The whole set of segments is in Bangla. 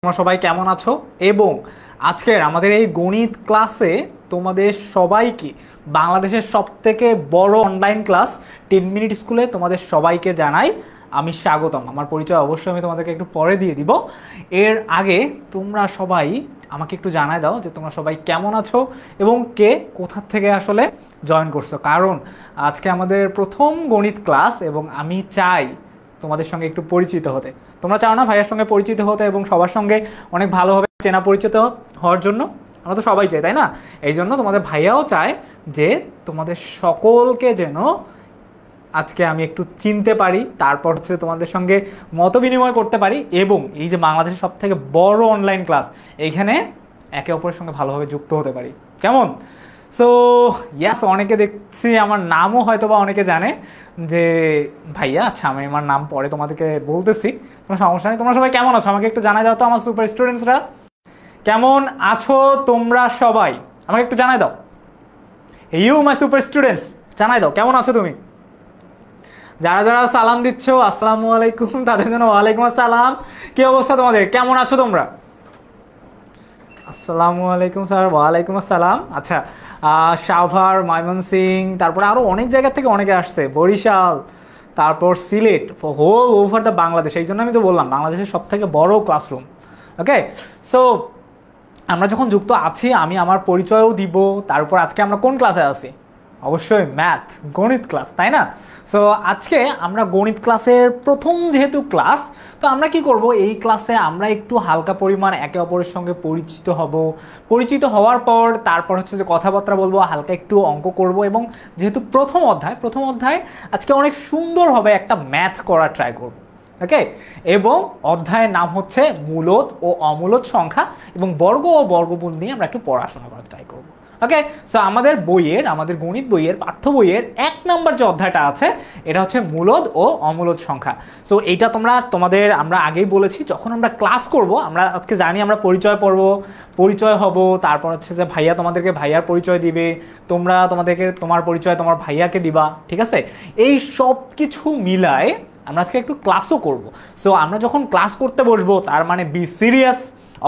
তোমরা সবাই কেমন আছো? এবং আজকের আমাদের এই গণিত ক্লাসে তোমাদের সবাইকে বাংলাদেশের সবথেকে বড় অনলাইন ক্লাস 10 মিনিট স্কুলে তোমাদের সবাইকে জানাই আমি স্বাগতম। আমার পরিচয় অবশ্যই আমি তোমাদেরকে একটু পরে দিয়ে দিব। এর আগে তোমরা সবাই আমাকে একটু জানাই দাও যে তোমরা সবাই কেমন আছো এবং কে কোথা থেকে আসলে জয়েন করছো, কারণ আজকে আমাদের প্রথম গণিত ক্লাস এবং আমি চাই তোমাদের সঙ্গে একটু পরিচিত হতে। তোমরা চাও না ভাইয়ের সঙ্গে পরিচিত হতে এবং সবার সঙ্গে অনেক ভালোভাবে চেনা পরিচিত হওয়ার জন্য? আমরা তো সবাই চাই, তাই না? এই জন্য তোমাদের ভাইয়াও চায় যে তোমাদের সকলকে যেন আজকে আমি একটু চিনতে পারি, তারপর হচ্ছে তোমাদের সঙ্গে মত বিনিময় করতে পারি এবং এই যে বাংলাদেশের সব থেকে বড় অনলাইন ক্লাস, এইখানে একে অপরের সঙ্গে ভালোভাবে যুক্ত হতে পারি। কেমন? সো ইয়াস, অনেকে দেখছি আমার নামও হয়তো বা অনেকে জানে যে ভাইয়া। আচ্ছা, আমি আমার নাম পরে তোমাদেরকে বলতেছি, কোনো সমস্যা নেই। তোমরা সবাই কেমন আছো আমাকে একটু জানাই দাও তো, আমার সুপার স্টুডেন্টসরা কেমন আছো তোমরা সবাই আমাকে একটু জানাই দাও। ইউ মাই সুপার স্টুডেন্টস, জানাই দাও কেমন আছো তুমি। যারা যারা সালাম দিচ্ছ আসসালামু আলাইকুম, তাদের জন্য ওয়ালাইকুম আসসালাম। কি অবস্থা তোমাদের, কেমন আছো তোমরা? আসসালামু আলাইকুম স্যার। ওয়ালাইকুম আসসালাম। আচ্ছা, সাভার, ময়মনসিং, তারপরে আরও অনেক জায়গা থেকে অনেকে আসছে, বরিশাল, তারপর Sylhet, whole over the Bangladesh. এই জন্য আমি তো বললাম বাংলাদেশের সব থেকে বড় ক্লাসরুম। ওকে, সো আমরা যখন যুক্ত আছি আমি আমার পরিচয়ও দিব। তারপর আজকে আমরা কোন ক্লাসে আছি? অবশ্যই ম্যাথ, গণিত ক্লাস, তাই না? সো আজকে আমরা গণিত ক্লাসের প্রথম যেহেতু ক্লাস, তো আমরা কি করব, এই ক্লাসে আমরা একটু হালকা পরিমাণ একে অপরের সঙ্গে পরিচিত হব। পরিচিত হওয়ার পর তারপর হচ্ছে যে কথাবার্তা বলবো, হালকা একটু অঙ্ক করব এবং যেহেতু প্রথম অধ্যায় আজকে অনেক সুন্দরভাবে একটা ম্যাথ করার ট্রাই করব। ওকে, এবং অধ্যায়ের নাম হচ্ছে মূলদ ও অমূলদ সংখ্যা এবং বর্গ ও বর্গমূল নিয়ে আমরা একটু পড়াশোনা করার ট্রাই করব। ওকে, সো আমাদের গণিত বইয়ের পাঠ্য বইয়ের 1 নম্বর যে অধ্যায়টা আছে এটা হচ্ছে মূলদ ও অমূলদ সংখ্যা। সো এইটা আমরা আগেই বলেছি, যখন আমরা ক্লাস করব, আমরা আজকে জানি আমরা পরিচয় হব, তারপর হচ্ছে যে ভাইয়া তোমাদেরকে ভাইয়ার পরিচয় দিবে, তোমার পরিচয় তোমার ভাইয়াকে দিবা, ঠিক আছে? এই সব কিছু মিলায় আমরা আজকে একটু ক্লাসও করব। সো আমরা যখন ক্লাস করতে বসবো তার মানে বি সিরিয়াস।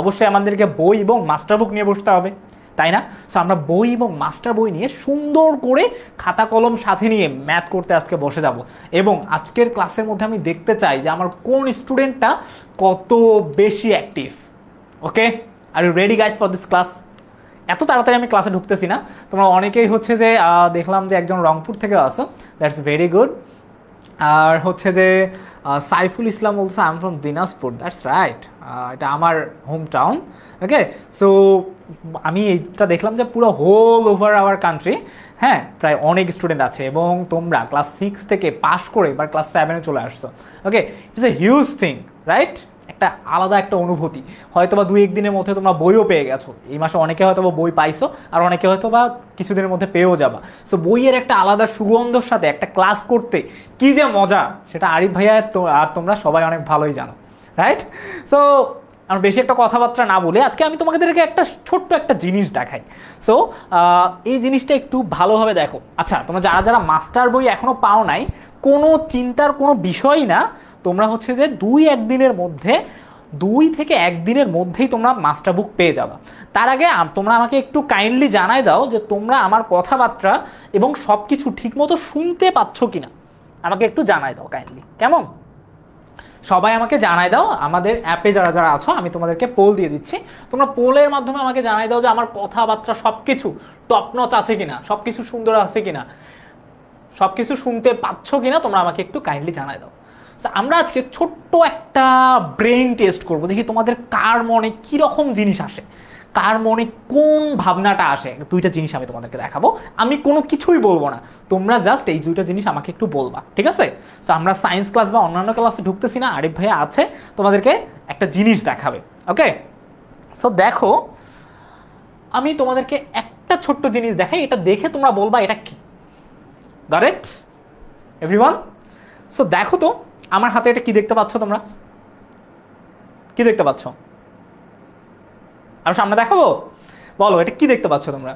অবশ্যই আমাদেরকে বই এবং মাস্টার বুক নিয়ে বসতে হবে, তাই না? সো আমরা বই এবং মাস্টার বই নিয়ে সুন্দর করে খাতা কলম সাথে নিয়ে ম্যাথ করতে আজকে বসে যাব। এবং আজকের ক্লাসের মধ্যে আমি দেখতে চাই যে আমার কোন স্টুডেন্টটা কত বেশি active. Okay, are you ready guys for this class? এত তাড়াতাড়ি আমি ক্লাসে ঢুকতেছি না, তোমরা অনেকেই হচ্ছে যে দেখলাম যে একজন রংপুর থেকে আসো, দ্যাটস ভেরি গুড। আর হচ্ছে যে সাইফুল ইসলাম বলছে I am from Dinajpur, that's right, এটা আমার হোম টাউন। ওকে, সো আমি এইটা দেখলাম যে পুরো হোল ওভার আওয়ার কান্ট্রি, হ্যাঁ, প্রায় অনেক স্টুডেন্ট আছে এবং তোমরা ক্লাস 6 থেকে পাশ করে এবার ক্লাস 7-এ চলে আসছো। Okay, it's a huge thing, right? একটা আলাদা একটা অনুভূতি। হয়তো বা 2-1 দিনের মধ্যে তোমরা বইও পেয়ে গেছো, এই মাসে অনেকে হয়তো বা বই পাইছো, আর অনেকে হয়তো বা কিছুদিনের মধ্যে পেয়েও যাবা। সো বইয়ের একটা আলাদা সুগন্ধর সাথে একটা ক্লাস করতে কি যে মজা, সেটা আরিফ ভাইয়া আর তোমরা সবাই অনেক ভালোই জানো, রাইট? সো আর বেশি একটা কথাবার্তা না বলে আজকে আমি তোমাদেরকে একটা ছোট্ট একটা জিনিস দেখাই। সো এই জিনিসটা একটু ভালোভাবে দেখো। আচ্ছা, তোমরা যারা যারা মাস্টার বই এখনো পাও নাই, কোনো চিন্তার কোনো বিষয়ই না। তোমরা হচ্ছে যে 2 থেকে 1 দিনের মধ্যেই তোমরা মাস্টার বুক পেয়ে যাবা। তার আগে তোমরা আমাকে একটু কাইন্ডলি জানাই দাও যে তোমরা আমার কথাবার্তা এবং সব কিছু ঠিকমতো শুনতে পাচ্ছ কিনা, আমাকে একটু জানাই দাও কাইন্ডলি। কেমন? সবাই আমাকে জানাই দাও। আমাদের অ্যাপে যারা যারা আছো আমি তোমাদেরকে পোল দিয়ে দিচ্ছি, তোমরা পোলের মাধ্যমে আমাকে জানাই দাও যে আমার কথাবার্তা সব কিছু টপ নচ আছে কিনা, সব কিছু সুন্দর আছে কিনা, সব কিছু শুনতে পাচ্ছ কিনা, তোমরা আমাকে একটু কাইন্ডলি জানাই দাও। আমরা আজকে ছোট্ট একটা ব্রেন টেস্ট করব, দেখি তোমাদের কার মনে কীরকম জিনিস আসে, কার মনে কোন ভাবনাটা আসে। 2টা জিনিস আমি তোমাদেরকে দেখাবো, আমি কোনো কিছুই বলবো না, তোমরা জাস্ট এই 2টা জিনিস আমাকে একটু বলবা, ঠিক আছে? সো আমরা সায়েন্স ক্লাস বা অন্যান্য ক্লাসে ঢুকতেছি না, আরিফ ভাইয়া আছে, তোমাদেরকে একটা জিনিস দেখাবে। ওকে, সো দেখো, আমি তোমাদেরকে একটা ছোট্ট জিনিস দেখাই, এটা দেখে তোমরা বলবা এটা কি। Got it everyone? সো দেখো তো আমার হাতে এটা কি দেখতে পাচ্ছ, তোমরা কি দেখতে পাচ্ছ? আর সামনে দেখাবো, বলো এটা কি দেখতে পাচ্ছ তোমরা?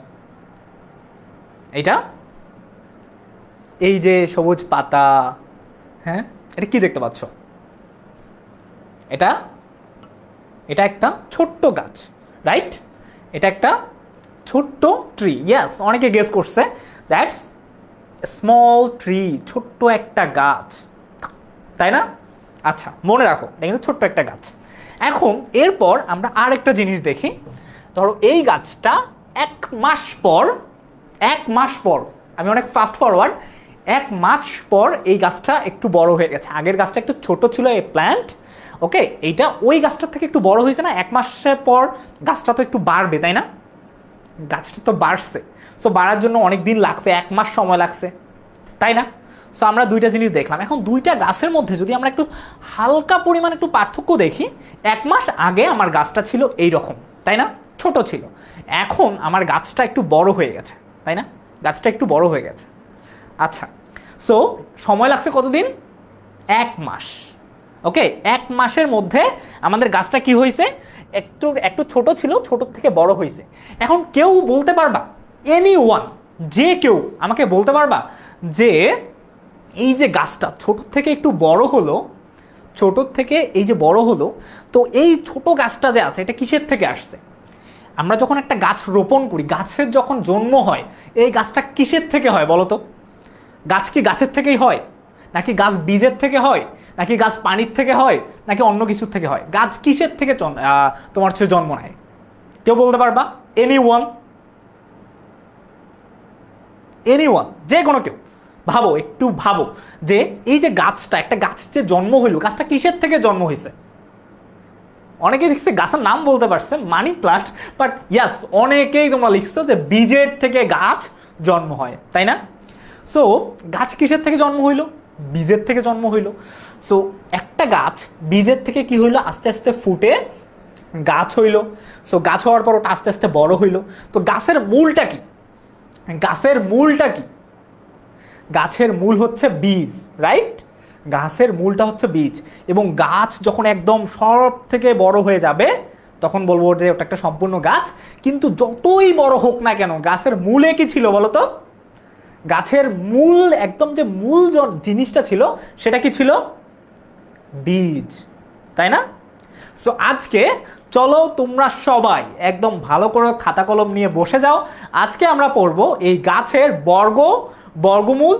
এইটা, এই যে সবুজ পাতা, হ্যাঁ, এটা কি দেখতে পাচ্ছ? এটা এটা একটা ছোট্ট গাছ, রাইট? এটা একটা ছোট্ট ট্রি। ইয়েস, অনেকে গেস করছে, দ্যাটস স্মল ট্রি, ছোট্ট একটা গাছ, তাই না? আচ্ছা, মনে রাখো এটা কিন্তু ছোট্ট একটা গাছ। এখন এরপর আমরা আর একটা জিনিস দেখি। ধরো এই গাছটা 1 মাস পর, আমি অনেক ফাস্ট ফরওয়ার্ড, 1 মাস পর এই গাছটা একটু বড় হয়ে গেছে। আগের গাছটা একটু ছোট ছিল এই প্ল্যান্ট, ওকে? এইটা ওই গাছটার থেকে একটু বড় হয়েছে না? 1 মাসের পর গাছটা তো একটু বাড়বে, তাই না? গাছটা তো বাড়ছে, সো বাড়ার জন্য অনেক দিন লাগছে, 1 মাস সময় লাগছে, তাই না? সো আমরা দুইটা জিনিস দেখলাম। এখন দুইটা গাছের মধ্যে যদি আমরা একটু হালকা পরিমাণ একটু পার্থক্য দেখি, 1 মাস আগে আমার গাছটা ছিল এই রকম, তাই না? ছোট ছিল। এখন আমার গাছটা একটু বড় হয়ে গেছে, তাই না? গাছটা একটু বড় হয়ে গেছে। আচ্ছা, সো সময় লাগছে কতদিন? 1 মাস, ওকে? 1 মাসের মধ্যে আমাদের গাছটা কি হয়েছে? একটু একটু ছোট ছিল, ছোট থেকে বড় হয়েছে। এখন কেউ বলতে পারবা, এনি ওয়ান, যে কেউ আমাকে বলতে পারবা যে এই যে গাছটা ছোট থেকে একটু বড় হলো, ছোট থেকে এই যে বড় হলো, তো এই ছোট গাছটা যে আছে এটা কিসের থেকে আসছে? আমরা যখন একটা গাছ রোপণ করি, গাছের যখন জন্ম হয়, এই গাছটা কিসের থেকে হয় বলো তো? গাছ কি গাছের থেকেই হয়, নাকি গাছ বীজের থেকে হয়, নাকি গাছ পানির থেকে হয়, নাকি অন্য কিছুর থেকে হয়? গাছ কিসের থেকে তোমার হচ্ছে জন্ম নেয়? কেউ বলতে পারবা? এনি ওয়ান, এনি ওয়ান, যে কোনো কেউ ভাবো, একটু ভাবো যে এই যে গাছটা, একটা গাছের যে জন্ম হইলো, গাছটা কিসের থেকে জন্ম হয়েছে? অনেকে লিখছে গাছের নাম বলতে পারছে মানি প্লান্ট, বাট ইয়াস, অনেকেই তোমরা লিখছো যে বীজের থেকে গাছ জন্ম হয়, তাই না? সো গাছ কিসের থেকে জন্ম হইলো? বীজের থেকে জন্ম হইলো। সো একটা গাছ বীজের থেকে কি হইলো? আস্তে আস্তে ফুটে গাছ হইলো। সো গাছ হওয়ার পর ওটা আস্তে আস্তে বড় হইলো। তো গাছের মূলটা কি? গাছের মূলটা কি? গাছের মূল হচ্ছে বীজ, রাইট? গাছের মূলটা হচ্ছে বীজ। এবং গাছ যখন একদম সব থেকে বড় হয়ে যাবে, তখন বলবো যে ওটা একটা সম্পূর্ণ গাছ। কিন্তু যতই বড় হোক না কেন, গাছের মূলে কি ছিল বলো তো? গাছের মূল, একদম যে মূল জিনিসটা ছিল, সেটা কি ছিল? বীজ, তাই না? সো আজকে চলো তোমরা সবাই একদম ভালো করে খাতা কলম নিয়ে বসে যাও। আজকে আমরা পড়বো এই গাছের বর্গমূল।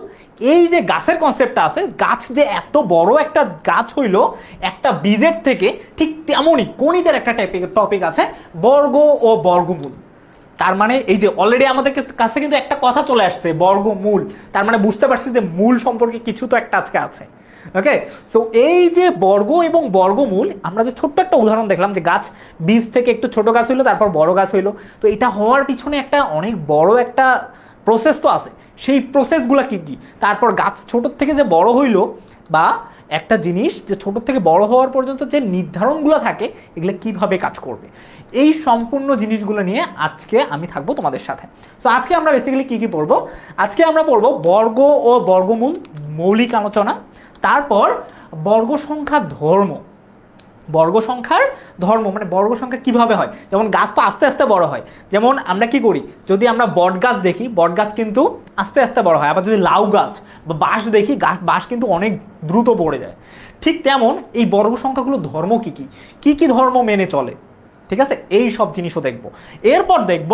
এই যে গাছের কনসেপ্টটা আছে, গাছ যে এত বড় একটা গাছ হইলো একটা বীজের থেকে, ঠিক তেমনই গণিতের একটা টপিক আছে, বর্গ ও বর্গমূল। তার মানে এই যে অলরেডি আমাদের কাছে কিন্তু একটা কথা চলে আসছে, বর্গমূল। তার মানে বুঝতে পারছি যে মূল সম্পর্কে কিছু তো একটা আজকে আছে, ওকে? সো এই যে বর্গ এবং বর্গমূল, আমরা যে ছোট্ট একটা উদাহরণ দেখলাম যে গাছ বীজ থেকে একটু ছোট গাছ হইলো, তারপর বড় গাছ হইলো, তো এটা হওয়ার পিছনে একটা অনেক বড় একটা প্রসেস তো আছে। সেই প্রসেসগুলো কি কি, তারপর গাছ ছোট থেকে যে বড় হইলো, বা একটা জিনিস যে ছোট থেকে বড় হওয়ার পর্যন্ত যে নির্ধারণগুলো থাকে, এগুলো কিভাবে কাজ করবে, এই সম্পূর্ণ জিনিসগুলো নিয়ে আজকে আমি থাকবো তোমাদের সাথে। সো আজকে আমরা বেসিক্যালি কি কি পড়বো? আজকে আমরা পড়বো বর্গ ও বর্গমূল, মৌলিক আলোচনা। তারপর বর্গ সংখ্যার ধর্ম, বর্গ সংখ্যার ধর্ম মানে বর্গ সংখ্যা কিভাবে হয়। যেমন গাছ তো আস্তে আস্তে বড় হয়, যেমন আমরা কি করি, যদি আমরা বট গাছ দেখি, বট গাছ কিন্তু আস্তে আস্তে বড় হয়। আবার যদি লাউ গাছ বা বাঁশ দেখি, বাঁশ কিন্তু অনেক দ্রুত পড়ে যায়। ঠিক তেমন এই বর্গ সংখ্যাগুলো ধর্ম কি কি কি ধর্ম মেনে চলে, ঠিক আছে? এই সব জিনিসও দেখব। এরপর দেখব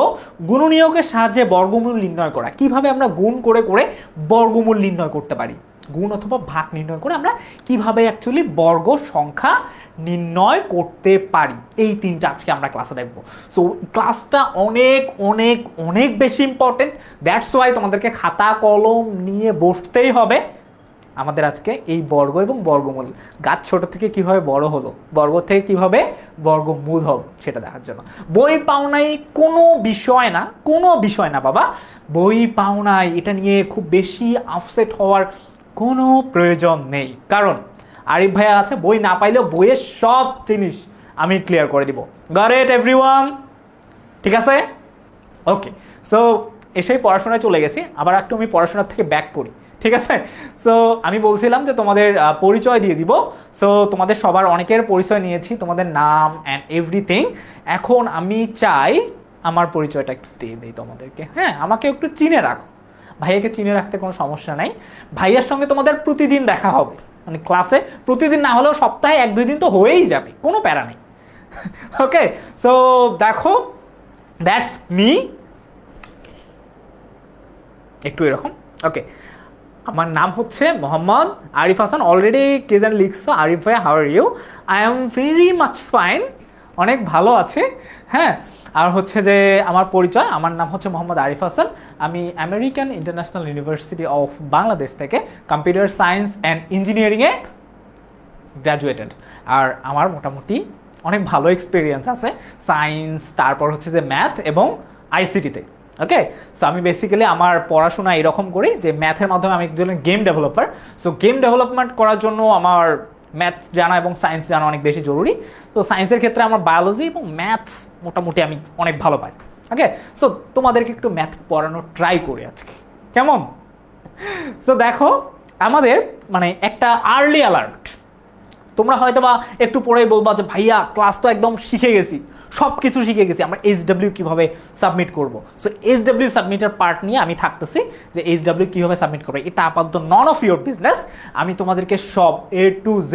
গুণনীয়কের সাহায্যে বর্গমূল নির্ণয় করা, কিভাবে আমরা গুণ করে করে বর্গমূল নির্ণয় করতে পারি, গুণ অথবা ভাগ নির্ণয় করে আমরা কিভাবে অ্যাকচুয়ালি বর্গ সংখ্যা নির্ণয় করতে পারি। এই তিনটা আজকে আমরা ক্লাসে দেখব। সো ক্লাসটা অনেক অনেক অনেক বেশি ইম্পর্টেন্ট, দ্যাটস ওয়াই তোমাদেরকে খাতা কলম নিয়ে বসতেই হবে। আমাদের আজকে এই বর্গ এবং বর্গমূল, গাছ ছোট থেকে কিভাবে বড় হলো, বর্গ থেকে কিভাবে বর্গমূল হবে, সেটা দেখার জন্য। বই পাওনাই কোনো বিষয় না, কোনো বিষয় না বাবা, বই পাওনাই এটা নিয়ে খুব বেশি আপসেট হওয়ার কোনো প্রয়োজন নেই। কারণ আরিফ ভাইয়া আছে, বই না পাইলেও বইয়ের সব জিনিস আমি ক্লিয়ার করে দিব। Got it everyone? ঠিক আছে, ওকে। সো এসেই পড়াশোনায় চলে গেছি, আবার একটু আমি পড়াশোনার থেকে ব্যাক করি, ঠিক আছে? সো আমি বলছিলাম যে তোমাদের পরিচয় দিয়ে দিব। সো তোমাদের সবার অনেকের পরিচয় নিয়েছি, তোমাদের নাম অ্যান্ড এভরিথিং। এখন আমি চাই আমার পরিচয়টা একটু দিয়ে দিই তোমাদেরকে। হ্যাঁ, আমাকে একটু চিনে রাখো, ভাইয়াকে চিনে রাখতে কোনো সমস্যা নাই। ভাইয়ার সঙ্গে তোমাদের প্রতিদিন দেখা হবে, মানে ক্লাসে প্রতিদিন না হলেও সপ্তাহে 1-2 দিন তো হয়েই যাবে, কোনো প্যারা নেই। ওকে, সো দেখো দ্যাটস মি, একটু এরকম। ওকে, আমার নাম হচ্ছে মোহাম্মদ আরিফ হাসান। অলরেডি কে যেন লিখছো, আরিফ ভাই how are you? I am very much fine, অনেক ভালো আছে। হ্যাঁ, আর হচ্ছে যে আমার পরিচয়, আমার নাম হচ্ছে মোহাম্মদ আরিফ হাসান। আমি American international university of Bangladesh থেকে কম্পিউটার সায়েন্স অ্যান্ড ইঞ্জিনিয়ারিংয়ে গ্র্যাজুয়েটেড। আর আমার মোটামুটি অনেক ভালো এক্সপিরিয়েন্স আছে সায়েন্স, তারপর হচ্ছে যে ম্যাথ এবং আইসিটিতে। ওকে, সো আমি বেসিক্যালি আমার পড়াশোনা এরকম করি যে ম্যাথের মাধ্যমে আমি একজন game developer. So game development করার জন্য আমার ম্যাথ জানা এবং সায়েন্স জানা অনেক বেশি জরুরি। তো সায়েন্সের ক্ষেত্রে আমার বায়োলজি এবং ম্যাথস মোটামুটি আমি অনেক ভালো পাই। ওকে, সো তোমাদেরকে একটু ম্যাথ পড়ানোর ট্রাই করি আজকে, কেমন? সো দেখো, আমাদের মানে একটা আর্লি অ্যালার্ট, তোমরা হয়তো বা একটু পরেই বলবা যে ভাইয়া ক্লাস তো একদম শিখে গেছি, সব কিছু শিখে গেছি, আমরা এইচডব্লিউ কীভাবে সাবমিট করবো। সো এইচডব্লিউ সাবমিটের পার্ট নিয়ে আমি থাকতেছি, যে এইচডব্লিউ কীভাবে সাবমিট করবে এটা আপাতত নন অফ ইউর বিজনেস। আমি তোমাদেরকে সব A to Z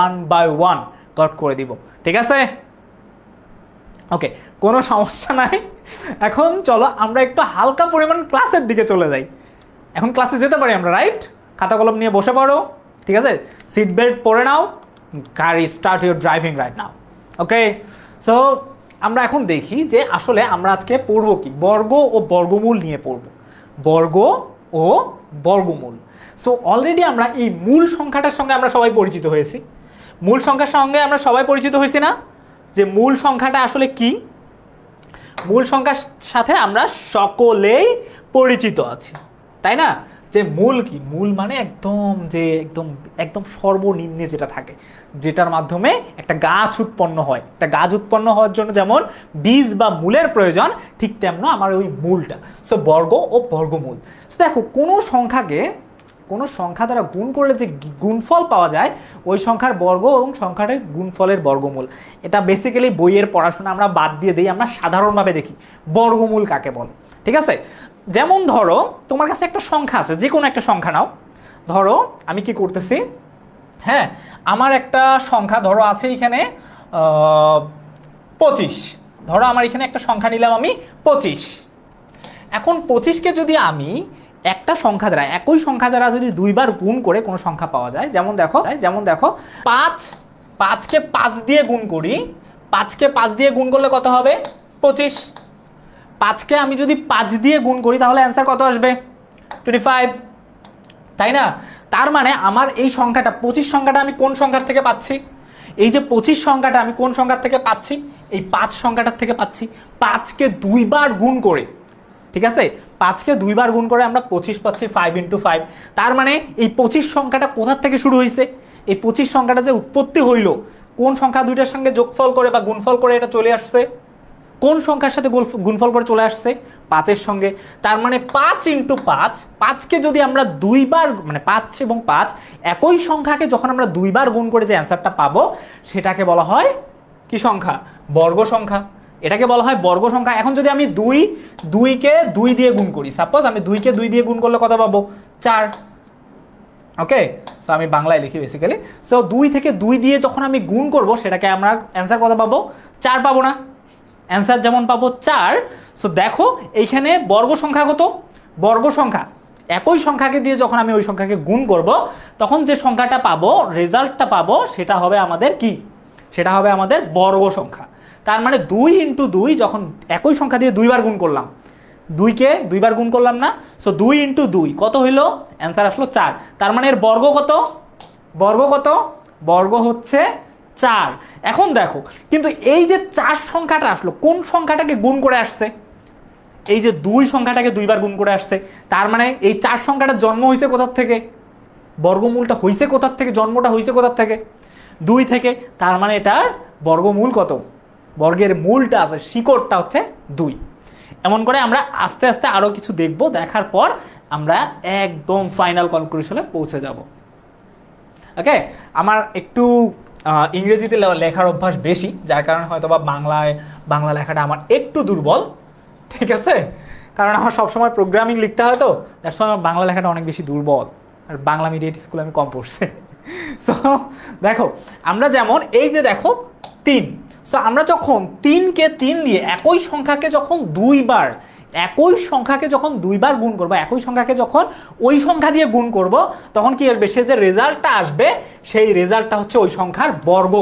1 by 1 কট করে দিব, ঠিক আছে? ওকে, কোনো সমস্যা নাই। এখন চলো আমরা একটু হালকা পরিমাণ ক্লাসের দিকে চলে যাই। এখন ক্লাসে যেতে পারি আমরা, রাইট? খাতা কলম নিয়ে বসে পড়ো, ঠিক আছে? সিট বেল্ট পরে নাও, গাড়ি start your driving right now. Okay, so আমরা এখন দেখি যে আসলে আমরা আজকে পড়বো কি, বর্গ ও বর্গমূল নিয়ে পড়ব, বর্গ ও বর্গমূল। সো অলরেডি আমরা এই মূল সংখ্যাটার সঙ্গে আমরা সবাই পরিচিত হয়েছি, মূল সংখ্যার সঙ্গে আমরা সবাই পরিচিত হয়েছি না, যে মূল সংখ্যাটা আসলে কি? মূল সংখ্যার সাথে আমরা সকলেই পরিচিত আছি, তাই না? যে মূল কি, মূল মানে একদম যে একদম একদম সর্বনিম্নে যেটা থাকে, যেটার মাধ্যমে একটা গাছ উৎপন্ন হয়। একটা গাছ উৎপন্ন হওয়ার জন্য যেমন বীজ বা মূলের প্রয়োজন, ঠিক তেমন আমার ওই মূলটা। সো বর্গ ও বর্গমূল। সো দেখো, কোনো সংখ্যা দ্বারা গুণ করলে যে গুণফল পাওয়া যায়, ওই সংখ্যার বর্গ এবং সংখ্যাটাই গুণফলের বর্গমূল। এটা বেসিক্যালি বইয়ের পড়াশোনা আমরা বাদ দিয়ে দিই, আমরা সাধারণভাবে দেখি বর্গমূল কাকে বলে, ঠিক আছে? যেমন ধরো তোমার কাছে একটা সংখ্যা আছে, যে কোনো একটা সংখ্যা নাও। ধরো আমি কি করতেছি, হ্যাঁ, আমার একটা সংখ্যা ধরো আছে এখানে 25। ধরো আমার এখানে একটা সংখ্যা নিলাম আমি 25। এখন 25কে যদি আমি একটা সংখ্যা দ্বারা, একই সংখ্যা দ্বারা যদি দুইবার গুণ করে কোনো সংখ্যা পাওয়া যায়, যেমন দেখো 5কে 5 দিয়ে গুণ করি, 5কে 5 দিয়ে গুণ করলে কত হবে? 25। 5কে আমি যদি 5 দিয়ে গুণ করি তাহলে অ্যান্সার কত আসবে? 25, তাই না? তার মানে আমার এই সংখ্যাটা 25 সংখ্যাটা আমি কোন সংখ্যার থেকে পাচ্ছি? এই যে 25 সংখ্যাটা আমি কোন সংখ্যার থেকে পাচ্ছি? এই 5 সংখ্যাটার থেকে পাচ্ছি। 5কে দুইবার গুণ করে, ঠিক আছে, 5কে দুইবার গুণ করে আমরা 25 পাচ্ছি, 5 × 5। তার মানে এই 25 সংখ্যাটা কোথার থেকে শুরু হয়েছে? এই 25 সংখ্যাটা যে উৎপত্তি হইল, কোন সংখ্যা দুইটার সঙ্গে যোগফল করে বা গুণফল করে এটা চলে আসছে? কোন সংখ্যার সাথে গুণফল করে চলে আসছে? 5-এর সঙ্গে। তার মানে 5 × 5, 5কে যদি আমরা দুইবার, মানে 5 এবং 5 একই সংখ্যাকে যখন আমরা দুইবার গুণ করে যে অ্যান্সারটা পাবো, সেটাকে বলা হয় কি সংখ্যা? বর্গ সংখ্যা। এটাকে বলা হয় বর্গ সংখ্যা। এখন যদি আমি 2কে 2 দিয়ে গুণ করি, সাপোজ আমি 2কে 2 দিয়ে গুণ করলে কত পাবো? 4। ওকে, সো আমি বাংলায় লিখি বেসিক্যালি। সো 2 থেকে 2 দিয়ে যখন আমি গুণ করব, সেটাকে আমরা অ্যান্সার কত পাবো? 4 পাবো না? অ্যান্সার যেমন পাবো 4। সো দেখো এইখানে বর্গ সংখ্যা কত? বর্গ সংখ্যা একই সংখ্যাকে দিয়ে যখন আমি ওই সংখ্যাকে গুণ করব, তখন যে সংখ্যাটা পাবো, রেজাল্টটা পাবো, সেটা হবে আমাদের কি? সেটা হবে আমাদের বর্গ সংখ্যা। তার মানে 2 × 2, যখন একই সংখ্যা দিয়ে দুইবার গুণ করলাম, 2কে দুইবার গুণ করলাম না, সো 2 × 2 কত হইলো? অ্যান্সার আসলো 4। তার মানে এর বর্গ কত? বর্গ হচ্ছে 4। এখন দেখো, কিন্তু এই যে 4 সংখ্যাটা আসলো, কোন সংখ্যাটাকে গুণ করে আসছে? এই যে 2 সংখ্যাটাকে দুইবার গুণ করে আসছে। তার মানে এই 4 সংখ্যাটার জন্ম হয়েছে কোথার থেকে? বর্গমূলটা হয়েছে কোথার থেকে? জন্মটা হয়েছে কোথার থেকে? 2 থেকে। তার মানে এটার বর্গমূল কত? বর্গের মূলটা আছে, শিকড়টা হচ্ছে 2। এমন করে আমরা আস্তে আস্তে আরও কিছু দেখব, দেখার পর আমরা একদম ফাইনাল কনক্লুশনে পৌঁছে যাব। ওকে, আমার একটু ইংরেজিতে লেখার অভ্যাস বেশি, যার কারণে হয়তো বা বাংলা লেখাটা আমার একটু দুর্বল, ঠিক আছে? কারণ আমার সবসময় প্রোগ্রামিং লিখতে হয়, তো দ্যাটস ওয়াই আমার বাংলা লেখাটা অনেক বেশি দুর্বল। আর বাংলা মিডিয়াম স্কুলে আমি কম পড়ছি। সো দেখো, আমরা যেমন এই যে দেখো 3, সো আমরা যখন 3কে 3 দিয়ে একই সংখ্যাকে যখন দুইবার গুণ করব, একই সংখ্যাকে যখন ওই সংখ্যা দিয়ে গুণ করব, তখন কি আসবে? সে যে রেজাল্টটা আসবে সেই রেজাল্টটা হচ্ছে ওই সংখ্যার বর্গ।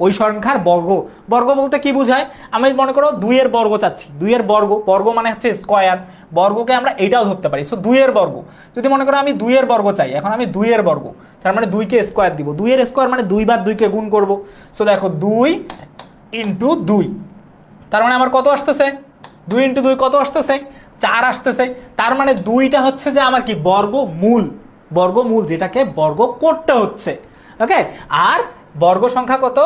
ওই সংখ্যার বর্গ। বর্গ বলতে কি বোঝায়? আমি মনে করো 2 এর বর্গ চাচ্ছি, 2 এর বর্গ, বর্গ মানে হচ্ছে স্কয়ার, বর্গকে আমরা এইটাও ধরতে পারি। সো 2 এর বর্গ, যদি মনে করো আমি 2 এর বর্গ চাই, এখন আমি 2 এর বর্গ, তার মানে 2 কে স্কয়ার দিব, 2 এর স্কয়ার মানে 2 বার 2 কে গুণ করব। সো দেখো 2 ইন্টু 2, তার মানে আমার কত আসতেছে? 2 ইন্টু 2 কত আসতেছে? 4 আসতেছে। তার মানে 2টা হচ্ছে যে আমার কি? বর্গমূল, বর্গমূল যেটাকে বর্গ করতে হচ্ছে। ওকে, আর বর্গ সংখ্যা কত?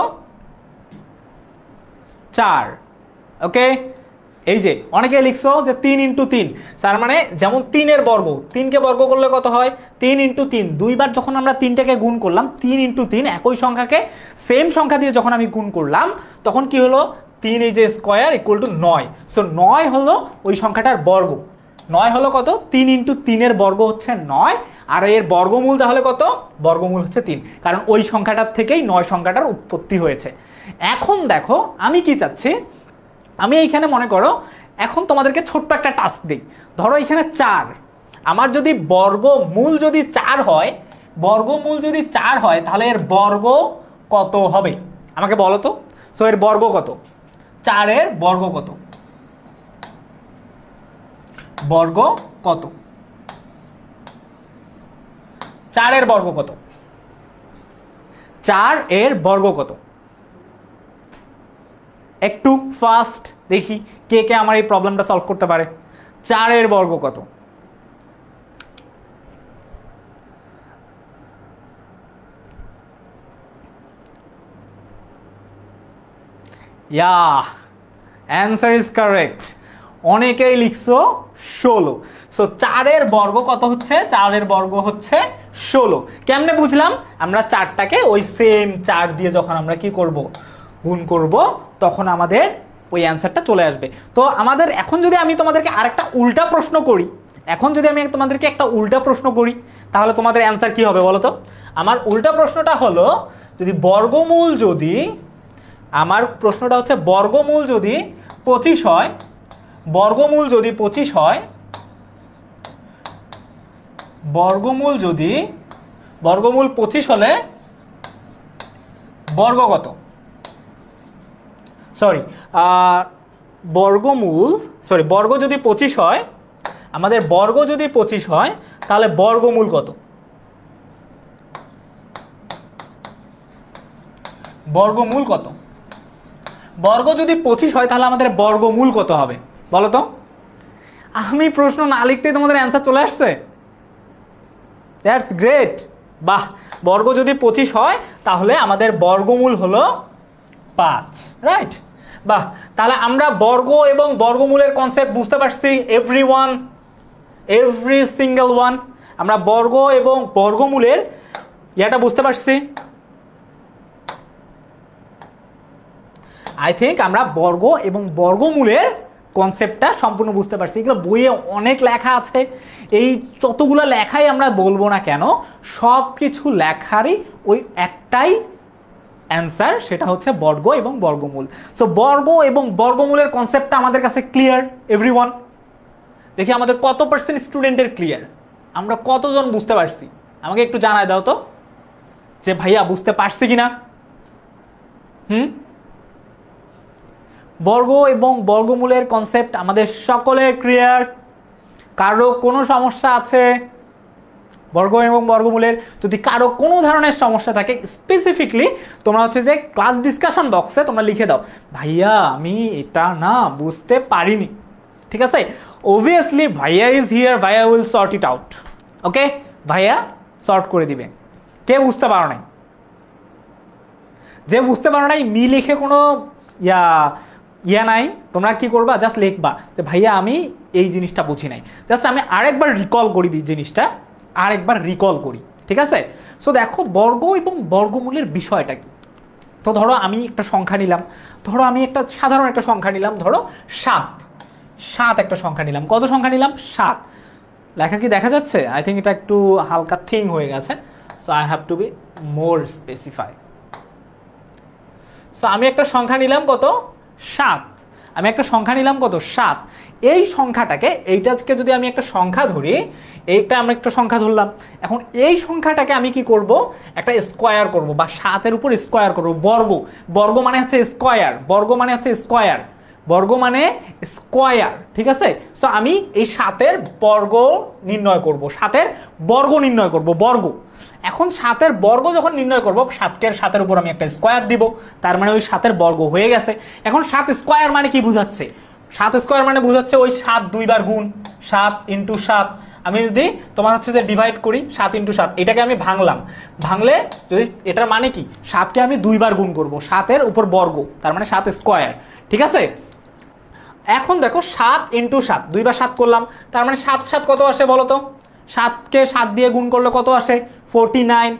4। ওকে, এই যে অনেকে লিখছো যে 3 ইন্টু 3, তার মানে যেমন 3 এর বর্গ, 3কে বর্গ করলে কত হয়? 3 ইন্টু 3, দুইবার যখন আমরা 3টাকে গুণ করলাম, 3 ইন্টু 3 একই সংখ্যাকে সেম সংখ্যা দিয়ে যখন আমি গুণ করলাম, তখন কি হলো? 3 এই যে স্কয়ার ইকুয়াল টু 9। সো 9 হলো ওই সংখ্যাটার বর্গ। 9 হলো কত? 3 ইন্টু 3 এর বর্গ হচ্ছে 9, আর এর বর্গমূল তাহলে কত? বর্গমূল হচ্ছে 3, কারণ ওই সংখ্যাটার থেকেই 9 সংখ্যাটার উৎপত্তি হয়েছে। এখন দেখো আমি কি চাচ্ছি, আমি এইখানে মনে করো এখন তোমাদেরকে ছোট্ট একটা টাস্ক দিই। ধরো এখানে 4, আমার যদি বর্গমূল যদি 4 হয়, বর্গমূল যদি 4 হয়, তাহলে এর বর্গ কত হবে আমাকে বলো তো। সো এর বর্গ কত? 4 এর বর্গ কত? বর্গ কত? 4 এর বর্গ কত? 4 এর বর্গ কত? একটু ফাস্ট দেখি কে কে আমার এই প্রবলেমটা সলভ করতে পারে। 4 এর বর্গ কত? ইয়া, অ্যান্সার ইজ কারেক্ট। অনেকেই লিখছো 16। সো 4 এর বর্গ কত হচ্ছে? 4 এর বর্গ হচ্ছে 16। কেমনে বুঝলাম? আমরা 4টাকে ওই সেম 4 দিয়ে যখন আমরা কি করব? গুণ করব, তখন আমাদের ওই অ্যান্সারটা চলে আসবে। তো আমাদের এখন যদি আমি তোমাদেরকে আরেকটা উল্টা প্রশ্ন করি, তাহলে তোমাদের অ্যান্সার কি হবে বলো তো? আমার উল্টা প্রশ্নটা হলো, যদি বর্গমূল যদি, আমার প্রশ্নটা হচ্ছে বর্গমূল যদি 25 হয়, বর্গমূল যদি 25 হয়, বর্গমূল 25 হলে বর্গ কত? বর্গ যদি 25 হয়, আমাদের বর্গ যদি 25 হয়, তাহলে বর্গমূল কত? বর্গমূল কত? বর্গ যদি 25 হয়, তাহলে আমাদের বর্গমূল কত হবে বলো তো? আমি প্রশ্ন না লিখতেই তোমাদের অ্যান্সার চলে আসছে। That's great. বাহ, বর্গ যদি 25 হয়, তাহলে আমাদের বর্গমূল হলো 5, রাইট? বাহ, তাহলে আমরা বর্গ এবং বর্গমূলের কনসেপ্ট বুঝতে পারছি। এভরি সিঙ্গেল ওয়ান, আমরা বর্গ এবং বর্গমূলের ইয়াটা বুঝতে পারছি। আই থিঙ্ক আমরা বর্গ এবং বর্গমূলের কনসেপ্টটা সম্পূর্ণ বুঝতে পারছি। এগুলো বইয়ে অনেক লেখা আছে, এই যতগুলো লেখাই আমরা বলবো না কেন, সব কিছু লেখারই ওই একটাই অ্যান্সার, সেটা হচ্ছে বর্গ এবং বর্গমূল। সো বর্গ এবং বর্গমূলের কনসেপ্টটা আমাদের কাছে ক্লিয়ার এভরিওয়ান? দেখি আমাদের কত % স্টুডেন্টের ক্লিয়ার, আমরা কতজন বুঝতে পারছি আমাকে একটু জানায় দাও তো, যে ভাইয়া বুঝতে পারছি কিনা। বর্গ এবং বর্গমূলের কনসেপ্ট আমাদের সকলের ক্লিয়ার? কারো কোনো সমস্যা আছে বর্গ এবং বর্গমূলের? যদি কারো কোনো ধরনের সমস্যা থাকে, স্পেসিফিকলি তোমরা হচ্ছে যে ক্লাস ডিসকাশন বক্সে তোমরা লিখে দাও, ভাইয়া আমি এটা না বুঝতে পারিনি, ঠিক আছে? অবভিয়াসলি ভাইয়া ইজ হিয়ার, ভাইয়া উইল সর্ট ইট আউট। ওকে, ভাইয়া সর্ট করে দিবে। কে বুঝতে পারো নাই? যে বুঝতে পারো নাই মি লিখে কোনো ইয়া নাই, তোমরা কি করবা? জাস্ট লিখবা যে ভাইয়া আমি এই জিনিসটা বুঝি নাই। জাস্ট আমি আরেকবার রিকল করি জিনিসটা, ঠিক আছে? সো দেখো বর্গ এবং বর্গমূলের বিষয়টা কি। তো ধরো আমি একটা সংখ্যা নিলাম, ধরো আমি একটা সাধারণ একটা সংখ্যা নিলাম, ধরো 7 একটা সংখ্যা নিলাম। কত সংখ্যা নিলাম? 7। লেখা কি দেখা যাচ্ছে? আই থিঙ্ক এটা একটু হালকা থিং হয়ে গেছে, so I have to be more specify. So আমি একটা সংখ্যা নিলাম কত 7, আমি একটা সংখ্যা নিলাম কত 7, এই সংখ্যাটাকে এইটাকে যদি আমি একটা সংখ্যা ধরি, এইটা আমরা একটা সংখ্যা ধরলাম, এখন এই সংখ্যাটাকে আমি কি করব একটা স্কোয়ার করব বা 7-এর উপর স্কোয়ার করব, বর্গ, বর্গ মানে হচ্ছে স্কোয়ার, বর্গ মানে হচ্ছে স্কোয়ার, বর্গ মানে স্কোয়ার, ঠিক আছে। সো আমি এই 7-এর বর্গ নির্ণয় করব, 7-এর বর্গ নির্ণয় করব, বর্গ। এখন 7-এর বর্গ যখন নির্ণয় করব, 7-এর উপর আমি একটা স্কোয়ার দিব, তার মানে ওই 7-এর বর্গ হয়ে গেছে। এখন 7 স্কোয়ার মানে কি বুঝাচ্ছে, 7 স্কোয়ার মানে বুঝাচ্ছে ওই 7 দুইবার গুণ, 7 ইন্টু 7। আমি যদি তোমার হচ্ছে যে ডিভাইড করি 7 ইন্টু 7, এটাকে আমি ভাঙলাম, ভাঙলে যদি এটার মানে কি 7কে আমি দুইবার গুণ করব, 7-এর উপর বর্গ, তার মানে 7 স্কোয়ার, ঠিক আছে। এখন দেখো 7 ইন্টু 7, দুইবার 7 করলাম, তার মানে 7 7 কত আসে বলো তো, 7কে 7 দিয়ে গুণ করলে কত আসে 49,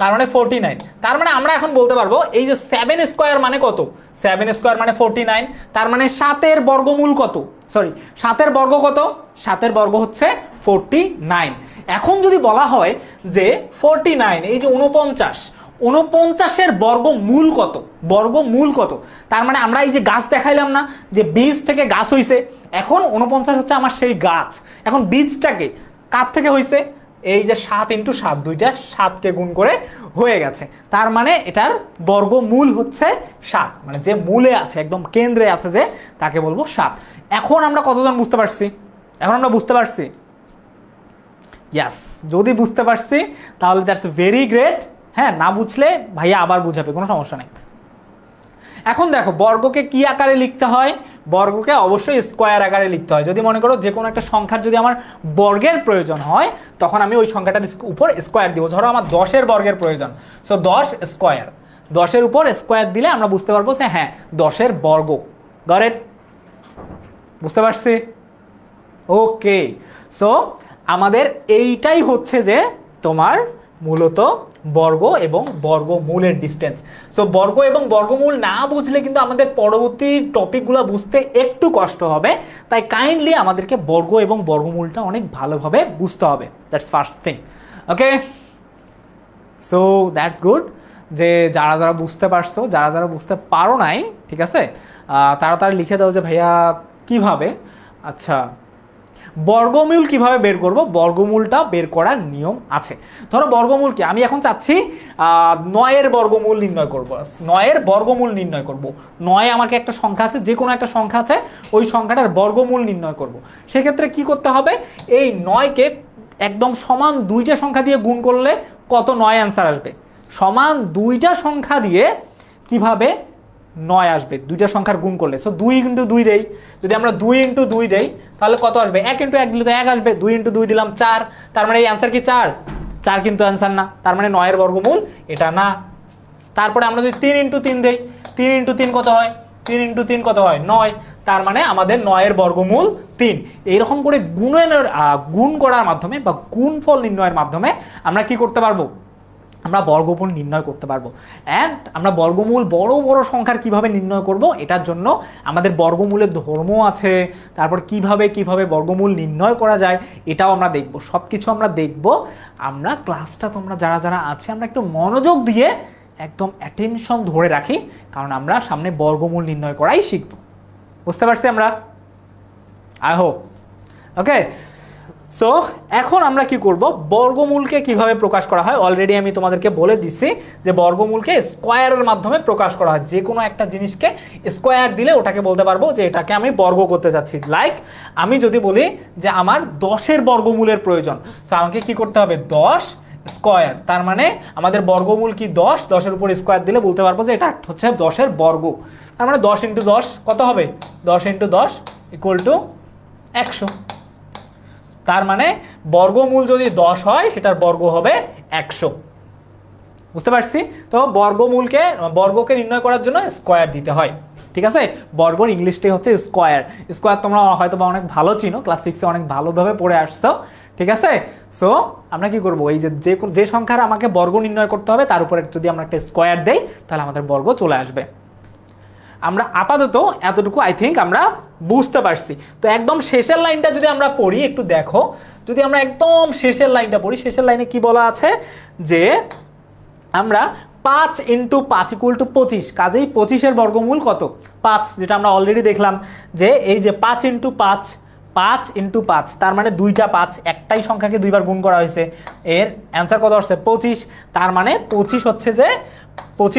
তার মানে 49। তার মানে আমরা এখন বলতে পারবো এই যে 7 স্কোয়ার মানে কত, 7 স্কোয়ার মানে 49, তার মানে 7-এর বর্গমূল কত, সরি 7-এর বর্গ কত, 7-এর বর্গ হচ্ছে 49। এখন যদি বলা হয় যে 49 এই যে 49-এর বর্গমূল কত, বর্গমূল কত, তার মানে আমরা এই যে গাছ দেখাইলাম না যে বীজ থেকে গাছ হইছে, এখন 49 হচ্ছে আমার সেই গাছ। এখন বীজটাকে কার থেকে হইছে, এই যে 7 ইন্টু 7, দুইটা 7কে গুণ করে হয়ে গেছে, তার মানে এটার বর্গমূল হচ্ছে 7, মানে যে মূলে আছে একদম কেন্দ্রে আছে যে, তাকে বলবো 7। এখন আমরা কতজন বুঝতে পারছি, এখন আমরা বুঝতে পারছি, ইয়াস, যদি বুঝতে পারছি তাহলে দ্যাটস ভেরি গ্রেট। হ্যাঁ, না বুঝলে ভাইয়া আবার বুঝাবে, কোনো সমস্যা নেই। এখন দেখো বর্গকে কি আকারে লিখতে হয়, বর্গকে অবশ্যই স্কোয়ার আকারে লিখতে হয়। যদি মনে করো যে কোনো একটা সংখ্যার যদি আমার বর্গের প্রয়োজন হয়, তখন আমি ওই সংখ্যাটার উপর স্কোয়ার দিব। ধরো আমার 10-এর বর্গের প্রয়োজন, সো 10 স্কোয়ার, 10-এর উপর স্কোয়ার দিলে আমরা বুঝতে পারবো যে হ্যাঁ 10-এর বর্গ। Goat it? বুঝতে পারছি? ওকে, সো আমাদের এইটাই হচ্ছে যে তোমার মূলত বর্গ এবং বর্গমূলের ডিসটেন্স। সো বর্গ এবং বর্গমূল না বুঝলে কিন্তু আমাদের পরবর্তী টপিকগুলো বুঝতে একটু কষ্ট হবে, তাই কাইন্ডলি আমাদেরকে বর্গ এবং বর্গমূলটা অনেক ভালোভাবে বুঝতে হবে। That's first thing. Okay, so that's good যে যারা যারা বুঝতে পারছো, যারা যারা বুঝতে পারো নাই, ঠিক আছে, তাড়াতাড়ি লিখে দাও যে ভাইয়া কিভাবে। আচ্ছা, বর্গমূল কিভাবে বের করব, বর্গমূলটা বের করার নিয়ম আছে। ধরো বর্গমূলকে আমি এখন চাচ্ছি 9-এর বর্গমূল নির্ণয় করব, 9-এর বর্গমূল নির্ণয় করব। 9 আমাকে একটা সংখ্যা আছে, যে কোনো একটা সংখ্যা আছে, ওই সংখ্যাটার বর্গমূল নির্ণয় করব। সেক্ষেত্রে কি করতে হবে, এই 9কে একদম সমান দুইটা সংখ্যা দিয়ে গুণ করলে কত 9 অ্যান্সার আসবে, সমান দুইটা সংখ্যা দিয়ে কিভাবে 9 আসবে, দুইটা সংখ্যার গুণ করলে। সো 2 ইন্টু 2 দেই, যদি আমরা 2 ইন্টু 2 দেই তাহলে কত আসবে, 1 ইন্টু 1 দিলে তো 1 আসবে, 2 ইন্টু 2 দিলাম 4, তার মানে এই অ্যান্সার কি 4, 4 কিন্তু অ্যান্সার না, তার মানে 9-এর বর্গমূল এটা না। তারপরে আমরা যদি 3 ইন্টু 3 দেই, 3 ইন্টু 3 কত হয়, 3 ইন্টু 3 কত হয় 9, তার মানে আমাদের 9-এর বর্গমূল 3। এইরকম করে গুণ করার মাধ্যমে বা গুণফল নির্ণয়ের মাধ্যমে আমরা কি করতে পারবো, আমরা বর্গমূল নির্ণয় করতে পারবো। অ্যান্ড আমরা বর্গমূল বড় বড় সংখ্যার কিভাবে নির্ণয় করব, এটার জন্য আমাদের বর্গমূলের ধর্ম আছে, তারপর কিভাবে বর্গমূল নির্ণয় করা যায় এটাও আমরা দেখব, সব কিছু আমরা দেখব। আমরা ক্লাসটা তোমরা যারা যারা আছে আমরা একটু মনোযোগ দিয়ে একদম অ্যাটেনশন ধরে রাখি, কারণ আমরা সামনে বর্গমূল নির্ণয় করাই শিখব। বুঝতে পারছি আমরা? I hope. ওকে, সো এখন আমরা কি করব, বর্গমূলকে কিভাবে প্রকাশ করা হয় অলরেডি আমি তোমাদেরকে বলে দিছি যে বর্গমূলকে স্কোয়ারের মাধ্যমে প্রকাশ করা হয়। যে কোনো একটা জিনিসকে স্কোয়ার দিলে ওটাকে বলতে পারবো যে এটাকে আমি বর্গ করতে যাচ্ছি। লাইক আমি যদি বলি যে আমার 10-এর বর্গমূলের প্রয়োজন, সো আমাকে কি করতে হবে 10 স্কোয়ার, তার মানে আমাদের বর্গমূল কি 10, 10-এর উপর স্কোয়ার দিলে বলতে পারবো যে এটা হচ্ছে 10-এর বর্গ। তার মানে 10 ইন্টু 10 কত হবে, 10 ইন্টু 10 ইকুয়াল টু 100। তার মানে বর্গমূল যদি 10 হয় সেটার বর্গ হবে 100। বুঝতে পারছি? তো বর্গকে নির্ণয় করার জন্য স্কোয়ার দিতে হয়, ঠিক আছে। বর্গর ইংলিশটাই হচ্ছে স্কোয়ার। স্কোয়ার তোমরা হয়তো বা অনেক ভালো চিনো, ক্লাস 6-এ অনেক ভালোভাবে পড়ে আসছো, ঠিক আছে। সো আমরা কি করবো, এই যে সংখ্যার আমাকে বর্গ নির্ণয় করতে হবে তার উপরে যদি আমরা একটা স্কোয়ার দেই তাহলে আমাদের বর্গ চলে আসবে। আমরা আপাতত এতটুকু আই থিঙ্ক আমরা বুঝতে পারছি। তো একদম শেষের লাইনটা যদি আমরা পড়ি, একটু দেখো, যদি আমরা একদম শেষের লাইনটা পড়ি, শেষের লাইনে কি বলা আছে যে আমরা 5 × 5 = 25, কাজেই 25-এর বর্গমূল কত? 5, যেটা আমরা অলরেডি দেখলাম যে এই যে 5 × 5, 5 × 5, তার মানে দুইটা 5, একটাই সংখ্যাকে দুইবার গুণ করা হয়েছে, এর অ্যান্সার কত আসছে? 25। তার মানে 25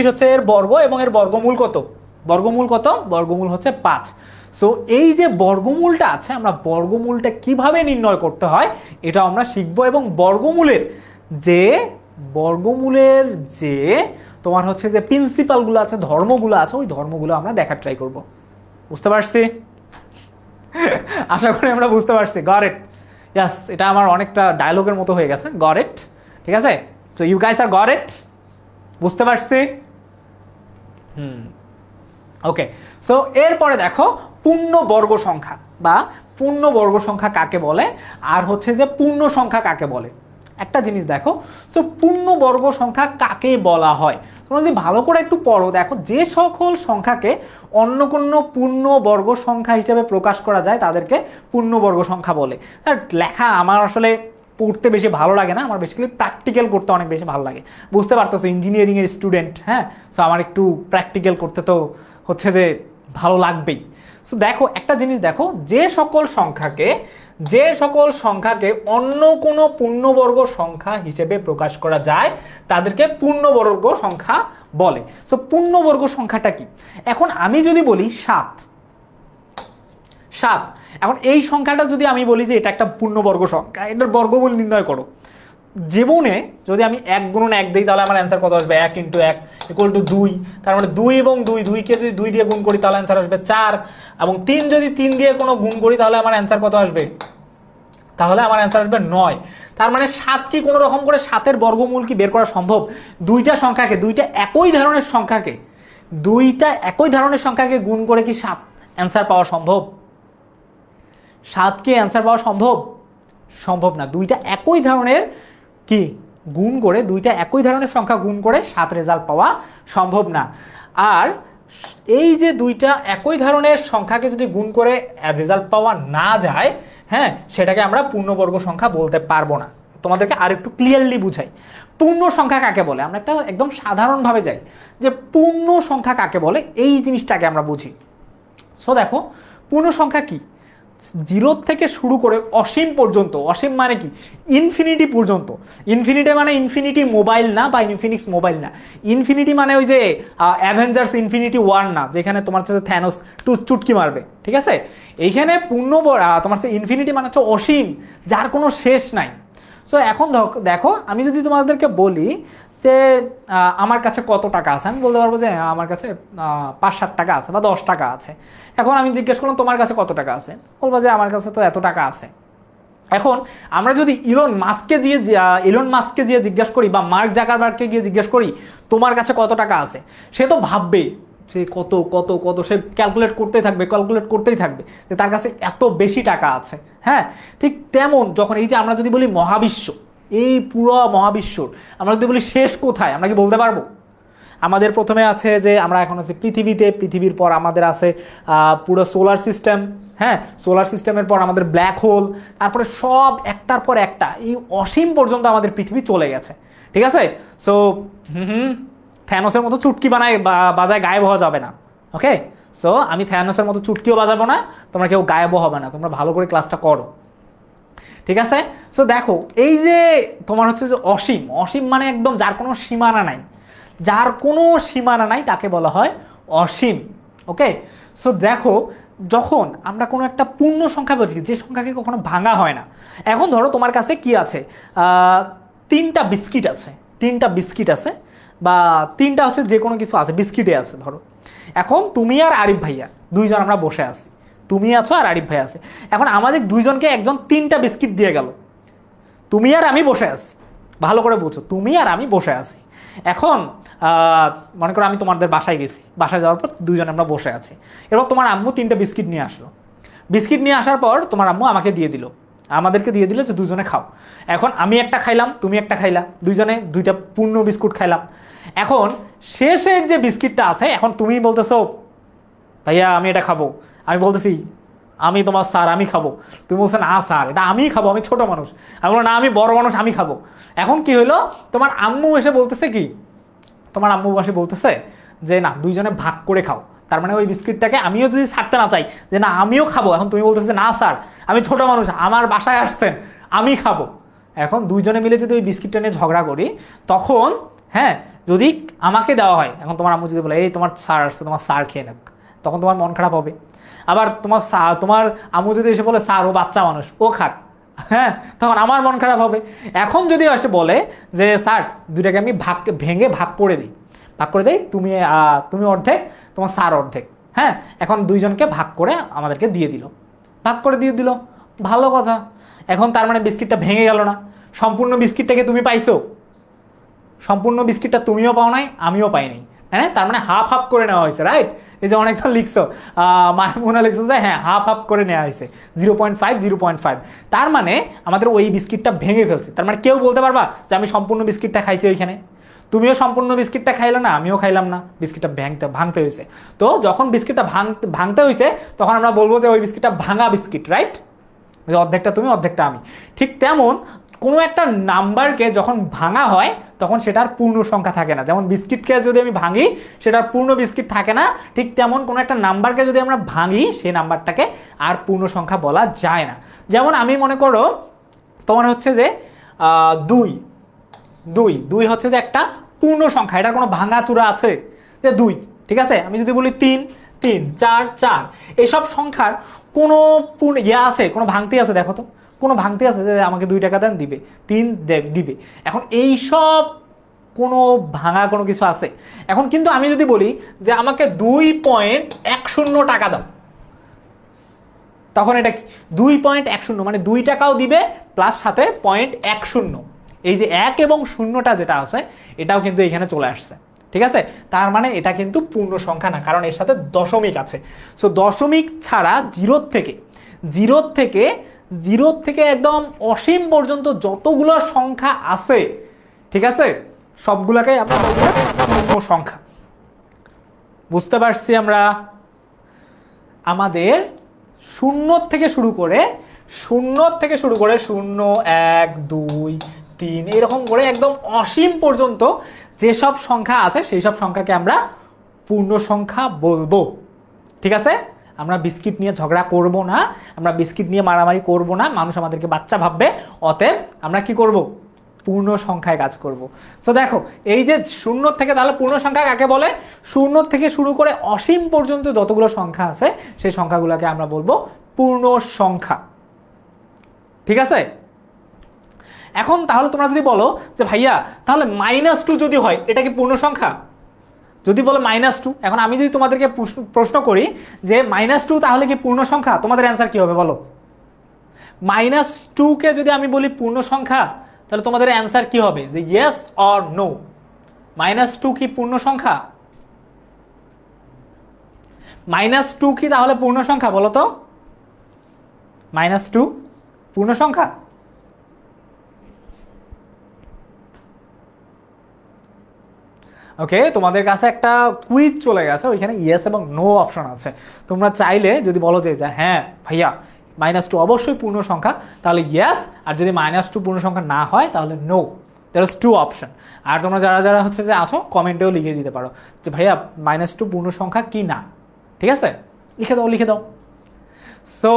হচ্ছে এর বর্গ, এবং এর বর্গমূল কত? বর্গমূল কত? বর্গমূল হচ্ছে 5। সো এই যে বর্গমূলটা আছে, আমরা বর্গমূলটা কিভাবে নির্ণয় করতে হয় এটা আমরা শিখব, এবং বর্গমূলের যে তোমার হচ্ছে যে প্রিন্সিপালগুলো আছে, ধর্মগুলো আছে, ওই ধর্মগুলো আমরা দেখার ট্রাই করব। বুঝতে পারছি? আশা করি আমরা বুঝতে পারছি। Got it? ইয়াস, এটা আমার অনেকটা ডায়লগের মতো হয়ে গেছে। Got it? ঠিক আছে, so you guys are got it? বুঝতে পারছি? ওকে, সো এরপরে দেখো পূর্ণবর্গ সংখ্যা বা পূর্ণবর্গ সংখ্যা কাকে বলে, আর হচ্ছে যে পূর্ণ সংখ্যা কাকে বলে। একটা জিনিস দেখো, সো পূর্ণবর্গ সংখ্যা কাকে বলা হয়, তোমরা যদি ভালো করে একটু পড়ো, দেখো যে সকল সংখ্যাকে অন্য কোনো পূর্ণবর্গ সংখ্যা হিসেবে প্রকাশ করা যায় তাদেরকে পূর্ণবর্গ সংখ্যা বলে। আর লেখা আমার আসলে পড়তে বেশি ভালো লাগে না, আমার বেসিক্যালি প্র্যাকটিক্যাল করতে অনেক বেশি ভালো লাগে। বুঝতে পারতেছো, ইঞ্জিনিয়ারিংয়ের স্টুডেন্ট, হ্যাঁ, সো আমার একটু প্র্যাকটিক্যাল করতে তো হচ্ছে যে ভালো লাগবেই। সো দেখো একটা জিনিস দেখো, যে সকল সংখ্যাকে অন্য কোনো পূর্ণবর্গ সংখ্যা হিসেবে প্রকাশ করা যায় তাদেরকে পূর্ণবর্গ সংখ্যা বলে। সো পূর্ণবর্গ সংখ্যাটা কি? এখন আমি যদি বলি 7, এখন এই সংখ্যাটা যদি আমি বলি যে এটা একটা পূর্ণবর্গ সংখ্যা, এটার বর্গমূল নির্ণয় করো, জীবনে যদি আমি 1 × 1 দিই তাহলে আমার অ্যান্সার কত আসবে? 1 × 1 = 2। তার মানে 2 এবং 2কে যদি 2 দিয়ে গুণ করি তাহলে অ্যান্সার আসবে 4, এবং 3 যদি 3 দিয়ে কোনো গুণ করি তাহলে আমার অ্যান্সার কত আসবে? তাহলে আমার অ্যান্সার আসবে 9। তার মানে 7 কি কোনো রকম করে 7-এর বর্গমূল কি বের করা সম্ভব? দুইটা একই ধরনের সংখ্যাকে গুণ করে কি 7 অ্যান্সার পাওয়া সম্ভব? 7 কি অ্যান্সার পাওয়া সম্ভব? সম্ভব না। দুইটা একই ধরনের সংখ্যা গুণ করে 7 রেজাল্ট পাওয়া সম্ভব না। আর এই যে দুইটা একই ধরনের সংখ্যাকে যদি গুণ করে রেজাল্ট পাওয়া না যায়, হ্যাঁ, সেটাকে আমরা পূর্ণবর্গ সংখ্যা বলতে পারবো না। তোমাদেরকে আর একটু ক্লিয়ারলি বুঝাই, পূর্ণ সংখ্যা কাকে বলে। আমরা একটা একদম সাধারণভাবে যাই যে পূর্ণ সংখ্যা কাকে বলে, এই জিনিসটাকে আমরা বুঝি। সো দেখো পূর্ণ সংখ্যা কি? 0 থেকে শুরু করে অসীম পর্যন্ত, অসীম মানে কি? ইনফিনিটি পর্যন্ত। ইনফিনিটি মানে ইনফিনিটি মোবাইল না, বা ইনফিনিক্স মোবাইল না। ইনফিনিটি মানে ওই যে অ্যাভেঞ্জার্স ইনফিনিটি ওয়ার না, যেখানে তোমার হচ্ছে থ্যানোস চুটকি মারবে, ঠিক আছে? এইখানে তোমার হচ্ছে ইনফিনিটি মানে হচ্ছে অসীম, যার কোনো শেষ নাই। সো এখন দেখো আমি যদি তোমাদেরকে বলি যে আমার কাছে কত টাকা আছে, আমি বলতে পারবো যে আমার কাছে 5-7 টাকা আছে বা 10 টাকা আছে। এখন আমি জিজ্ঞেস করলাম তোমার কাছে কত টাকা আছে, বলবো যে আমার কাছে তো এত টাকা আছে। এখন আমরা যদি ইলন মাস্ককে গিয়ে জিজ্ঞেস করি, বা মার্ক জাকারবার্গকে গিয়ে জিজ্ঞেস করি তোমার কাছে কত টাকা আছে, সে তো ভাববে যে কত কত কত, সে ক্যালকুলেট করতেই থাকবে যে তার কাছে এত বেশি টাকা আছে। হ্যাঁ, ঠিক তেমন যখন এই যে আমরা যদি বলি মহাবিশ্ব, এই পুরো মহাবিশ্বর আমরা যদি বলি শেষ কোথায়, আমরা কি বলতে পারবো? আমাদের প্রথমে আছে যে আমরা এখন আছি পৃথিবীতে, পৃথিবীর পর আমাদের আছে পুরো সোলার সিস্টেম, হ্যাঁ, সোলার সিস্টেমের পর আমাদের ব্ল্যাক হোল, তারপরে সব একটার পর একটা এই অসীম পর্যন্ত আমাদের পৃথিবী চলে গেছে, ঠিক আছে? সো থ্যানোসের মতো চুটকি বাজায় গায়েব হওয়া যাবে না। ওকে, সো আমি থ্যানোসের মতো চুটকিও বাজাবো না, তোমরা কেউ গায়েবও হবে না, তোমরা ভালো করে ক্লাসটা করো, ঠিক আছে? সো দেখো এই যে তোমার হচ্ছে যে অসীম মানে একদম যার কোনো সীমানা নাই, তাকে বলা হয় অসীম। ওকে, সো দেখো যখন আমরা কোনো একটা পূর্ণ সংখ্যা বলছি, যে সংখ্যাকে কখনো ভাঙা হয় না। এখন ধরো তোমার কাছে কি আছে, 3টা বিস্কিট আছে, বা 3টা হচ্ছে যে কোনো কিছু আছে, বিস্কিটে আছে ধরো। এখন তুমি আর আরিফ ভাইয়া দুইজন আমরা বসে আছি, তুমি আছো আর আরিফ ভাই আছে। এখন আমাদের দুইজনকে একজন 3টা বিস্কিট দিয়ে গেল, তুমি আর আমি বসে আছি, ভালো করে বুঝো, তুমি আর আমি বসে আছি। এখন মনে করো আমি তোমাদের বাসায় গেছি, বাসায় যাওয়ার পর দুইজন আমরা বসে আছি। এবার তোমার আম্মু 3টা বিস্কিট নিয়ে আসলো, বিস্কিট নিয়ে আসার পর তোমার আম্মু আমাদেরকে দিয়ে দিল যে দুজনে খাও। এখন আমি একটা খাইলাম, তুমি একটা খাইলা, দুইজনে 2টা পূর্ণ বিস্কুট খাইলাম। এখন শেষের যে বিস্কিটটা আছে, এখন তুমি বলতেছো ভাইয়া আমি এটা খাবো, আমি বলতেছি আমি তোমার স্যার আমি খাবো, তুমি বলছো না স্যার এটা আমিই খাবো, আমি ছোট মানুষ। আমি বললাম না আমি বড় মানুষ, আমি খাবো। এখন কি হইলো, তোমার আম্মু এসে বলতেছে কি তোমার আম্মু পাশে বলতেছে যে না দুইজনে ভাগ করে খাও, তার মানে ওই বিস্কিটটাকে আমিও যদি ছাড়তে না চাই যে না আমিও খাবো, এখন তুমি বলতেছে না স্যার আমি ছোট মানুষ, আমার বাসায় আসছেন আমি খাবো, এখন দুইজনে মিলে যদি ওই বিস্কিটটা নিয়ে ঝগড়া করি তখন হ্যাঁ যদি আমাকে দেওয়া হয়, এখন তোমার আম্মু যদি বলে এই তোমার স্যার আসছে তোমার স্যার খেয়ে নেক, তখন তোমার মন খারাপ হবে। আবার তোমার আম্মু যদি এসে বলে স্যার ও বাচ্চা মানুষ ও খাক, হ্যাঁ তখন আমার মন খারাপ হবে। এখন যদি এসে বলে যে স্যার দুইটাকে আমি ভেঙে ভাগ করে দিই, ভাগ করে দেই, তুমি অর্ধেক তোমার স্যার অর্ধেক, হ্যাঁ এখন দুইজনকে ভাগ করে আমাদেরকে দিয়ে দিল, ভাগ করে দিয়ে দিল, ভালো কথা। এখন তার মানে বিস্কিটটা ভেঙে গেল না, সম্পূর্ণ বিস্কিটটাকে তুমি পাইছো, সম্পূর্ণ বিস্কিটটা তুমিও পাও নাই আমিও পাই নাই, হ্যাঁ তার মানে হাফ হাফ করে নেওয়া হয়েছে, রাইট? এই যে অনেকজন লিখছো, মাহমুনা লিখছো যে হ্যাঁ হাফ হাফ করে নেওয়া হয়েছে 0.5 0.5, তার মানে আমাদের ওই বিস্কিটটা ভেঙে ফেলছে। তার মানে কেউ বলতে পারবা যে আমি সম্পূর্ণ বিস্কিটটা খাইছি ওইখানে? তুমিও সম্পূর্ণ বিস্কিটটা খাইলে না, আমিও খাইলাম না, বিস্কিটটা ভাঙতে হয়েছে। তো যখন বিস্কিটটা ভাঙতে হয়েছে তখন আমরা বলবো যে ওই বিস্কিটটা ভাঙা বিস্কিট, রাইট? অর্ধেকটা তুমি অর্ধেকটা আমি। ঠিক তেমন কোনো একটা নাম্বারকে যখন ভাঙা হয় তখন সেটার পূর্ণ সংখ্যা থাকে না। যেমন বিস্কিটকে যদি আমি ভাঙি সেটার পূর্ণ বিস্কিট থাকে না, ঠিক তেমন কোনো একটা নাম্বারকে যদি আমরা ভাঙি সেই নাম্বারটাকে আর পূর্ণ সংখ্যা বলা যায় না। যেমন আমি মনে করো তোমার হচ্ছে যে দুই দুই দুই হচ্ছে যে একটা পূর্ণ সংখ্যা, এটার কোনো ভাঙা চূড়া আছে যে দুই, ঠিক আছে? আমি যদি বলি তিন তিন, চার চার, এইসব সংখ্যার কোনো পূর্ণ আছে, কোনো ভাঙতি আছে? দেখো তো কোনো ভাঙতি আছে যে আমাকে 2 টাকা দেন দিবে, 3 দিবে? এখন এইসব কোনো ভাঙা কোনো কিছু আছে? এখন কিন্তু আমি যদি বলি যে আমাকে 2.10 টাকা দাও, তখন এটা কি 2.10 মানে 2 টাকাও দিবে প্লাস সাথে 0.10, এই যে 1 এবং 0টা যেটা আছে এটাও কিন্তু এখানে চলে আসছে, ঠিক আছে? তার মানে এটা কিন্তু পূর্ণ সংখ্যা না, কারণ এর সাথে দশমিক আছে। সো দশমিক ছাড়া জিরো থেকে একদম অসীম পর্যন্ত যতগুলো সংখ্যা আছে, ঠিক আছে, সবগুলোকে আমরা বলবো পূর্ণ সংখ্যা। বুঝতে পারছি আমরা? আমাদের শূন্য থেকে শুরু করে 0, 1, 2, 3 এরকম করে একদম অসীম পর্যন্ত যেসব সংখ্যা আছে সেই সব সংখ্যাকে আমরা পূর্ণ সংখ্যা বলবো, ঠিক আছে? আমরা বিস্কিট নিয়ে ঝগড়া করব না, আমরা বিস্কিট নিয়ে মারামারি করব না, মানুষ আমাদেরকে বাচ্চা ভাববে, অতএব আমরা কি করব? পূর্ণ সংখ্যায় কাজ করব। সো দেখো এই যে 0 থেকে, তাহলে পূর্ণ সংখ্যা কাকে বলে? 0 থেকে শুরু করে অসীম পর্যন্ত যতগুলো সংখ্যা আছে সেই সংখ্যাগুলোকে আমরা বলবো পূর্ণ সংখ্যা, ঠিক আছে? এখন তাহলে তোমরা যদি বলো যে ভাইয়া তাহলে -2 যদি হয় এটা কি পূর্ণ সংখ্যা? যদি বলো -2, এখন আমি যদি তোমাদেরকে প্রশ্ন করি যে -2 তাহলে কি পূর্ণ সংখ্যা, তোমাদের অ্যান্সার কি হবে বলো? -2 কে যদি আমি বলি পূর্ণ সংখ্যা তাহলে তোমাদের অ্যান্সার কি হবে? যে ইয়েস অর নো? -2 কি পূর্ণ সংখ্যা? -2 কি তাহলে পূর্ণ সংখ্যা বলো তো? -2 পূর্ণ সংখ্যা? ওকে, তোমাদের কাছে একটা কুইজ চলে গেছে, ওইখানে ইয়েস এবং নো অপশন আছে। তোমরা চাইলে যদি বলো যে হ্যাঁ ভাইয়া -2 অবশ্যই পূর্ণ সংখ্যা, তাহলে ইয়েস, আর যদি -2 পূর্ণ সংখ্যা না হয় তাহলে নো। There is 2 option. আর তোমরা যারা হচ্ছে যে আসো কমেন্টেও লিখে দিতে পারো যে ভাইয়া -2 পূর্ণ সংখ্যা কি না, ঠিক আছে? লিখে দাও। সো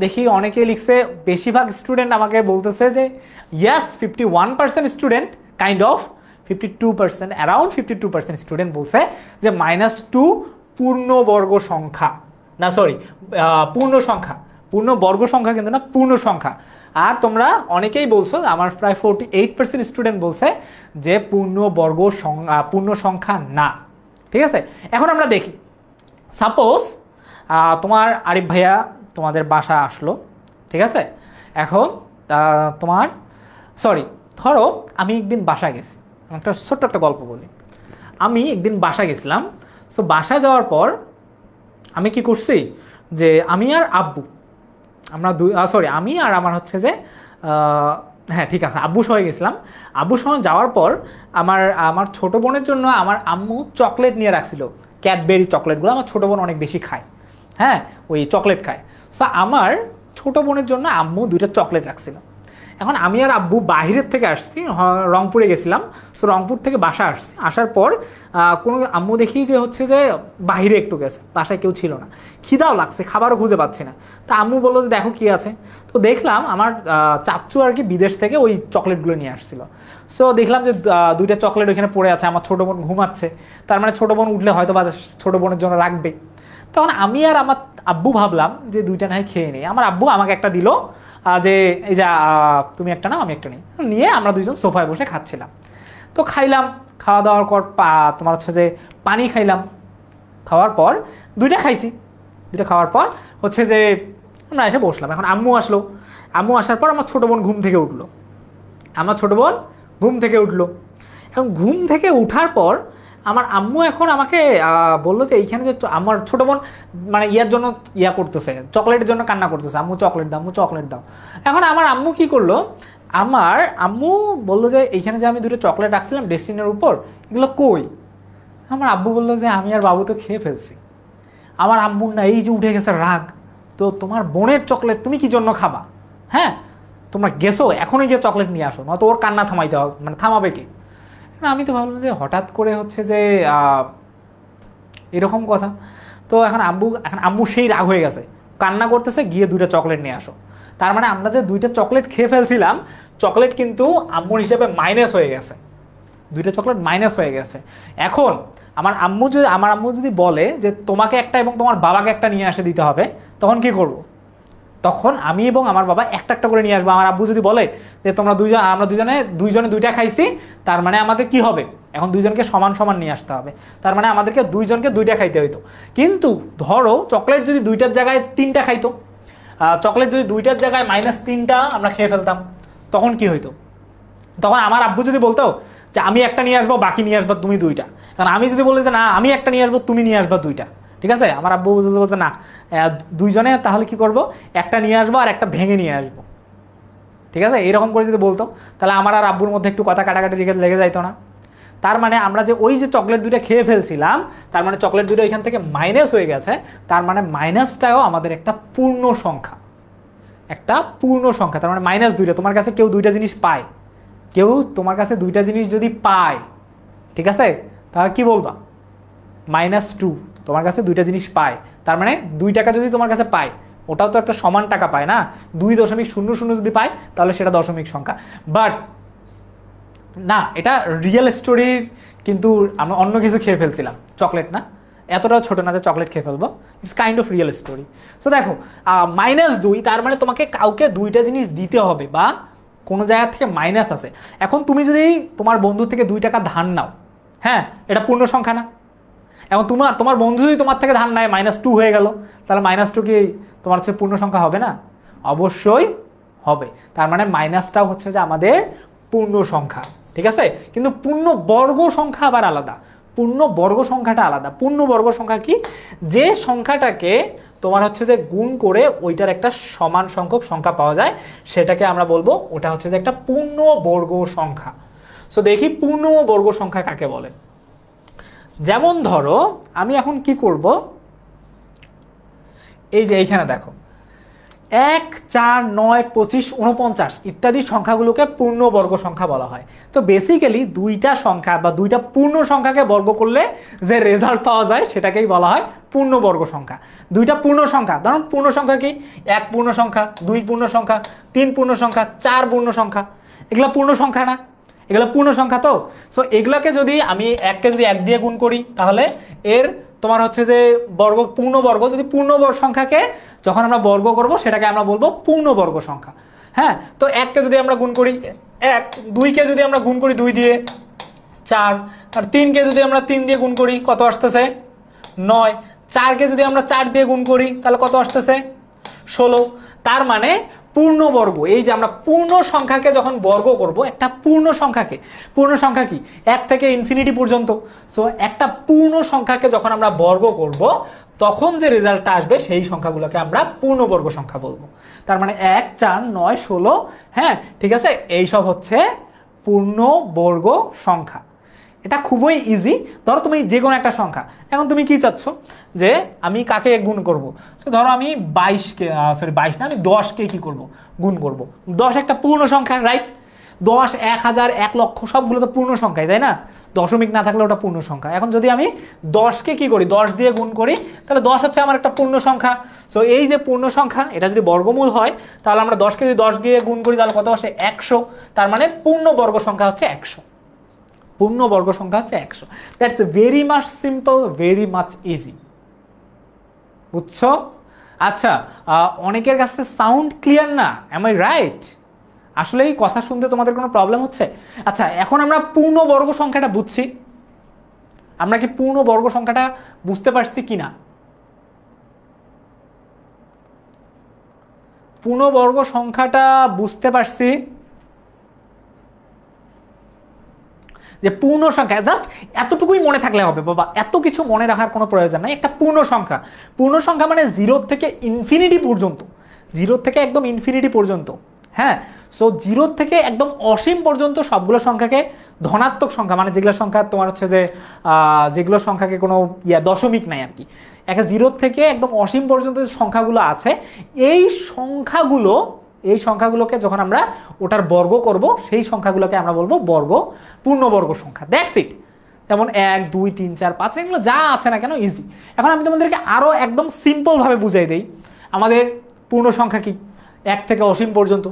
দেখি অনেকেই লিখছে, বেশিরভাগ স্টুডেন্ট আমাকে বলতেছে যে yes, 51% student, kind of 52%, around 52% student বলছে যে -2 পূর্ণবর্গ সংখ্যা, না সরি পূর্ণ সংখ্যা, পূর্ণ বর্গ সংখ্যা কিন্তু না, পূর্ণ সংখ্যা। আর তোমরা অনেকেই বলছো, আমার প্রায় 48% স্টুডেন্ট বলছে যে পূর্ণ সংখ্যা না, ঠিক আছে? এখন আমরা দেখি, সাপোজ তোমার আরিফ ভাইয়া তোমাদের বাসা আসলো, ঠিক আছে? এখন ধরো আমি একদিন বাসা গেছি, একটা ছোট্ট একটা গল্প বলি। আমি একদিন বাসা গেছিলাম। সো বাসা যাওয়ার পর আমি কি করছি যে আমি আর আব্বু, আমি আর আমার হচ্ছে যে হ্যাঁ ঠিক আছে আব্বু সহ গেছিলাম। আব্বু সহ যাওয়ার পর আমার ছোট বোনের জন্য আমার আম্মু চকলেট নিয়ে রাখছিল, ক্যাডবেরি চকলেটগুলো আমার ছোট বোন অনেক বেশি খায়, হ্যাঁ ওই চকলেট খায়। সো আমার ছোট বোনের জন্য আম্মু 2টা চকলেট রাখছিল। এখন আমি আর আব্বু বাহিরের থেকে আসছি, রংপুরে গেছিলাম। সো রংপুর থেকে বাসা আসছি, আসার পর কোনো আম্মু দেখি যে হচ্ছে যে বাহিরে একটু গেছে, বাসায় কেউ ছিল না, খিদাও লাগছে, খাবারও খুঁজে পাচ্ছি না। তা আম্মু বললো যে দেখো কী আছে। তো দেখলাম আমার চাচ্চু আর কি বিদেশ থেকে ওই চকলেটগুলো নিয়ে আসছিল। সো দেখলাম যে দুইটা চকলেট ওইখানে পড়ে আছে, আমার ছোটো বোন ঘুমাচ্ছে, তার মানে ছোটো বোন উঠলে হয়তো বা ছোটো বোনের জন্য রাখবে। তখন আমি আর আমার আব্বু ভাবলাম যে দুইটা নাই খেয়ে নিই। আমার আব্বু আমাকে একটা দিল, যে এই যে তুমি একটা নাও আমি একটা নিই, নিয়ে আমরা দুইজন সোফায় বসে খাচ্ছিলাম। তো খাইলাম, খাওয়া দাওয়ার পর তোমার হচ্ছে যে পানি খাইলাম, খাওয়ার পর দুইটা খাইছি, দুইটা খাওয়ার পর হচ্ছে যে আমরা এসে বসলাম। এখন আম্মু আসলো, আম্মু আসার পর আমার ছোটো বোন ঘুম থেকে উঠলো, আমার ছোটো বোন ঘুম থেকে উঠলো। এখন ঘুম থেকে উঠার পর আমার আম্মু এখন আমাকে বললো যে এইখানে যে আমার ছোটো বোন মানে ইয়ার জন্য ইয়া করতেছে, চকলেটের জন্য কান্না করতেছে, আম্মু চকলেট দাও, আম্মু চকলেট দাও। এখন আমার আম্মু কি করলো, আমার আম্মু বললো যে এইখানে যে আমি দুটো চকলেট রাখছিলাম ডেস্টিনের উপর, এগুলো কই? আমার আব্বু বললো যে আমি আর বাবু তো খেয়ে ফেলছি। আমার আম্মুর না এই যে উঠে গেছে রাগ, তো তোমার বোনের চকলেট তুমি কি জন্য খাবা? হ্যাঁ, তোমরা গেছো, এখনই গিয়ে চকলেট নিয়ে আসো, নয়তো ওর কান্না থামাইতে হবে, মানে থামাবে কি? আমি তো ভাবলাম যে হঠাৎ করে হচ্ছে যে এরকম কথা। তো এখন আম্মু সেই রাগ হয়ে গেছে, কান্না করতেছে, গিয়ে দুইটা চকলেট নিয়ে আসো। তার মানে আমরা যে দুইটা চকলেট খেয়ে ফেলছিলাম, চকলেট কিন্তু আম্মুর হিসেবে মাইনাস হয়ে গেছে, দুইটা চকলেট মাইনাস হয়ে গেছে। এখন আমার আম্মু যদি বলে যে তোমাকে একটা এবং তোমার বাবাকে একটা নিয়ে আসে দিতে হবে, তখন কি করব? তখন আমি এবং আমার বাবা একটা একটা করে নিয়ে আসবো। আমার আব্বু যদি বলে যে আমরা দুইজনে দুইটা খাইছি, তার মানে আমাদের কি হবে, এখন দুইজনকে সমান সমান নিয়ে আসতে হবে, তার মানে আমাদেরকে দুইজনকে দুইটা খাইতে হইতো। কিন্তু ধরো চকলেট যদি দুইটার জায়গায় তিনটা খাইতো, চকলেট যদি দুইটার জায়গায় -3টা আমরা খেয়ে ফেলতাম, তখন কি হইতো? তখন আমার আব্বু যদি বলতো যে আমি একটা নিয়ে আসবো, বাকি নিয়ে আসবো তুমি দুইটা, কারণ আমি যদি বলি যে না আমি একটা নিয়ে আসবো, তুমি নিয়ে আসবো দুইটা, ঠিক আছে, আমার আব্বু যদি বলতো না দুইজনে, তাহলে কি করব, একটা নিয়ে আসবো আর একটা ভেঙে নিয়ে আসবো, ঠিক আছে, এরকম করে যদি বলতো, তাহলে আমার আর আব্বুর মধ্যে একটু কথা কাটাকাটি লেগে যাইতো না। তার মানে আমরা যে ওই যে চকলেট দুইটা খেয়ে ফেলছিলাম, তার মানে চকলেট দুইটা এখান থেকে মাইনাস হয়ে গেছে, তার মানে মাইনাসটাও আমাদের একটা পূর্ণ সংখ্যা, একটা পূর্ণ সংখ্যা। তার মানে -2টা, তোমার কাছে কেউ দুইটা জিনিস পায়, কেউ তোমার কাছে দুইটা জিনিস যদি পায়, ঠিক আছে, তাহলে কি বলবা? -2, তোমার কাছে দুইটা জিনিস পায়, তার মানে 2 টাকা যদি তোমার কাছে পায়, ওটাও তো একটা সমান টাকা পায় না, 2.00 যদি পায় তাহলে সেটা দশমিক সংখ্যা। বাট না, এটা রিয়েল স্টোরির, কিন্তু আমরা অন্য কিছু খেয়ে ফেলছিলাম, চকলেট না, এতটাও ছোটো না যে চকলেট খেয়ে ফেলবো, it's kind of real story. So দেখো -2, তার মানে তোমাকে কাউকে দুইটা জিনিস দিতে হবে, বা কোনো জায়গা থেকে মাইনাস আছে। এখন তুমি যদি তোমার বন্ধু থেকে 2 টাকা ধার নাও, হ্যাঁ, এটা পূর্ণ সংখ্যা না? এখন তোমার বন্ধু যদি তোমার থেকে ধার নেয়, -2 হয়ে গেল, তাহলে -2 কি তোমার হচ্ছে পূর্ণ সংখ্যা হবে না? অবশ্যই হবে। তার মানে মাইনাসটাও হচ্ছে যে আমাদের পূর্ণ সংখ্যা, ঠিক আছে। কিন্তু পূর্ণ বর্গ সংখ্যা আবার আলাদা, পূর্ণ বর্গ সংখ্যাটা আলাদা। পূর্ণ বর্গ সংখ্যা কি? যে সংখ্যাটাকে তোমার হচ্ছে যে গুণ করে ওইটার একটা সমান সংখ্যক সংখ্যা পাওয়া যায়, সেটাকে আমরা বলবো ওটা হচ্ছে যে একটা পূর্ণ বর্গ সংখ্যা। সো দেখি পূর্ণ বর্গ সংখ্যা কাকে বলে। যেমন ধরো আমি এখন কি করব, এই যে এইখানে দেখো 1, 4, 9, 25, 49 ইত্যাদি সংখ্যাগুলোকে পূর্ণ বর্গ সংখ্যা বলা হয়। তো বেসিক্যালি দুইটা সংখ্যা বা দুইটা পূর্ণ সংখ্যাকে বর্গ করলে যে রেজাল্ট পাওয়া যায় সেটাকেই বলা হয় পূর্ণ বর্গ সংখ্যা। দুইটা পূর্ণ সংখ্যা, ধরুন পূর্ণ সংখ্যা কি? 1 পূর্ণ সংখ্যা, 2 পূর্ণ সংখ্যা, 3 পূর্ণ সংখ্যা, 4 পূর্ণ সংখ্যা, এগুলো পূর্ণ সংখ্যা না? এগুলো পূর্ণ সংখ্যা। তো সো এগুলোকে যদি আমি 1কে যদি 1 দিয়ে গুণ করি, তাহলে এর তোমার হচ্ছে যে বর্গ, পূর্ণবর্গ, যদি পূর্ণবর্গ সংখ্যাকে যখন আমরা বর্গ করব সেটাকে আমরা বলবো পূর্ণবর্গ সংখ্যা। হ্যাঁ, তো 1কে যদি আমরা গুণ করি 1, 2কে যদি আমরা গুণ করি 2 দিয়ে 4, আর 3কে যদি আমরা 3 দিয়ে গুণ করি কত আসতেছে? 9, 4কে যদি আমরা 4 দিয়ে গুণ করি তাহলে কত আসতেছে? 16। তার মানে পূর্ণবর্গ, এই যে আমরা পূর্ণ সংখ্যাকে যখন বর্গ করব, একটা পূর্ণ সংখ্যাকে, পূর্ণ সংখ্যা কি 1 থেকে ইনফিনিটি পর্যন্ত, সো একটা পূর্ণ সংখ্যাকে যখন আমরা বর্গ করব তখন যে রেজাল্টটা আসবে সেই সংখ্যাগুলোকে আমরা পূর্ণবর্গ সংখ্যা বলবো। তার মানে 1, 4, 9, 16, হ্যাঁ ঠিক আছে, এইসব হচ্ছে পূর্ণবর্গ সংখ্যা। এটা খুবই ইজি। ধরো তুমি যে কোনো একটা সংখ্যা, এখন তুমি কি চাচ্ছ যে আমি কাকে গুণ করব, সো ধরো আমি 22কে, সরি 22 না, আমি 10কে কি করব, গুণ করব। 10 একটা পূর্ণ সংখ্যা, রাইট? 10, 1000, 1 লক্ষ সবগুলো তো পূর্ণ সংখ্যাই, তাই না? দশমিক না থাকলে ওটা পূর্ণ সংখ্যা। এখন যদি আমি 10কে কি করি, 10 দিয়ে গুণ করি, তাহলে 10 হচ্ছে আমার একটা পূর্ণ সংখ্যা। সো এই যে পূর্ণ সংখ্যা, এটা যদি বর্গমূল হয়, তাহলে আমরা 10কে যদি 10 দিয়ে গুণ করি তাহলে কত আসে, 100। তার মানে পূর্ণ বর্গ সংখ্যা হচ্ছে 100। পূর্ণ বর্গ সংখ্যা হচ্ছে 100। That's very much simple, very much easy. বুঝছো? আচ্ছা, অনেকের কাছে সাউন্ড ক্লিয়ার না, এম আই রাইট? আসলে এই কথা শুনতে তোমাদের কোনো প্রবলেম হচ্ছে? আচ্ছা, এখন আমরা পূর্ণ বর্গ সংখ্যাটা বুঝছি, আমরা কি পূর্ণ বর্গ সংখ্যাটা বুঝতে পারছি কিনা? পূর্ণ বর্গ সংখ্যাটা বুঝতে পারছি যে পূর্ণ সংখ্যা জাস্ট এতটুকুই মনে থাকলে হবে বাবা, এত কিছু মনে রাখার কোনো প্রয়োজন নাই। একটা পূর্ণ সংখ্যা, পূর্ণ সংখ্যা মানে 0 থেকে ইনফিনিটি পর্যন্ত, 0 থেকে একদম ইনফিনিটি পর্যন্ত। হ্যাঁ, সো 0 থেকে একদম অসীম পর্যন্ত সবগুলো সংখ্যাকে ধনাত্মক সংখ্যা, মানে যেগুলো সংখ্যা তোমার হচ্ছে যে যেগুলো সংখ্যাকে কোনো দশমিক নাই আর কি, একটা 0 থেকে একদম অসীম পর্যন্ত যে সংখ্যাগুলো আছে, এই সংখ্যাগুলো, এই সংখ্যাগুলোকে যখন আমরা ওটার বর্গ করব, সেই সংখ্যাগুলোকে আমরা বলবো বর্গ, পূর্ণবর্গ সংখ্যা। That's it. যেমন 1, 2, 3, 4, 5 এগুলো যা আছে না কেন ইজি। এখন আমি তোমাদেরকে আরও একদম সিম্পলভাবে বুঝাই দিই আমাদের পূর্ণ সংখ্যা কি। 1 থেকে অসীম পর্যন্ত,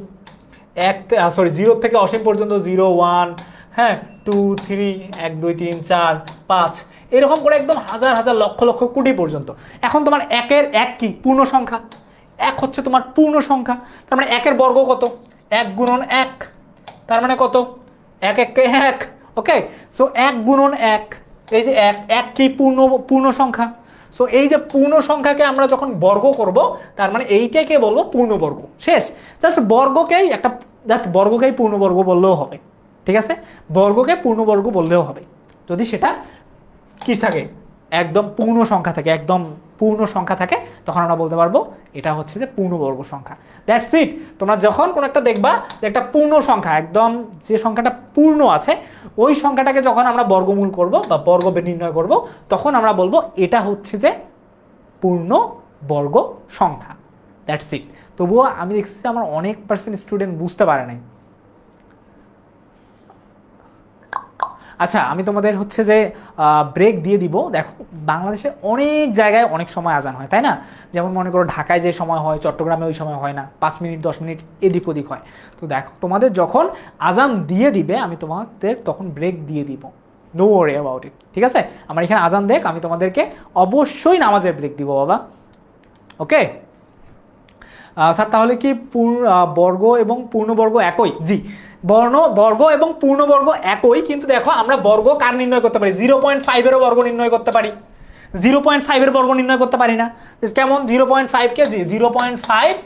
0 থেকে অসীম পর্যন্ত 0, 1, হ্যাঁ, 2, 3, 1, 2, 3, 4, 5 এরকম করে একদম হাজার হাজার লক্ষ লক্ষ কোটি পর্যন্ত। এখন তোমার 1-এর 1 কি, পূর্ণ সংখ্যা। 1 হচ্ছে তোমার পূর্ণ সংখ্যা, তার মানে 1-এর বর্গ কত, 1 গুণন 1, তার মানে কত, 1 1 কে 1। ওকে, সো 1 গুণন 1, এই যে 1 কি পূর্ণ সংখ্যা। সো এই যে পূর্ণ সংখ্যাকে আমরা যখন বর্গ করব, তার মানে এইটাকে বলবো পূর্ণবর্গ। শেষ। জাস্ট বর্গকেই একটা, জাস্ট বর্গকেই পূর্ণবর্গ বললেও হবে, ঠিক আছে? বর্গকে পূর্ণবর্গ বললেও হবে যদি সেটা কি থাকে, একদম পূর্ণ সংখ্যা থাকে, একদম পূর্ণ সংখ্যা থাকে, তখন আমরা বলতে পারবো এটা হচ্ছে যে পূর্ণবর্গ সংখ্যা। That's it. তোমরা যখন কোনো একটা দেখবা যে একটা পূর্ণ সংখ্যা, একদম যে সংখ্যাটা পূর্ণ আছে, ওই সংখ্যাটাকে যখন আমরা বর্গমূল করব বা বর্গ নির্ণয় করব, তখন আমরা বলবো এটা হচ্ছে যে পূর্ণ বর্গ সংখ্যা। That's it. তবুও আমি দেখছি যে আমার অনেক পার্সেন্ট স্টুডেন্ট বুঝতে পারে নাই। আচ্ছা, আমি তোমাদের হচ্ছে যে ব্রেক দিয়ে দিব। দেখো, বাংলাদেশে অনেক জায়গায় অনেক সময় আজান হয়, তাই না? যেমন মনে করো ঢাকায় যে সময় হয়, চট্টগ্রামে ওই সময় হয় না, 5 মিনিট 10 মিনিট এদিক ওদিক হয়। তো দেখো, তোমাদের যখন আজান দিয়ে দিবে, আমি তোমাদের তখন ব্রেক দিয়ে দিব। নো ওয়ারি অ্যাবাউট ইট, ঠিক আছে? আমার এখানে আজান দেখ, আমি তোমাদেরকে অবশ্যই নামাজের ব্রেক দিব বাবা। ওকে স্যার, তাহলে কি বর্গ এবং পূর্ণবর্গ একই? জি, বর্গ এবং পূর্ণবর্গ একই, কিন্তু দেখো আমরা বর্গ কার নির্ণয় করতে পারি, 0.5-এরও বর্গ নির্ণয় করতে পারি, 0.5-এর বর্গ নির্ণয় করতে পারি না। কেমন? 0.5-কে 0.5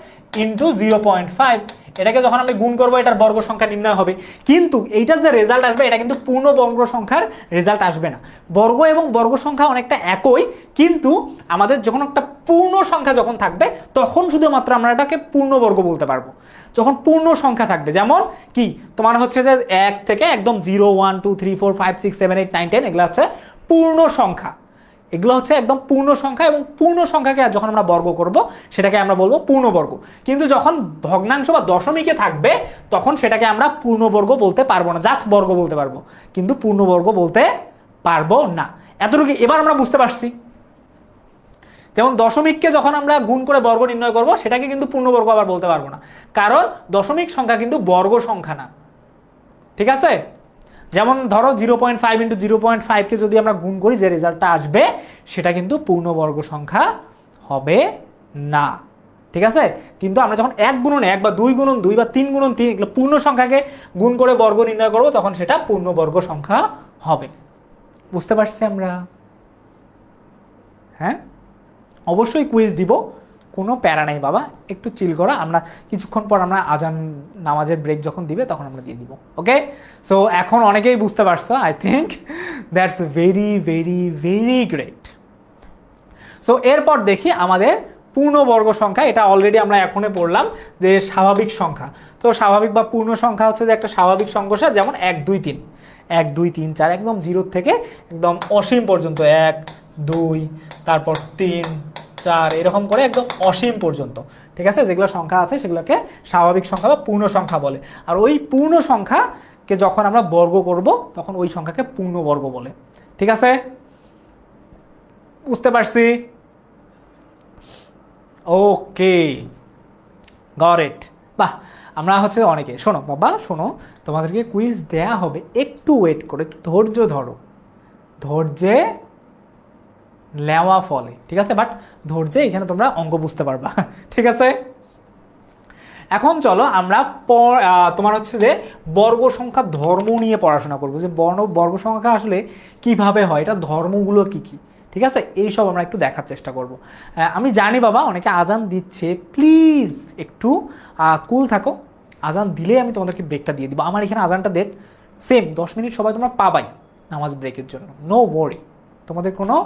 ইন্টু 0.5, এটাকে যখন আমি গুণ করবো এটার বর্গ সংখ্যা নির্ণয় হবে, কিন্তু এইটার যে রেজাল্ট আসবে এটা কিন্তু পূর্ণ বর্গ সংখ্যার রেজাল্ট আসবে না। বর্গ এবং বর্গ সংখ্যা অনেকটা একই, কিন্তু আমাদের যখন একটা পূর্ণ সংখ্যা যখন থাকবে, তখন শুধুমাত্র আমরা এটাকে পূর্ণবর্গ বলতে পারবো। যখন পূর্ণ সংখ্যা থাকবে, যেমন কি তোমার হচ্ছে যে 1 থেকে একদম 0, 1, 2, 3, 4, 5, 6, 7, 8, 9, 10 এগুলো হচ্ছে পূর্ণ সংখ্যা। এগুলো হচ্ছে একদম পূর্ণ সংখ্যা, এবং পূর্ণ সংখ্যাকে যখন আমরা বর্গ করব সেটাকে আমরা বলবো পূর্ণবর্গ। কিন্তু যখন ভগ্নাংশ বা দশমিকে থাকবে, তখন সেটাকে আমরা পূর্ণবর্গ বলতে পারবো না, জাস্ট বর্গ বলতে পারবো, কিন্তু পূর্ণবর্গ বলতে পারবো না। এতটুকু এবার আমরা বুঝতে পারছি। যেমন দশমিককে যখন আমরা গুণ করে বর্গ নির্ণয় করব, সেটাকে কিন্তু পূর্ণবর্গ আবার বলতে পারবো না, কারণ দশমিক সংখ্যা কিন্তু বর্গ সংখ্যা না, ঠিক আছে? যেমন ধরো 0.5 ইন্টু 0.5-কে যদি আমরা গুণ করি, যে রেজাল্টটা আসবে সেটা কিন্তু পূর্ণবর্গ সংখ্যা হবে না, ঠিক আছে? কিন্তু আমরা যখন 1 গুণন 1 বা 2 গুণন 2 বা 3 গুণন 3 এগুলো পূর্ণ সংখ্যাকে গুণ করে বর্গ নির্ণয় করব, তখন সেটা পূর্ণবর্গ সংখ্যা হবে। বুঝতে পারছি আমরা? হ্যাঁ, অবশ্যই কুইজ দিব, কোনো প্যারা নাই বাবা, একটু চিল করা। আমরা কিছুক্ষণ পর আমরা আজান নামাজের ব্রেক যখন দিবে তখন আমরা দিয়ে দিব। ওকে, সো এখন অনেকেই বুঝতে পারছো, I think that's very very very great. So এরপর দেখি আমাদের পূর্ণবর্গ সংখ্যা। এটা অলরেডি আমরা এখনই পড়লাম যে স্বাভাবিক সংখ্যা। তো স্বাভাবিক বা পূর্ণ সংখ্যা হচ্ছে যে একটা স্বাভাবিক সংখ্যা, যেমন 1, 2, 3। 1 2 3 4 একদম 0 থেকে একদম অসীম পর্যন্ত, 1 2, তারপর 3 4, এরকম করে একদম অসীম পর্যন্ত। ঠিক আছে, যেগুলো সংখ্যা আছে সেগুলোকে স্বাভাবিক সংখ্যা বা পূর্ণ সংখ্যা বলে। আর ওই পূর্ণ সংখ্যাকে যখন আমরা বর্গ করব তখন ওই সংখ্যাকে পূর্ণবর্গ বলে। ঠিক আছে, বুঝতে পারছি? ওকে, গট ইট। বাহ, আমরা হচ্ছে অনেকে, শোনো বাবা শোনো, তোমাদেরকে কুইজ দেয়া হবে, একটু ওয়েট করো, একটু ধৈর্য ধরো, ধৈর্যে নেওয়া ফলে। ঠিক আছে, বাট ধৈর্যে এখানে তোমরা অঙ্ক বুঝতে পারবা। ঠিক আছে, এখন চলো আমরা তোমার হচ্ছে যে বর্গ সংখ্যা ধর্ম নিয়ে পড়াশোনা করবো, যে বর্গ সংখ্যা আসলে কিভাবে হয়, এটা ধর্মগুলো কি কি। ঠিক আছে, এইসব আমরা একটু দেখার চেষ্টা করব। আমি জানি বাবা অনেকে আজান দিচ্ছে, প্লিজ একটু কুল থাকো, আজান দিলেই আমি তোমাদেরকে ব্রেকটা দিয়ে দিব। আমার এখানে আজানটা দেখ, সেম 10 মিনিট সময় তোমরা পাবাই নামাজ ব্রেকের জন্য, নো ওয়ারি, তোমাদের কোনো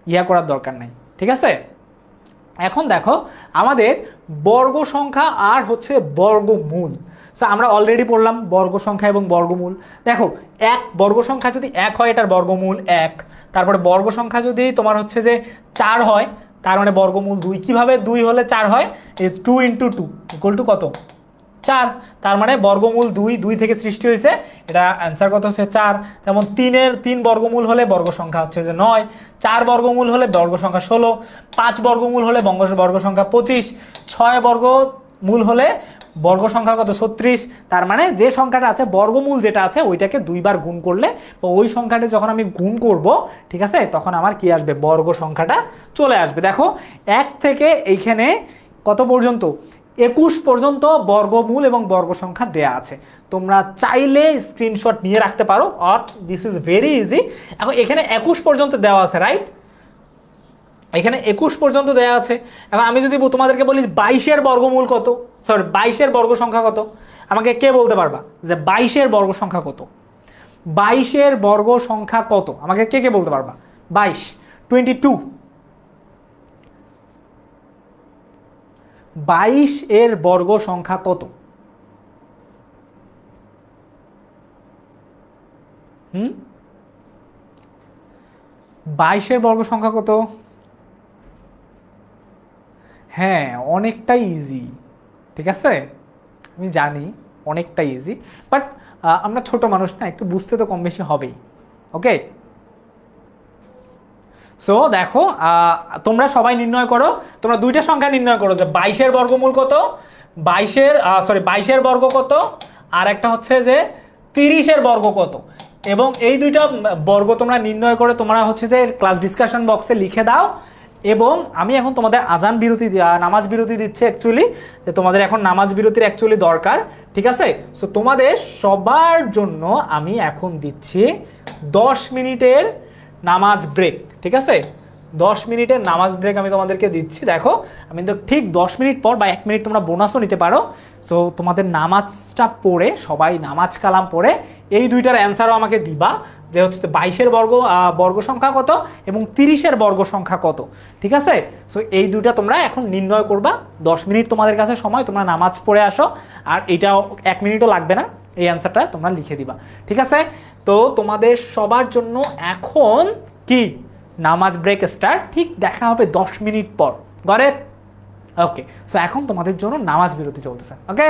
ইয়া করার দরকার নাই। ঠিক আছে, এখন দেখো আমাদের বর্গ সংখ্যা আর হচ্ছে বর্গমূল। সো আমরা অলরেডি পড়লাম বর্গ সংখ্যা এবং বর্গমূল। দেখো, এক বর্গ সংখ্যা যদি 1 হয় এটার বর্গমূল 1, তারপরে বর্গ সংখ্যা যদি তোমার হচ্ছে যে 4 হয় তার মানে বর্গমূল 2। কিভাবে 2 হলে 4 হয়? 2 × 2 = কত? 4। তার মানে বর্গমূল 2, 2 থেকে সৃষ্টি হয়েছে, এটা অ্যান্সার কত হচ্ছে 4। তেমন 3 বর্গমূল হলে বর্গ সংখ্যা হচ্ছে যে 9, 4 বর্গমূল হলে বর্গ সংখ্যা 16, 5 বর্গমূল হলে বর্গ সংখ্যা 25, 6 বর্গমূল হলে বর্গ সংখ্যা কত? 36। তার মানে যে সংখ্যাটা আছে বর্গমূল যেটা আছে ওইটাকে 2 বার গুণ করলে, ওই সংখ্যাটা যখন আমি গুণ করব, ঠিক আছে, তখন আমার কি আসবে? বর্গ সংখ্যাটা চলে আসবে। দেখো 1 থেকে এইখানে কত পর্যন্ত? 21 পর্যন্ত বর্গমূল এবং বর্গ সংখ্যা দেয়া আছে, তোমরা চাইলে স্ক্রিনশট নিয়ে রাখতে পারো, or this is very easy. এখন এখানে 21 পর্যন্ত দেওয়া আছে, রাইট? এখানে 21 পর্যন্ত দেওয়া আছে। এখন আমি যদি তোমাদেরকে বলি 22-এর বর্গমূল কত, সরি 22-এর বর্গ সংখ্যা কত, আমাকে কে বলতে পারবা যে 22-এর বর্গ সংখ্যা কত? 22-এর বর্গ সংখ্যা কত আমাকে কে কে বলতে পারবা? 22, 22। 22-এর বর্গ সংখ্যা কত? 22-এর বর্গ সংখ্যা কত? হ্যাঁ, অনেকটাই ইজি। ঠিক আছে, আমি জানি অনেকটা ইজি, বাট আমরা ছোট মানুষ না, একটু বুঝতে তো কম বেশি হবেই। ওকে, সো দেখো তোমরা সবাই নির্ণয় করো, তোমরা দুইটা সংখ্যা নির্ণয় করো যে 22-এর বর্গমূল কত, 22-এর বর্গ কত, আর একটা হচ্ছে যে 30-এর বর্গ কত। এবং এই দুইটা বর্গ তোমরা নির্ণয় করে তোমরা হচ্ছে যে ক্লাস ডিসকাশন বক্সে লিখে দাও। এবং আমি এখন তোমাদের আজান বিরতি নামাজ বিরতি দিচ্ছি অ্যাকচুয়ালি, যে তোমাদের এখন নামাজ বিরতির অ্যাকচুয়ালি দরকার। ঠিক আছে, সো তোমাদের সবার জন্য আমি এখন দিচ্ছি 10 মিনিটের নামাজ ব্রেক। ঠিক আছে, 10 মিনিটের নামাজ ব্রেক আমি তোমাদেরকে দিচ্ছি। দেখো আমি তো ঠিক 10 মিনিট পর বা 1 মিনিট তোমরা বোনাসও নিতে পারো। সো তোমাদের নামাজটা পড়ে, সবাই নামাজ কালাম পড়ে এই দুইটার অ্যান্সারও আমাকে দিবা, যে হচ্ছে 22-এর বর্গ সংখ্যা কত এবং 30-এর বর্গ সংখ্যা কত। ঠিক আছে, সো এই দুইটা তোমরা এখন নির্ণয় করবা। 10 মিনিট তোমাদের কাছে সময়, তোমরা নামাজ পড়ে আসো, আর এইটাও 1 মিনিটও লাগবে না, এই অ্যান্সারটা তোমরা লিখে দিবা। ঠিক আছে, তো তোমাদের সবার জন্য এখন কি নামাজ ব্রেক স্টার্ট, ঠিক দেখা হবে 10 মিনিট পর। Got it? ওকে, সো এখন তোমাদের জন্য নামাজ বিরতি চলতেছে। ওকে,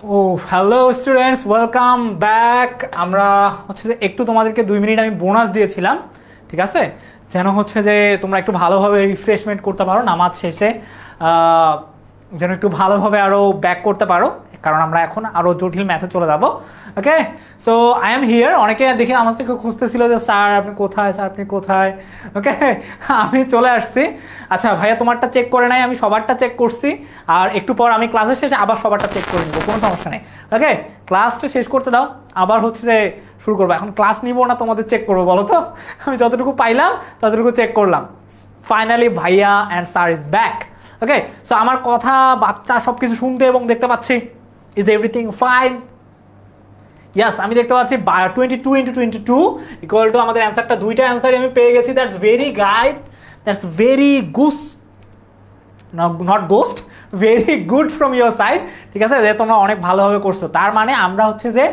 ও হ্যালো স্টুডেন্টস, ওয়েলকাম ব্যাক। আমরা হচ্ছে যে একটু তোমাদেরকে 2 মিনিট আমি বোনাস দিয়েছিলাম, ঠিক আছে, যেন হচ্ছে যে তোমরা একটু ভালোভাবে রিফ্রেশমেন্ট করতে পারো নামাজ শেষে, যেন একটু ভালোভাবে আরও ব্যাক করতে পারো, কারণ আমরা এখন আরও জটিল ম্যাথে চলে যাবো। ওকে, সো আই এম হিয়ার। অনেকে দেখে আমার থেকে খুঁজতেছিল যে স্যার আপনি কোথায়, স্যার আপনি কোথায়। ওকে, আমি চলে আসছি। আচ্ছা ভাইয়া, তোমারটা চেক করে নাই, আমি সবারটা চেক করছি। আর একটু পর আমি ক্লাসের শেষে আবার সবারটা চেক করে নেবো, কোনো সমস্যা নেই। ওকে, ক্লাসটা শেষ করতে দাও, আবার হচ্ছে যে শুরু করবো। এখন ক্লাস নিব না তোমাদের চেক করবো, বলো তো? আমি যতটুকু পাইলাম ততটুকু চেক করলাম। ফাইনালি ভাইয়া and sir is back. Okay, so আমার কথা বাচ্চা সব কিছু শুনতে এবং দেখতে পাচ্ছি। Is everything fine? ইয়াস, আমি দেখতে পাচ্ছি 22 × 22 ইকুয়াল টু আমাদের অ্যান্সারটা, দুইটা অ্যান্সারই আমি পেয়ে গেছি। That's very guide, that's very Goose, not ghost, very good from your side. ঠিক আছে, যে তোমরা অনেক ভালোভাবে করছো। তার মানে আমরা হচ্ছে যে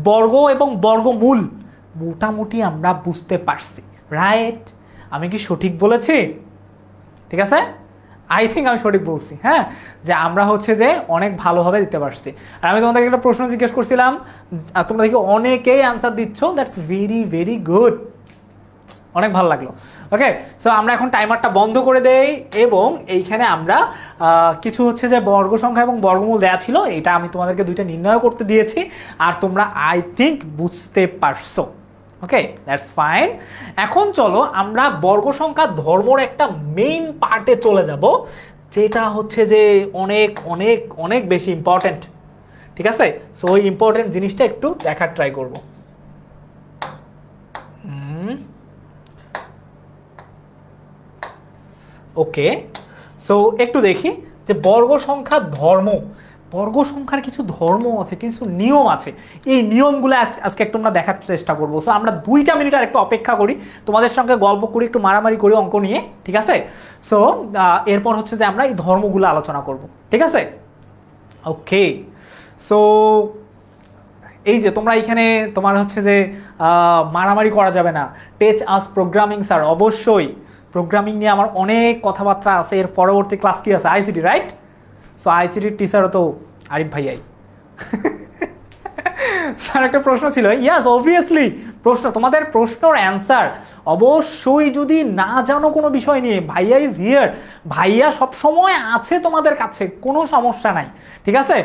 বর্গ এবং বর্গমূল মোটামুটি আমরা বুঝতে পারছি, রাইট? আমি কি সঠিক বলেছি? ঠিক আছে, আই থিঙ্ক আমি সঠিক বলছি। হ্যাঁ, যে আমরা হচ্ছে যে অনেক ভালোভাবে দিতে পারছি। আর আমি তোমাদেরকে একটা প্রশ্ন জিজ্ঞেস করছিলাম, তোমরা দেখি অনেকেই অ্যান্সার দিচ্ছ। দ্যাটস ভেরি ভেরি গুড, অনেক ভালো লাগলো। ওকে, সো আমরা এখন টাইমারটা বন্ধ করে দেই এবং এইখানে আমরা কিছু হচ্ছে যে বর্গ সংখ্যা এবং বর্গমূল দেওয়া ছিল, এটা আমি তোমাদেরকে দুইটা নির্ণয় করতে দিয়েছি। আর তোমরা আই থিঙ্ক বুঝতে পারছো। ওকে, দ্যাটস ফাইন। এখন চলো আমরা বর্গ সংখ্যা ধর্মর একটা মেইন পার্টে চলে যাব, যেটা হচ্ছে যে অনেক অনেক অনেক বেশি ইম্পর্টেন্ট। ঠিক আছে, সো ওই ইম্পর্টেন্ট জিনিসটা একটু দেখার ট্রাই করব। ওকে, সো একটু দেখি যে বর্গ সংখ্যার ধর্ম, বর্গ সংখ্যার কিছু ধর্ম আছে, কিছু নিয়ম আছে। এই নিয়মগুলো আজকে একটু আমরা দেখার চেষ্টা করবো। সো আমরা 2টা মিনিট আর একটু অপেক্ষা করি, তোমাদের সঙ্গে গল্প করি, একটু মারামারি করি অঙ্ক নিয়ে। ঠিক আছে, সো এরপর হচ্ছে যে আমরা এই ধর্মগুলো আলোচনা করব। ঠিক আছে, ওকে। সো এই যে তোমরা এইখানে তোমার হচ্ছে যে মারামারি করা যাবে না, টেচ আস প্রোগ্রামিং স্যার। অবশ্যই প্রোগ্রামিং নিয়ে আমার অনেক কথাবার্তা আছে। এর পরবর্তী ক্লাস কি আছে? ICT, right? সো আইসিটির টিচারও তো আরিফ ভাইয়াই। স্যার একটা প্রশ্ন ছিল, ইয়াস অবভিয়াসলি প্রশ্ন, তোমাদের প্রশ্নর অ্যান্সার অবশ্যই যদি না জানো কোনো বিষয় নিয়ে, ভাইয়া ইজ হিয়ার, ভাইয়া সবসময় আছে তোমাদের কাছে, কোনো সমস্যা নাই। ঠিক আছে,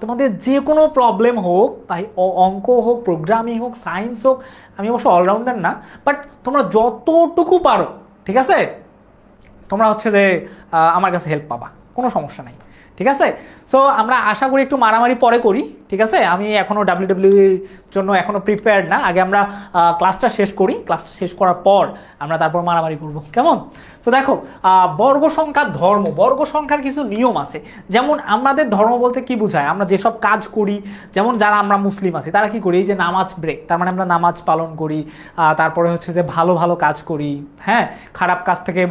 তোমাদের যে কোনো প্রবলেম হোক, তাই অঙ্ক হোক, প্রোগ্রামিং হোক, সায়েন্স হোক, আমি অবশ্য অলরাউন্ডার না, বাট তোমরা যতটুকু পারো, ঠিক আছে, তোমরা হচ্ছে যে আমার কাছে হেল্প পাবা, কোনো সমস্যা নাই। ঠিক আছে, সো আমরা আশা করি একটু মারামারি পরে করি। ঠিক আছে, আমি এখনও ডাব্লিউডাব্লিউইর জন্য এখনও প্রিপেয়ার্ড না। আগে আমরা ক্লাসটা শেষ করি, ক্লাসটা শেষ করার পর আমরা তারপর মারামারি করব, কেমন? সো দেখো, বর্গ সংখ্যার ধর্ম, বর্গ সংখ্যার কিছু নিয়ম আছে। যেমন আমাদের ধর্ম বলতে কি বোঝায়? আমরা যেসব কাজ করি, যেমন যারা আমরা মুসলিম আছি তারা কি করি? এই যে নামাজ ব্রেক, তার মানে আমরা নামাজ পালন করি, তারপরে হচ্ছে যে ভালো ভালো কাজ করি, হ্যাঁ, খারাপ কাজ থেকে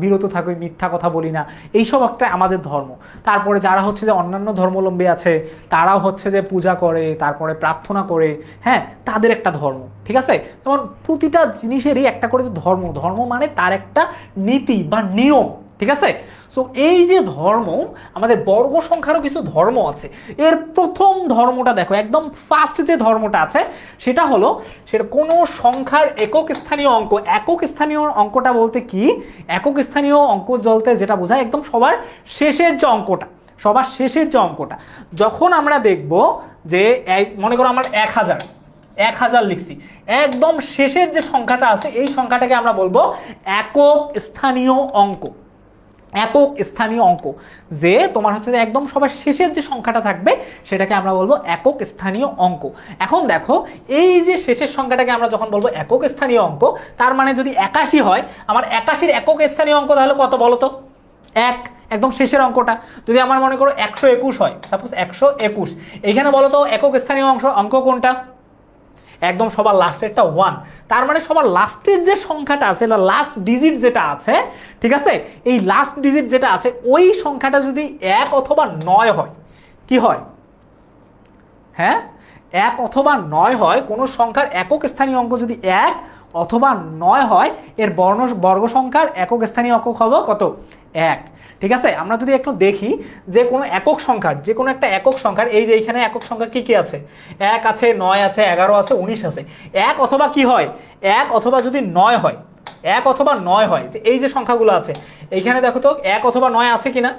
বিরত থাকি, মিথ্যা কথা বলি না, এইসব একটা আমাদের ধর্ম। তারপরে যারা হচ্ছে যে অন্যান্য ধর্মাবলম্বী আছে, তারাও হচ্ছে যে পূজা করে, তারপরে প্রার্থনা করে, হ্যাঁ, তাদের একটা ধর্ম। ঠিক আছে, যেমন প্রতিটা জিনিসেরই একটা করে ধর্ম, ধর্ম মানে তার একটা নীতি বা নিয়ম। ঠিক আছে, সো এই যে ধর্ম, আমাদের বর্গ সংখ্যারও কিছু ধর্ম আছে। এর প্রথম ধর্মটা দেখো, একদম ফার্স্ট যে ধর্মটা আছে সেটা হলো, সেটা কোনো সংখ্যার একক স্থানীয় অঙ্ক। একক স্থানীয় অঙ্কটা বলতে কি? একক স্থানীয় অঙ্ক বলতে যেটা বোঝায় একদম সবার শেষের যে অঙ্কটা, সবার শেষের যে অঙ্কটা। যখন আমরা দেখব যে মনে করো আমার 1000 লিখছি, একদম শেষের যে সংখ্যাটা আছে এই সংখ্যাটাকে আমরা বলবো একক স্থানীয় অঙ্ক। একক স্থানীয় অঙ্ক, যে তোমার হচ্ছে যে একদম সবার শেষের যে সংখ্যাটা থাকবে সেটাকে আমরা বলবো একক স্থানীয় অঙ্ক। এখন দেখো, এই যে শেষের সংখ্যাটাকে আমরা যখন বলবো একক স্থানীয় অঙ্ক, তার মানে যদি 81 হয়, আমার 81-র একক স্থানীয় অঙ্ক তাহলে কত বলো তো? 1, একদম শেষের অঙ্কটা। যদি আমার মনে করো 121 হয়, সাপোজ 121, এইখানে বলো তো একক স্থানীয় অঙ্ক কোনটা? একদম সবার লাস্টেরটা 1। তার মানে সবার লাস্টের যে সংখ্যাটা আছে, লাস্ট ডিজিট যেটা আছে, ঠিক আছে, এই লাস্ট ডিজিট যেটা আছে ওই সংখ্যাটা যদি 1 অথবা 9 হয়, কি হয়? হ্যাঁ, 1 অথবা 9 হয়, কোনো সংখ্যার একক স্থানীয় অঙ্ক যদি 1 অথবা 9 হয়, এর বর্গ সংখ্যার একক স্থানীয় একক হবে কত? 1। ঠিক আছে, আমরা যদি একটু দেখি যে কোনো একক সংখ্যার, যে কোনো একটা একক সংখ্যার, এই যে এইখানে একক সংখ্যা কি কি আছে? 1 আছে, 9 আছে, 11 আছে, 19 আছে। 1 অথবা কি হয়? 1 অথবা যদি 9 হয়, 1 অথবা 9 হয়, যে এই যে সংখ্যাগুলো আছে এইখানে দেখো তো 1 অথবা 9 আছে কিনা।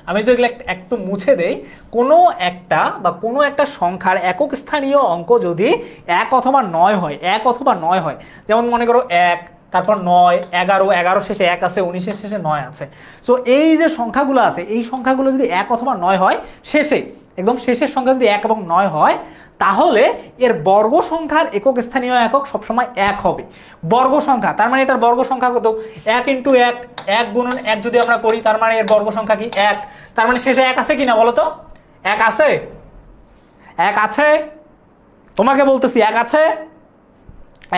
আমি যদি এগুলো একটু মুছে দেই, কোনো একটা বা কোনো একটা সংখ্যার একক স্থানীয় অঙ্ক যদি 1 অথবা 9 হয়, 1 অথবা 9 হয়, যেমন মনে করো 1, তারপর 9, 11, 11 শেষে 1 আছে, 19 শেষে 9 আছে। সো এই যে সংখ্যাগুলো আছে, এই সংখ্যাগুলো যদি 1 অথবা 9 হয়, শেষে একদম শেষের সংখ্যা যদি 1 এবং 9 হয়, তাহলে এর বর্গ সংখ্যার একক স্থানীয় একক সবসময় 1 হবে। বর্গ সংখ্যা, তার মানে এটার বর্গ সংখ্যা কত? 1 × 1, 1 গুণন 1 যদি আমরা করি, তার মানে এর বর্গ সংখ্যা কি? 1। তার মানে শেষে 1 আছে কিনা বলো তো? 1 আছে? 1 আছে? তোমাকে বলতেছি 1 আছে?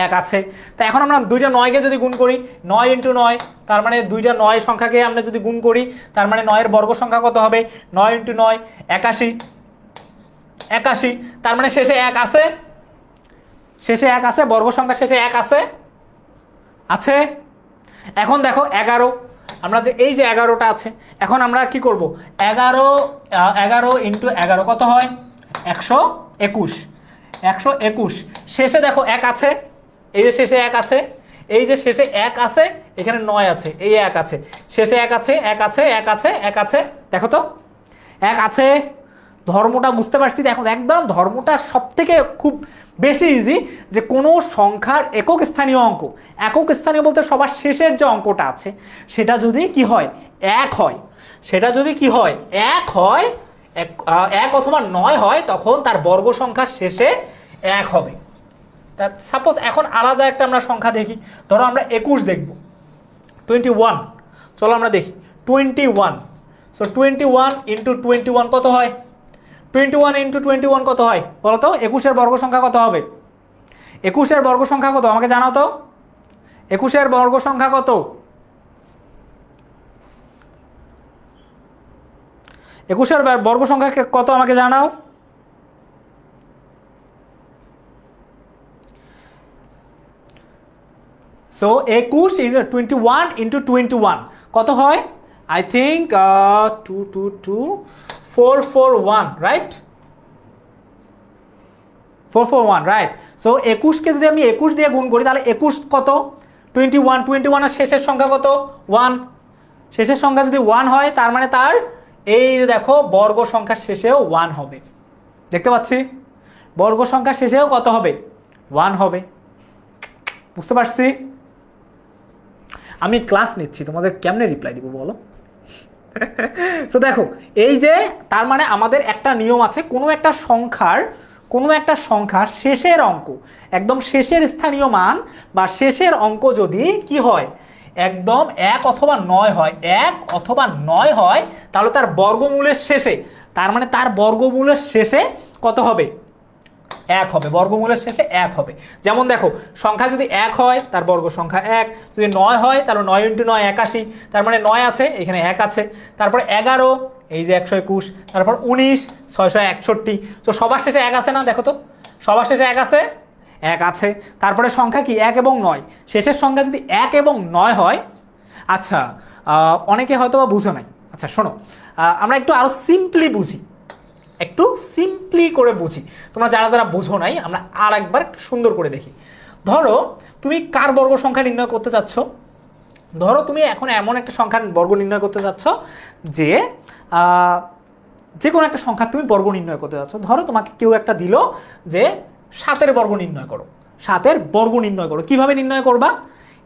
1 আছে। তা এখন আমরা দুইটা 9কে যদি গুণ করি, 9 × 9, তার মানে দুইটা 9 সংখ্যাকে আমরা যদি গুণ করি, তার মানে 9 এর বর্গ সংখ্যা কত হবে? 9 × 9, 81। 81, তার মানে শেষে 1 আছে? শেষে 1 আছে, বর্গ সংখ্যা শেষে 1 আছে? আছে? এখন দেখো 11, আমরা যে এই যে 11টা আছে, এখন আমরা কি করব? 11 × 11 কত হয়? 121। 121, শেষে দেখো 1 আছে, এই যে শেষে 1 আছে, এই যে শেষে 1 আছে, এখানে 9 আছে, এই 1 আছে, শেষে 1 আছে, 1 আছে, 1 আছে, 1 আছে, দেখো তো 1 আছে। ধর্মটা বুঝতে পারছি? দেখো একদম ধর্মটা সবথেকে খুব বেশি ইজি, যে কোনো সংখ্যার একক স্থানীয় অঙ্ক, একক স্থানীয় বলতে সবার শেষের যে অঙ্কটা আছে সেটা যদি কি হয়? 1 হয়, সেটা যদি কি হয়? 1 হয়, 1 অথবা 9 হয়, তখন তার বর্গ সংখ্যার শেষে 1 হবে। তা সাপোজ এখন আলাদা একটা আমরা সংখ্যা দেখি, ধরো আমরা 21 দেখব, 21, চলো আমরা দেখি 21। সো 21 × 21 কত হয়? 21 × 21 কত হয় বলো তো? 21 এর বর্গ সংখ্যা কত হবে? 21 এর বর্গ সংখ্যা কত আমাকে জানাও তো? 21 এর বর্গ সংখ্যা কত? 21 এর বর্গ সংখ্যা কত আমাকে জানাও। সো 21 × 21 × 21 কত হয়? I think 441, right? 441, right? So 21কে যদি আমি 21 দিয়ে গুণ করি, তাহলে 21 কত? 21। 21 এর শেষের সংখ্যা কত? 1। শেষের সংখ্যা যদি 1 হয়, তার মানে তার এই যে দেখো বর্গ সংখ্যার শেষেও 1 হবে। দেখতে পাচ্ছি? বর্গ সংখ্যার শেষেও কত হবে? 1 হবে। বুঝতে পারছি? আমি ক্লাস নিচ্ছি, তোমাদের কেমনে রিপ্লাই দিব বলো? সো দেখো এই যে, তার মানে আমাদের একটা নিয়ম আছে, কোনো একটা সংখ্যার শেষের অঙ্ক, একদম শেষের স্থানীয় মান বা শেষের অঙ্ক যদি কি হয়? একদম 1 অথবা 9 হয়, 1 অথবা 9 হয়, তাহলে তার বর্গমূলের শেষে, তার মানে তার বর্গমূলের শেষে কত হবে? 1 হবে। বর্গমূলের শেষে 1 হবে। যেমন দেখো সংখ্যা যদি 1 হয়, তার বর্গ সংখ্যা 1, যদি 9 হয় তাহলে 9 × 9 81, তার মানে 9 আছে, এখানে 1 আছে, তারপর 11, এই যে 121, তারপর 19, 661। তো সবার শেষে 1 আছে না? দেখো তো সবার শেষে 1 আছে? 1 আছে। তারপরে সংখ্যা কি? 1 এবং 9, শেষের সংখ্যা যদি 1 এবং 9 হয়, আচ্ছা অনেকে হয়তো বা বুঝো নাই। আচ্ছা শোনো, আমরা একটু আরো সিম্পলি বুঝি, একটু সিম্পলি করে বুঝি। তোমরা যারা যারা বুঝো নাই, আমরা আর একবার সুন্দর করে দেখি। ধরো তুমি কার বর্গ সংখ্যা নির্ণয় করতে চাচ্ছ? ধরো তুমি এখন এমন একটা সংখ্যার বর্গ নির্ণয় করতে চাচ্ছ যে যে কোনো একটা সংখ্যা তুমি বর্গ নির্ণয় করতে চাচ্ছ। ধরো তোমাকে কেউ একটা দিল যে 7-এর বর্গ নির্ণয় করো, 7-এর বর্গ নির্ণয় করো। কিভাবে নির্ণয় করবা?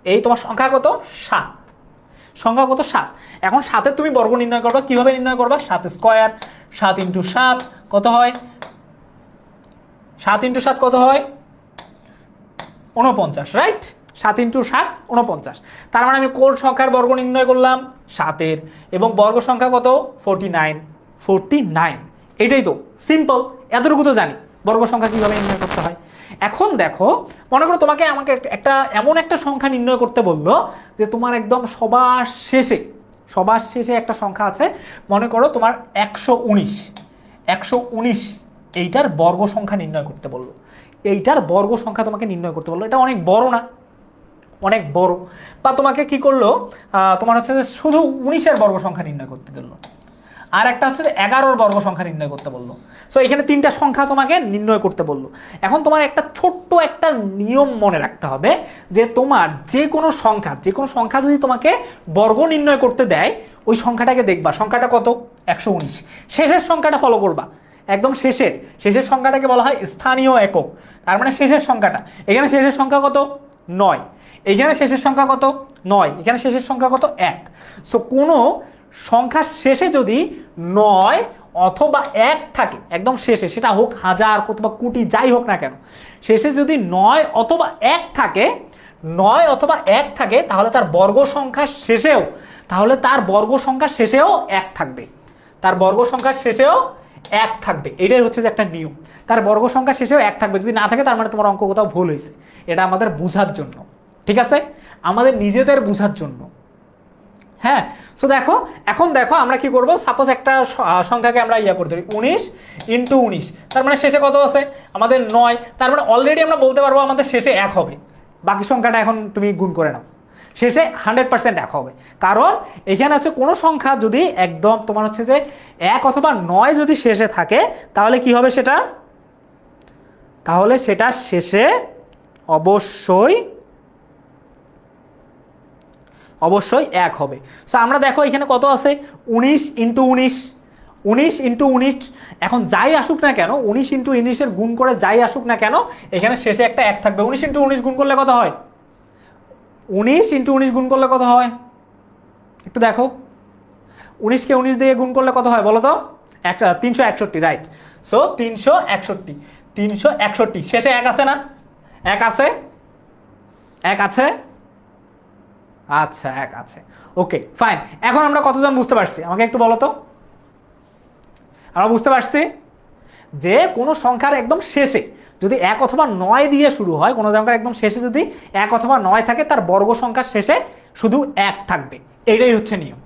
এই তোমার সংখ্যা কত? 7। সংখ্যা কত? 7। এখন 7-এর তুমি বর্গ নির্ণয় করবা, কিভাবে নির্ণয় করবা? 7 স্কয়ার, 7 × 7 কত হয়? 7 × 7 কত হয়? 49, রাইট? 7 × 7 49। তার মানে আমি কোন সংখ্যার বর্গ নির্ণয় করলাম? 7-এর, এবং বর্গ সংখ্যা কত? 49। 49, এটাই তো সিম্পল, এতটুকু তো জানি বর্গ সংখ্যা কিভাবে নির্ণয় করতে হয়। এখন দেখো, মনে করো তোমাকে আমাকে এমন একটা সংখ্যা নির্ণয় করতে বললো যে তোমার একদম সবার শেষে একটা সংখ্যা আছে, মনে করো তোমার 119 এইটার বর্গ সংখ্যা নির্ণয় করতে বললো। এইটার বর্গ সংখ্যা তোমাকে নির্ণয় করতে বললো। এটা অনেক বড় না? অনেক বড়। বা তোমাকে কি করলো, তোমার হচ্ছে যে শুধু 19-এর বর্গ সংখ্যা নির্ণয় করতে দিল, আর একটা হচ্ছে যে 11-র বর্গ সংখ্যা নির্ণয় করতে বললো। সো এখানে 3টা সংখ্যা তোমাকে নির্ণয় করতে বললো। এখন তোমার একটা ছোট্ট একটা নিয়ম মনে রাখতে হবে যে তোমার যে কোনো সংখ্যা যদি তোমাকে বর্গ নির্ণয় করতে দেয়, ওই সংখ্যাটাকে দেখবা সংখ্যাটা কত, 119। শেষের সংখ্যাটা ফলো করবা, একদম শেষের সংখ্যাটাকে বলা হয় স্থানীয় একক। তার মানে শেষের সংখ্যাটা, এখানে শেষের সংখ্যা কত, 9, এখানে শেষের সংখ্যা কত, 9, এখানে শেষের সংখ্যা কত, 1। সো কোনো সংখ্যার শেষে যদি 9 অথবা 1 থাকে, একদম শেষে, সেটা হোক হাজার অথবা কোটি যাই হোক না কেন, শেষে যদি 9 অথবা 1 থাকে, 9 অথবা 1 থাকে, তাহলে তার বর্গ সংখ্যার শেষেও 1 থাকবে, তার বর্গ সংখ্যার শেষেও 1 থাকবে। এটাই হচ্ছে যে একটা নিয়ম, তার বর্গ সংখ্যার শেষেও 1 থাকবে। যদি না থাকে তার মানে তোমার অঙ্ক কোথাও ভুল হয়েছে। এটা আমাদের বোঝার জন্য, ঠিক আছে, আমাদের নিজেদের বোঝার জন্য। হ্যাঁ, সো দেখো, এখন দেখো আমরা কি করব, সাপোজ একটা সংখ্যাকে আমরা করতে পারি 19 × 19, তার মানে শেষে কত আছে আমাদের 9, তার মানে অলরেডি আমরা বলতে পারবো আমাদের শেষে 1 হবে। বাকি সংখ্যাটা এখন তুমি গুণ করে নাও, শেষে 100% 1 হবে। কারণ এখানে হচ্ছে কোনো সংখ্যা যদি একদম তোমার হচ্ছে যে 1 অথবা 9 যদি শেষে থাকে, তাহলে কি হবে সেটা, তাহলে সেটা শেষে অবশ্যই 1 হবে। সো আমরা দেখো এখানে কত আছে, 19 × 19, 19 × 19। এখন যাই আসুক না কেন, 19 × 19-এর গুণ করে যাই আসুক না কেন, এখানে শেষে একটা 1 থাকবে। 19 × 19 গুণ করলে কত হয়, 19 × 19 গুণ করলে কত হয় একটু দেখো, 19-কে 19 দিয়ে গুণ করলে কত হয় বলো তো, 361, রাইট। সো 361, শেষে 1 আছে না, 1 আছে, 1 আছে, আচ্ছা 1 আছে, ওকে ফাইন। এখন আমরা কতজন বুঝতে পারছি আমাকে একটু বলো তো? আমরা বুঝতে পারছি যে কোনো সংখ্যার একদম শেষে যদি 1 অথবা 9 দিয়ে শুরু হয়, কোনো সংখ্যার একদম শেষে যদি 1 অথবা 9 থাকে, তার বর্গ সংখ্যার শেষে শুধু 1 থাকবে। এটাই হচ্ছে নিয়ম।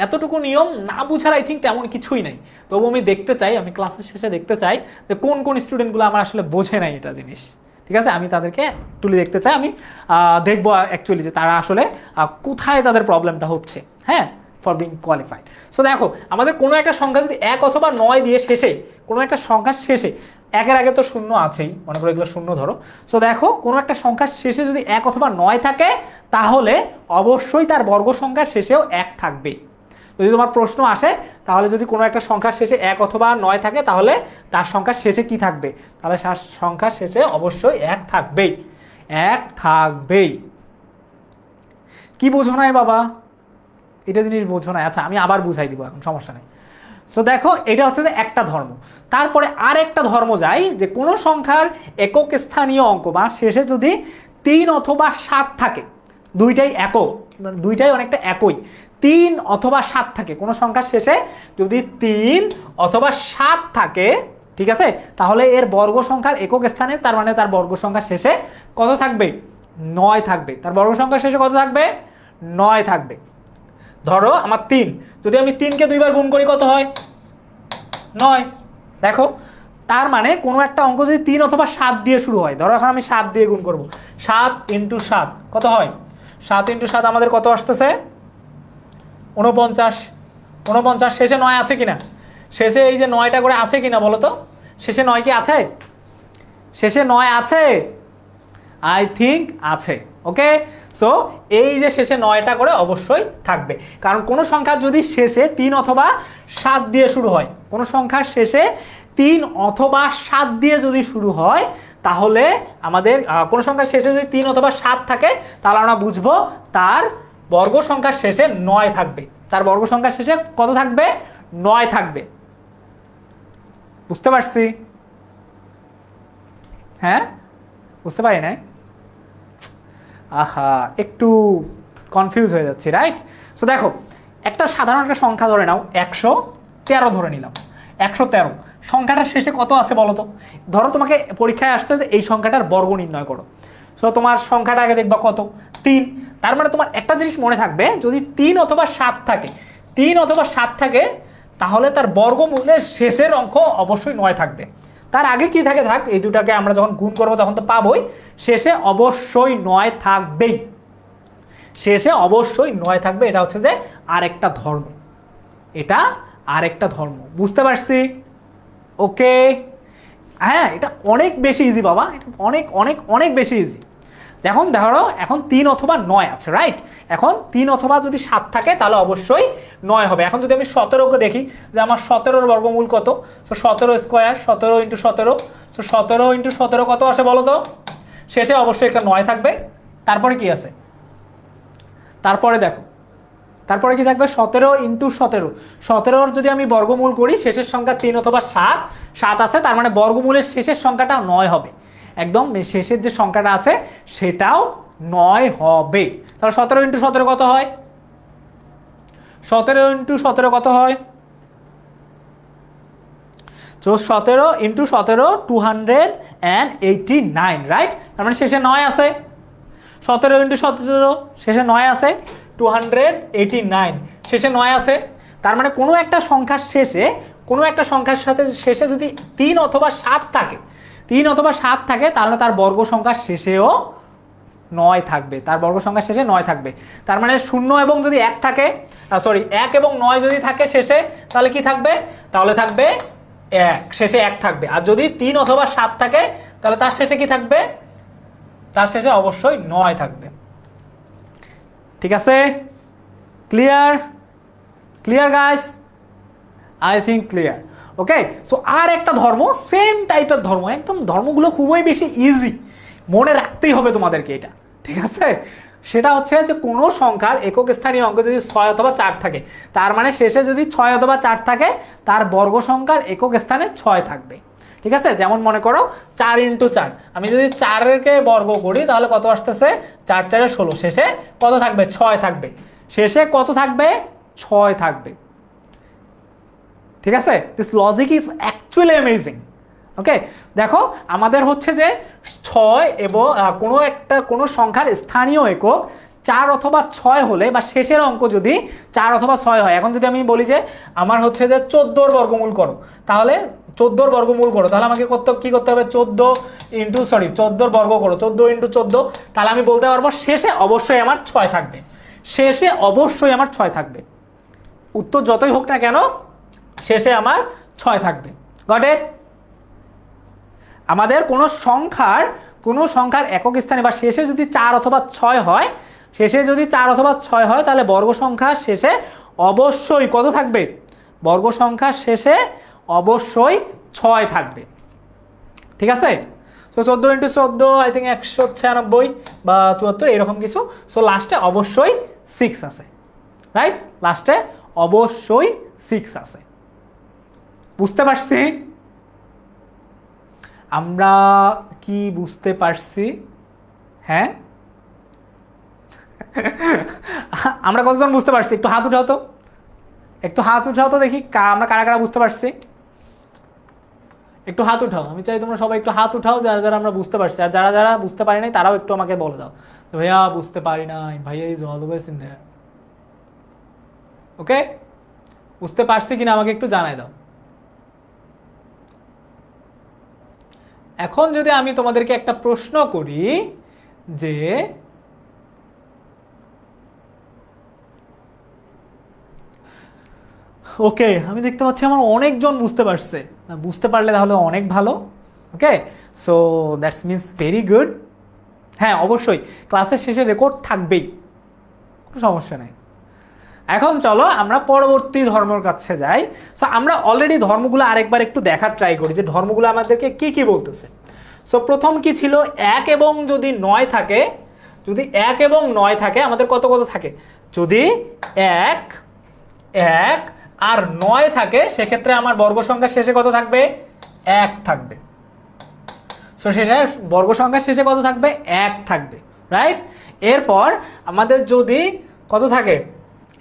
এতটুকু নিয়ম না বুঝার আই থিঙ্ক তেমন কিছুই নাই। তবু আমি দেখতে চাই, আমি ক্লাসের শেষে দেখতে চাই যে কোন কোন স্টুডেন্টগুলো আমার আসলে বোঝে নাই এটা জিনিস, ঠিক আছে, আমি তাদেরকে তুলে দেখতে চাই। আমি দেখবো অ্যাকচুয়ালি যে তারা আসলে কোথায় তাদের প্রবলেমটা হচ্ছে, হ্যাঁ, ফর বিং কোয়ালিফাইড। সো দেখো, আমাদের কোনো একটা সংখ্যা যদি 1 অথবা 9 দিয়ে শেষে, কোনো একটা সংখ্যার শেষে, 1-এর আগে তো 0 আছেই, মনে করো এগুলো 0 ধরো। সো দেখো, কোনো একটা সংখ্যার শেষে যদি 1 অথবা 9 থাকে, তাহলে অবশ্যই তার বর্গ সংখ্যার শেষেও 1 থাকবে। যদি তোমার প্রশ্ন আসে, তাহলে যদি কোনো একটা সংখ্যার শেষে 1 অথবা 9 থাকে, তাহলে তার সংখ্যার শেষে কি থাকবে, তাহলে সংখ্যার শেষে অবশ্যই 1 থাকবেই, 1 থাকবেই। কি বোঝো নাই বাবা, এটা জিনিস বোঝো না? আচ্ছা আমি আবার বুঝাই দিব, এখন সমস্যা নেই। সো দেখো, এটা হচ্ছে যে একটা ধর্ম। তারপরে আর একটা ধর্ম যায় যে কোনো সংখ্যার একক স্থানীয় অঙ্ক বা শেষে যদি 3 অথবা 7 থাকে, দুইটাই একক, দুইটাই অনেকটা একই, 3 অথবা 7 থাকে, কোনো সংখ্যার শেষে যদি 3 অথবা 7 থাকে, ঠিক আছে, তাহলে এর বর্গ সংখ্যার একক স্থানে, তার মানে তার বর্গ সংখ্যার শেষে কত থাকবে, 9 থাকবে। তার বর্গ সংখ্যার শেষে কত থাকবে, 9 থাকবে। ধরো আমার 3, যদি আমি 3-কে 2 বার গুণ করি কত হয়, 9। দেখো, তার মানে কোনো একটা অঙ্ক যদি 3 অথবা 7 দিয়ে শুরু হয়, ধরো এখন আমি 7 দিয়ে গুণ করব, 7 × 7 কত হয়, 7 × 7 আমাদের কত আসতেছে, 49। 49, শেষে 9 আছে কিনা, শেষে এই যে 9টা করে আছে কিনা বলো তো, শেষে 9 কি আছে, শেষে 9 আছে, আই থিঙ্ক আছে, ওকে। সো এই যে শেষে 9টা করে অবশ্যই থাকবে, কারণ কোনো সংখ্যা যদি শেষে 3 অথবা 7 দিয়ে শুরু হয়, কোনো সংখ্যার শেষে 3 অথবা 7 দিয়ে যদি শুরু হয়, তাহলে আমাদের কোনো সংখ্যার শেষে যদি 3 অথবা 7 থাকে, তাহলে আমরা বুঝবো তার বর্গ সংখ্যার শেষে 9 থাকবে, তার বর্গ সংখ্যার শেষে কত থাকবে, 9 থাকবে। বুঝতে পারছি? হ্যাঁ, বুঝতে পারি নাই, আহা একটু কনফিউজ হয়ে যাচ্ছে, রাইট। সো দেখো, একটা সাধারণ একটা সংখ্যা ধরে নাও, 113 ধরে নিলাম, 113 সংখ্যাটার শেষে কত আছে বলো তো। ধরো তোমাকে পরীক্ষায় আসছে যে এই সংখ্যাটার বর্গ নির্ণয় করো, সো তোমার সংখ্যাটা আগে দেখবা কত, 3। তার মানে তোমার একটা জিনিস মনে থাকবে, যদি 3 অথবা 7 থাকে, 3 অথবা 7 থাকে, তাহলে তার বর্গমূলের শেষের অঙ্ক অবশ্যই 9 থাকবে। তার আগে কি থাকে থাক, এই দুটাকে আমরা যখন গুণ করবো তখন তো পাবোই, শেষে অবশ্যই 9 থাকবেই, শেষে অবশ্যই 9 থাকবে। এটা হচ্ছে যে আরেকটা ধর্ম, এটা আরেকটা ধর্ম, বুঝতে পারছি? ওকে, হ্যাঁ এটা অনেক বেশি ইজি বাবা, এটা অনেক অনেক অনেক বেশি ইজি। এখন ধরো এখন 3 অথবা 9 আছে, রাইট? এখন 3 অথবা যদি 7 থাকে তাহলে অবশ্যই 9 হবে। এখন যদি আমি 17কে দেখি যে আমার 17-র বর্গমূল কত, so 17 square, 17 into 17, so 17 into 17 কত আসে বলো তো? শেষে অবশ্যই একটা 9 থাকবে। তারপরে কি আছে? তারপরে দেখো, তারপরে কি থাকবে? 17 ইন্টু 17, 17-র যদি আমি বর্গমূল করি শেষের সংখ্যা 3 অথবা 7, 7 আছে, তার মানে বর্গমূলের শেষের সংখ্যাটা 9 হবে, একদম শেষের যে সংখ্যাটা আছে সেটাও 9 হবে। তাহলে 17 ইন্টু 17 কত হয়? 17 ইন্টু 17 কত হয়? তো 17 ইন্টু 17 289, রাইট? তার মানে শেষে 9 আছে। 17 ইন্টু 17 শেষে 9 আছে, 289 শেষে 9 আছে। তার মানে কোনো একটা সংখ্যার শেষে, কোনো একটা সংখ্যার সাথে শেষে যদি 3 অথবা 7 থাকে, 3 অথবা 7 থাকে, তাহলে তার বর্গ সংখ্যার শেষেও 9 থাকবে, তার বর্গ সংখ্যার শেষে 9 থাকবে। তার মানে 0 এবং যদি 1 থাকে, সরি 1 এবং 9 যদি থাকে শেষে, তাহলে কি থাকবে? তাহলে থাকবে 1, শেষে 1 থাকবে। আর যদি 3 অথবা 7 থাকে তাহলে তার শেষে কি থাকবে? তার শেষে অবশ্যই 9 থাকবে। ঠিক আছে? Clear? Clear guys? I think clear. Okay, so আর একটা ধর্ম, সেম টাইপের ধর্ম, একদম ধর্মগুলো খুবই বেশি ইজি, মনে রাখতেই হবে তোমাদেরকে এটা, ঠিক আছে? সেটা হচ্ছে যে কোনো সংখ্যার একক স্থানীয় অঙ্ক যদি 6 অথবা 4 থাকে, তার মানে শেষে যদি 6 অথবা 4 থাকে, তার বর্গ সংখ্যার একক স্থানে 6 থাকবে। ঠিক আছে? যেমন মনে করো 4 ইন্টু 4, আমি যদি 4-কে বর্গ করি তাহলে কত আসতেছে? 4 4 16, শেষে কত থাকবে? 6 থাকবে। শেষে কত থাকবে? 6 থাকবে। ঠিক আছে? This logic is actually amazing. Okay, দেখো আমাদের হচ্ছে যে 6 এবং কোনো সংখ্যার স্থানীয় একক 4 অথবা 6 হলে, বা শেষের অঙ্ক যদি 4 অথবা 6 হয়, এখন যদি আমি বলি যে আমার হচ্ছে যে 14-র বর্গমূল করো, তাহলে 14-র বর্গমূল করো, তাহলে আমাকে কি করতে হবে? 14-র বর্গ করো, 14 ইন্টু 14, তাহলে আমি বলতে পারবো শেষে অবশ্যই আমার 6 থাকবে, শেষে অবশ্যই আমার 6 থাকবে। উত্তর যতই হোক না কেন, শেষে আমার 6 থাকবে। Got it? আমাদের কোনো সংখ্যার একক স্থানে বা শেষে যদি 4 অথবা 6 হয়, শেষে যদি 4 অথবা 6 হয়, তাহলে বর্গ সংখ্যার শেষে অবশ্যই কত থাকবে? বর্গ সংখ্যার শেষে অবশ্যই 6 থাকবে। ঠিক আছে? সো 14 ইন্টু 14 আই থিঙ্ক 196 বা 74 এরকম কিছু। সো লাস্টে অবশ্যই 6 আছে, রাইট? লাস্টে অবশ্যই 6 আছে। বুঝতে পারছি? আমরা কি বুঝতে পারছি? হ্যাঁ, আমরা কতজন বুঝতে পারছি? একটু হাত উঠাও তো, একটু হাত উঠাও তো দেখি আমরা কারা কারা বুঝতে পারছি। একটু হাত উঠাও, আমি চাই তোমরা সবাই একটু হাত উঠাও যারা যারা আমরা বুঝতে পারছি, আর যারা যারা বুঝতে পারি নাই তারাও একটু আমাকে বলে দাও ভাইয়া বুঝতে পারি নাই, ভাইয়া ইজ অলওয়েজ ইন দেয়ার। ওকে, বুঝতে পারছি কিনা আমাকে একটু জানাই দাও। এখন যদি আমি তোমাদেরকে একটা প্রশ্ন করি যে ওকে, আমি দেখতে পাচ্ছি আমার অনেকজন বুঝতে পারছে, বুঝতে পারলে তাহলে অনেক ভালো। Okay, so that's means very good. হ্যাঁ অবশ্যই ক্লাসের শেষে রেকর্ড থাকবেই, কোনো সমস্যা নেই। এখন চলো আমরা পরবর্তী ধর্মের কাছে যাই। সো আমরা অলরেডি ধর্মগুলো আরেকবার একটু দেখার ট্রাই করি যে ধর্মগুলো আমাদেরকে কি কি বলতেছে। সো প্রথম কি ছিল? 1 এবং যদি 9 থাকে, যদি 1 এবং 9 থাকে আমাদের কত কত থাকে? যদি 1 1 আর 9 থাকে সেক্ষেত্রে আমার বর্গ সংখ্যা শেষে কত থাকবে? 1 থাকবে। সো শেষে বর্গ সংখ্যা শেষে কত থাকবে? 1 থাকবে, রাইট? এরপর আমাদের যদি কত থাকে?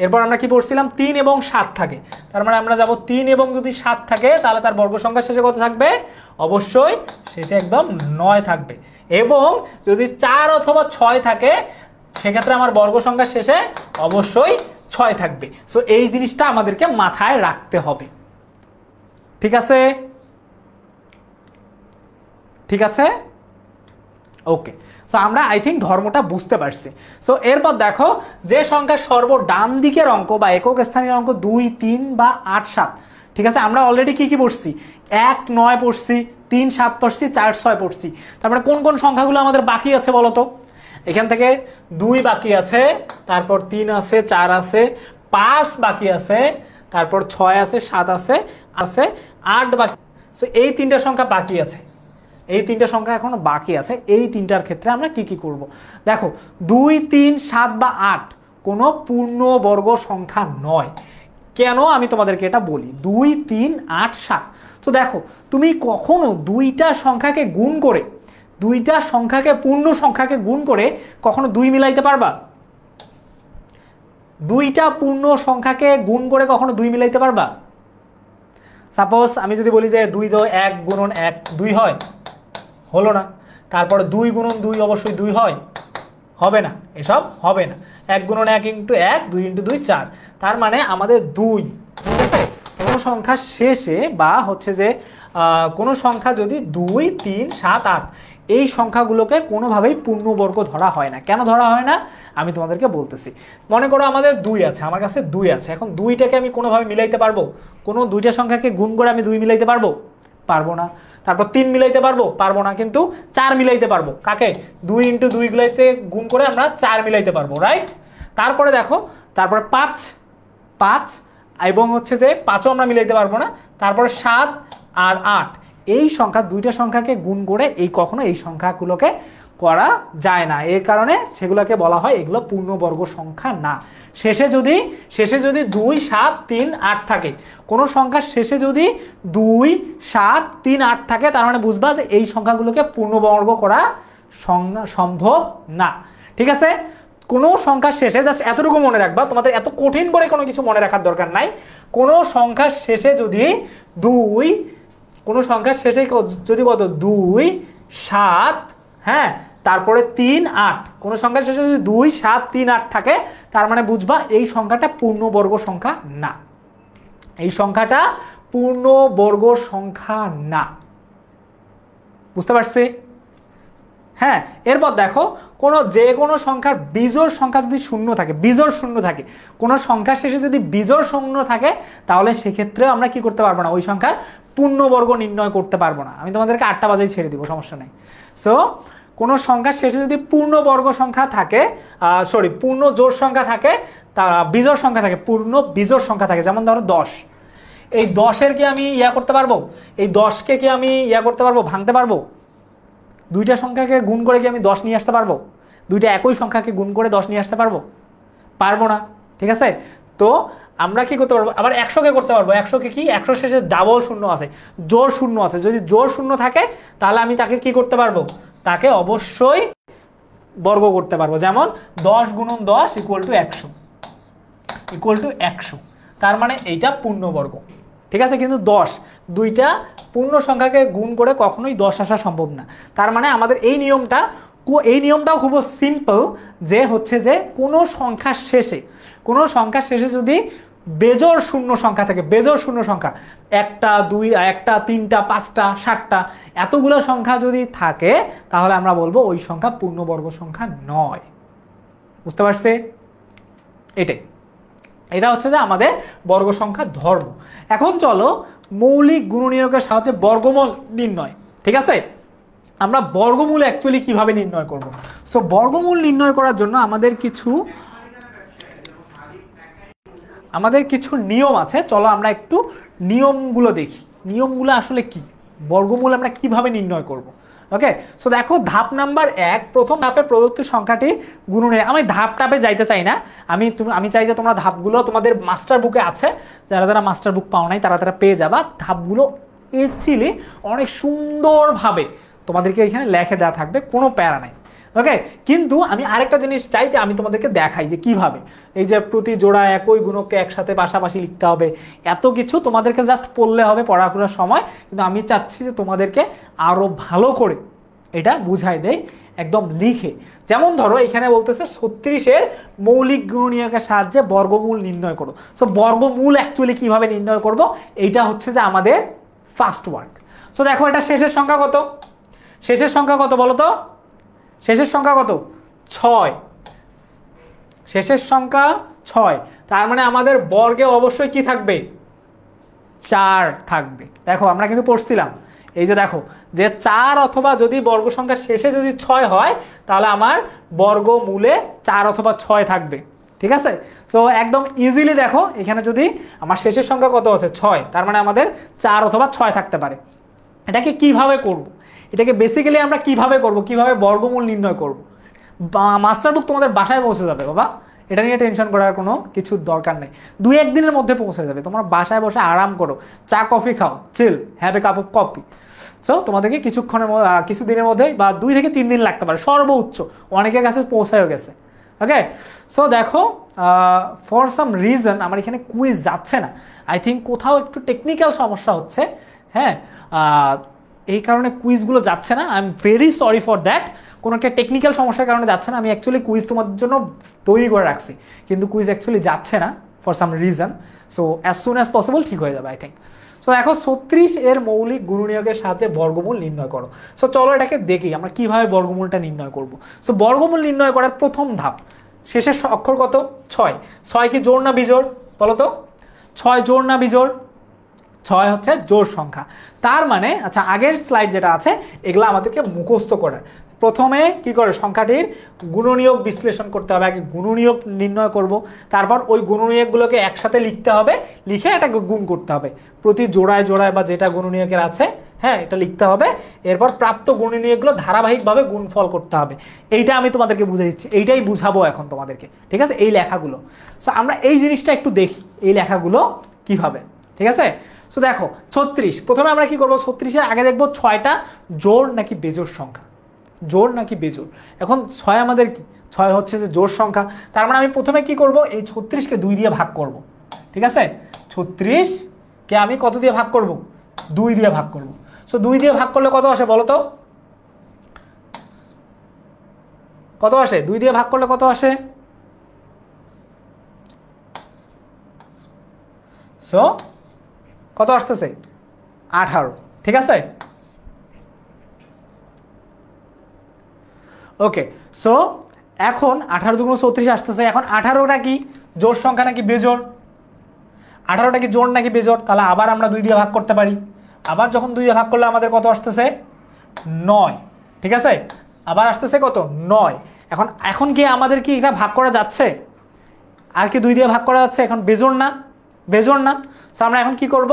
এরপর আমরা কি পড়ছিলাম? 3 এবং 7 থাকে, তার মানে আমরা যাব 3 এবং যদি 7 থাকে তাহলে তার বর্গ সংখ্যা শেষে কত থাকবে? অবশ্যই শেষে একদম 9 থাকবে। এবং যদি 4 অথবা 6 থাকে সেক্ষেত্রে আমার বর্গ সংখ্যা শেষে অবশ্যই 6 থাকবে। সো এই জিনিসটা আমাদেরকে মাথায় রাখতে হবে। ঠিক আছে? ঠিক আছে, ওকে। সো আমরা আই থিঙ্ক ধর্মটা বুঝতে পারছি। সো এরপর দেখো যে সংখ্যা সর্ব ডান দিকের অঙ্ক বা একক স্থানীয় অঙ্ক 2, 3 বা 8, 7, ঠিক আছে, আমরা অলরেডি কি কি পড়ছি, 1, 9 পড়ছি, 3, 7 পড়ছি, 4, 6 পড়ছি। তারপরে কোন কোন সংখ্যাগুলো আমাদের বাকি আছে বলো তো? এখান থেকে 2 বাকি আছে, তারপর 3 আছে, 4 আছে, 5 বাকি আছে, তারপর 6 আছে, 7 আছে, 8 বাকি। সো এই 3টা সংখ্যা বাকি আছে, এই 3টা সংখ্যা এখনো বাকি আছে। এই 3টার ক্ষেত্রে আমরা কি কি করব? দেখো 2, 3, 7 বা 8 কোনো পূর্ণবর্গ সংখ্যা নয়। কেন আমি তোমাদেরকে এটা বলি, 2, 3, 8, 7। তো দেখো তুমি কখনো দুইটা সংখ্যাকে গুণ করে, দুইটা সংখ্যাকে পূর্ণ সংখ্যাকে গুণ করে কখনো 2 মিলাইতে পারবা? দুইটা পূর্ণ সংখ্যাকে গুণ করে কখনো 2 মিলাইতে পারবা? সাপোজ আমি যদি বলি যে 2 × 1 × 1 2 হয়, হলো না। তারপর 2 × 2 অবশ্যই 2 হয়, হবে না, এসব হবে না। 1 × 1 × 1, 2 × 2 4। তার মানে আমাদের 2, ঠিক আছে, কোনো সংখ্যা শেষে বা হচ্ছে যে কোনো সংখ্যা যদি 2, 3, 7, 8 এই সংখ্যাগুলোকে কোনোভাবেই পূর্ণবর্গ ধরা হয় না। কেন ধরা হয় না আমি তোমাদেরকে বলতেছি। মনে করো আমাদের 2 আছে, আমার কাছে 2 আছে, এখন 2টাকে আমি কোনোভাবে মিলাইতে পারবো? কোনো দুইটা সংখ্যাকে গুণ করে আমি 2 মিলাইতে পারবো? পারবো না। তারপর 3 মিলাইতে পারবো? পারবো না। কিন্তু 4 মিলাইতে পারবো। কাকে? 2 × 2 গুলাইতে গুণ করে আমরা 4 মিলাইতে পারবো, রাইট? তারপরে দেখো, তারপরে 5 এবং হচ্ছে যে 5ও আমরা মিলাইতে পারবো না। তারপরে 7 আর 8 এই সংখ্যা, দুইটা সংখ্যাকে গুণ করে কখনো এই সংখ্যাগুলোকে করা যায় না। এর কারণে সেগুলোকে বলা হয় এগুলো পূর্ণবর্গ সংখ্যা না। শেষে যদি 2, 7, 3, 8 থাকে, কোনো সংখ্যার শেষে যদি 2, 7, 3, 8 থাকে, তার মানে বুঝবা যে এই সংখ্যাগুলোকে পূর্ণবর্গ করা সম্ভব না। ঠিক আছে, কোনো সংখ্যার শেষে জাস্ট এতটুকু মনে রাখবা, তোমাদের এত কঠিন করে কোনো কিছু মনে রাখার দরকার নাই। কোনো সংখ্যার শেষে যদি 2, কোনো সংখ্যার শেষে যদি কত 2, 7, হ্যাঁ, তারপরে 3, 8, কোনো সংখ্যার শেষে যদি 2, 7, 3, 8 থাকে, তার মানে বুঝবা এই সংখ্যাটা পূর্ণবর্গ সংখ্যা না। এই সংখ্যাটা পূর্ণবর্গ সংখ্যা না। বুঝতে পারছি? হ্যাঁ, এরপর দেখো যে কোনো সংখ্যার বিজোড় সংখ্যা যদি শূন্য থাকে, বিজোড় শূন্য থাকে, কোনো সংখ্যার শেষে যদি বিজোড় শূন্য থাকে, তাহলে সেক্ষেত্রেও আমরা কি করতে পারবো না, ওই সংখ্যার পূর্ণবর্গ নির্ণয় করতে পারবো না। আমি তোমাদেরকে 8টা বাজেই ছেড়ে দিব, সমস্যা নেই। সো কোনো সংখ্যার শেষে যদি পূর্ণবর্গ সংখ্যা থাকে, পূর্ণ জোড় সংখ্যা থাকে, তা বিজোড় সংখ্যা থাকে, পূর্ণ বিজোড় সংখ্যা থাকে, যেমন ধরো 10। এই 10-এর কি আমি করতে পারবো? এই 10কে কি আমি করতে পারবো, ভাঙতে পারবো? দুইটা সংখ্যাকে গুণ করে কি আমি 10 নিয়ে আসতে পারবো? দুইটা একই সংখ্যাকে গুণ করে 10 নিয়ে আসতে পারবো? পারবো না। ঠিক আছে, তো আমরা কি করতে পারবো? আবার 100কে করতে পারবো। 100কে কি, 100 শেষে ডাবল শূন্য আছে, জোড় শূন্য আছে। যদি জোড় শূন্য থাকে, তাহলে আমি তাকে কি করতে পারবো? তাকে অবশ্যই বর্গ করতে পারবো। যেমন 10 × 10 = 100। তার মানে এইটা পূর্ণবর্গ। ঠিক আছে, কিন্তু 10 দুইটা পূর্ণ সংখ্যাকে গুণ করে কখনোই 10 আসা সম্ভব না। তার মানে আমাদের এই নিয়মটাও খুব সিম্পল, যে হচ্ছে যে কোনো সংখ্যার শেষে যদি বেজোড় শূন্য সংখ্যা থাকে, বেজোড় শূন্য সংখ্যা 1টা 2 1টা 3টা 5টা 7টা এতগুলো সংখ্যা যদি থাকে, তাহলে আমরা বলবো ওই সংখ্যা পূর্ণবর্গ সংখ্যা নয়। বুঝতে পারছে? এটা হচ্ছে যে আমাদের বর্গ সংখ্যার ধর্ম। এখন চলো মৌলিক গুণনীয়কের সাহায্যে বর্গমূল নির্ণয়। ঠিক আছে, আমরা বর্গমূল অ্যাকচুয়ালি কিভাবে নির্ণয় করব? সো বর্গমূল নির্ণয় করার জন্য আমাদের কিছু নিয়ম আছে। চলো আমরা একটু নিয়মগুলো দেখি। নিয়মগুলো আসলে কি, বর্গমূল আমরা কিভাবে নির্ণয় করব। ওকে, সো দেখো ধাপ নাম্বার 1, প্রথম ধাপে প্রদত্ত সংখ্যাটি গুণনে। আমি ধাপে যাইতে চাই না, আমি চাই যে তোমরা ধাপগুলো তোমাদের মাস্টার বুকে আছে, যারা মাস্টার বুক পাও নাই তারা পেয়ে যাবা। ধাপগুলো এক্চুয়ালি অনেক সুন্দরভাবে তোমাদেরকে এখানে লেখে দেওয়া থাকবে, কোনো প্যারা নাই। ওকে, কিন্তু আমি আরেকটা জিনিস চাই যে আমি তোমাদেরকে দেখাই যে কিভাবে এই যে প্রতি জোড়া একই গুণককে একসাথে পাশাপাশি লিখতে হবে, এত কিছু তোমাদেরকে জাস্ট পড়লে হবে পড়াশোনার সময়, কিন্তু আমি চাচ্ছি যে তোমাদেরকে আরো ভালো করে এটা বুঝাই দেয় একদম লিখে। যেমন ধরো এখানে বলতেছে 36-এর মৌলিক গুণনীয়কের সাহায্যে বর্গমূল নির্ণয় করো। সো বর্গমূল অ্যাকচুয়ালি কিভাবে নির্ণয় করব, এইটা হচ্ছে যে আমাদের ফার্স্ট ওয়ার্ক। সো দেখো এটা শেষের সংখ্যা কত? শেষের সংখ্যা কত বলো তো? শেষের সংখ্যা কত? 6। শেষের সংখ্যা 6, তার মানে আমাদের বর্গে অবশ্যই কি থাকবে? 4 থাকবে। দেখো আমরা কিন্তু পড়ছিলাম, এই যে দেখো যে 4 অথবা যদি বর্গ সংখ্যা শেষে যদি 6 হয় তাহলে আমার বর্গমূলে 4 অথবা 6 থাকবে। ঠিক আছে, তো একদম ইজিলি দেখো এখানে যদি আমার শেষের সংখ্যা কত আছে? 6, তার মানে আমাদের 4 অথবা 6 থাকতে পারে। এটাকে কিভাবে করব? এটাকে বেসিক্যালি আমরা কিভাবে করব, কিভাবে বর্গমূল নির্ণয় করব? মাস্টার বুক তোমাদের বাসায় পৌঁছে যাবে বাবা, এটা নিয়ে টেনশন করার কোনো কিছু দরকার নেই। 2-1 দিনের মধ্যে পৌঁছে যাবে। তোমরা বাসায় বসে আরাম করো, চা কফি খাও, chill, have a cup of coffee. So তোমাদেরকে কিছু দিনের মধ্যেই বা 2 থেকে 3 দিন লাগতে পারে সর্বোচ্চ, অনেকের কাছে পৌঁছায়ও গেছে। ওকে, সো দেখো ফর সাম রিজন আমার এখানে কুইজ যাচ্ছে না। আই থিঙ্ক কোথাও একটু টেকনিক্যাল সমস্যা হচ্ছে। হ্যাঁ, এই কারণে কুইজগুলো যাচ্ছে না। I am very sorry for that. কোনো একটা টেকনিক্যাল সমস্যার কারণে যাচ্ছে না। আমি অ্যাকচুয়ালি কুইজ তোমাদের জন্য তৈরি করে রাখছি, কিন্তু কুইজ অ্যাকচুয়ালি যাচ্ছে না for some reason. So as soon as possible ঠিক হয়ে যাবে আই থিঙ্ক। সো এখন 36 এর মৌলিক গুণনীয়কের সাহায্যে বর্গমূল নির্ণয় করো। সো চলো এটাকে দেখি আমরা কিভাবে বর্গমূলটা নির্ণয় করব। সো বর্গমূল নির্ণয় করার প্রথম ধাপ, শেষের অক্ষর কত? 6। 6 কি জোড় না বিজোড় বলো তো? 6 জোড় না বিজোড়? 6 হচ্ছে জোড় সংখ্যা। তার মানে আচ্ছা, আগের স্লাইড যেটা আছে এগুলো আমাদেরকে মুখস্থ করার। প্রথমে কি করে সংখ্যাটির গুণনীয়ক বিশ্লেষণ করতে হবে, আগে গুণনীয়ক নির্ণয় করব, তারপর ওই গুণনীয়কগুলোকে একসাথে লিখতে হবে, লিখে এটাকে গুণ করতে হবে প্রতি জোড়ায় জোড়ায় বা যেটা গুণনীয়কের আছে। হ্যাঁ, এটা লিখতে হবে। এরপর প্রাপ্ত গুণনীয়কগুলো ধারাবাহিকভাবে গুণফল করতে হবে। এইটা আমি তোমাদেরকে বুঝে দিচ্ছি, এইটাই বুঝাবো এখন তোমাদেরকে। ঠিক আছে, এই লেখাগুলো। সো আমরা এই জিনিসটা একটু দেখি, এই লেখাগুলো কিভাবে। ঠিক আছে, সো দেখো 36, প্রথমে আমরা কি করবো? 36-এর আগে দেখবো 6টা জোড় নাকি বেজোড় সংখ্যা, জোড় নাকি বেজোড়। এখন 6 আমাদের কি? 6 হচ্ছে যে জোড় সংখ্যা, তার মানে আমি প্রথমে কি করব? এই 36কে 2 দিয়ে ভাগ করব। ঠিক আছে, 36কে আমি কত দিয়ে ভাগ করব? 2 দিয়ে ভাগ করব। সো 2 দিয়ে ভাগ করলে কত আসে বলো তো? কত আসে 2 দিয়ে ভাগ করলে? কত আসে? সো কত আসতেছে? 18। ঠিক আছে, ওকে। সো এখন 18 × 34 আসতেছে। এখন 18টা কি জোড় সংখ্যা নাকি বেজোড়? 18টা কি জোড় নাকি বেজোড়? তাহলে আবার আমরা 2 দিয়ে ভাগ করতে পারি। আবার যখন 2 দিয়ে ভাগ করলে আমাদের কত আসতেছে? 9। ঠিক আছে, আবার আসতেছে কত? 9। এখন কি আমাদের কি এটা ভাগ করা যাচ্ছে? আর কি 2 দিয়ে ভাগ করা যাচ্ছে? এখন বেজোড় না? বেজোড় না। সো আমরা এখন কি করব?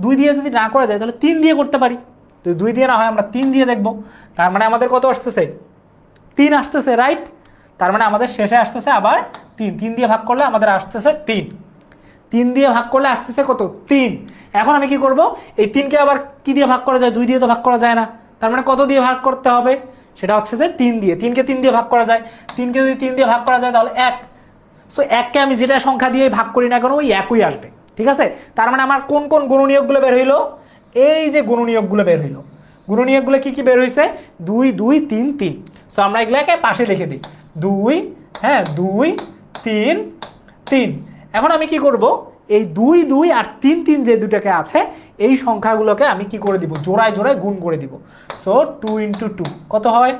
2 দিয়ে যদি না করা যায় তাহলে 3 দিয়ে করতে পারি। তো 2 দিয়ে না হয় আমরা 3 দিয়ে দেখব। তার মানে আমাদের কত আসতেছে? 3 আসতেছে, রাইট? তার মানে আমাদের শেষে আসতেছে আবার 3। 3 দিয়ে ভাগ করলে আমাদের আসতেছে 3। 3 দিয়ে ভাগ করলে আসতেছে কত? 3। এখন আমি কি করব? এই 3কে আবার কি দিয়ে ভাগ করা যায়? 2 দিয়ে তো ভাগ করা যায় না। তার মানে কত দিয়ে ভাগ করতে হবে? সেটা হচ্ছে যে 3 দিয়ে। 3কে 3 দিয়ে ভাগ করা যায়। 3কে যদি 3 দিয়ে ভাগ করা যায় তাহলে 1। সো 1কে আমি যেটা সংখ্যা দিয়ে ভাগ করি না কেন ওই একই আসবে। ঠিক আছে, তার মানে আমার কোন কোন গুণনীয়কগুলো বের হইলো? এই যে গুণনীয়কগুলো বের হইলো। গুণনীয়কগুলো কি কি বের হইছে? 2 2 3 3। সো আমরা এগুলোকে পাশে লিখে দিই। 2, হ্যাঁ 2 3 3। এখন আমি কি করব? এই 2 2 আর 3 3 যে দুটাকে আছে এই সংখ্যাগুলোকে আমি কি করে দিব? জোড়ায় জোড়ায় গুণ করে দিব। সো 2 × 2 কত হয়?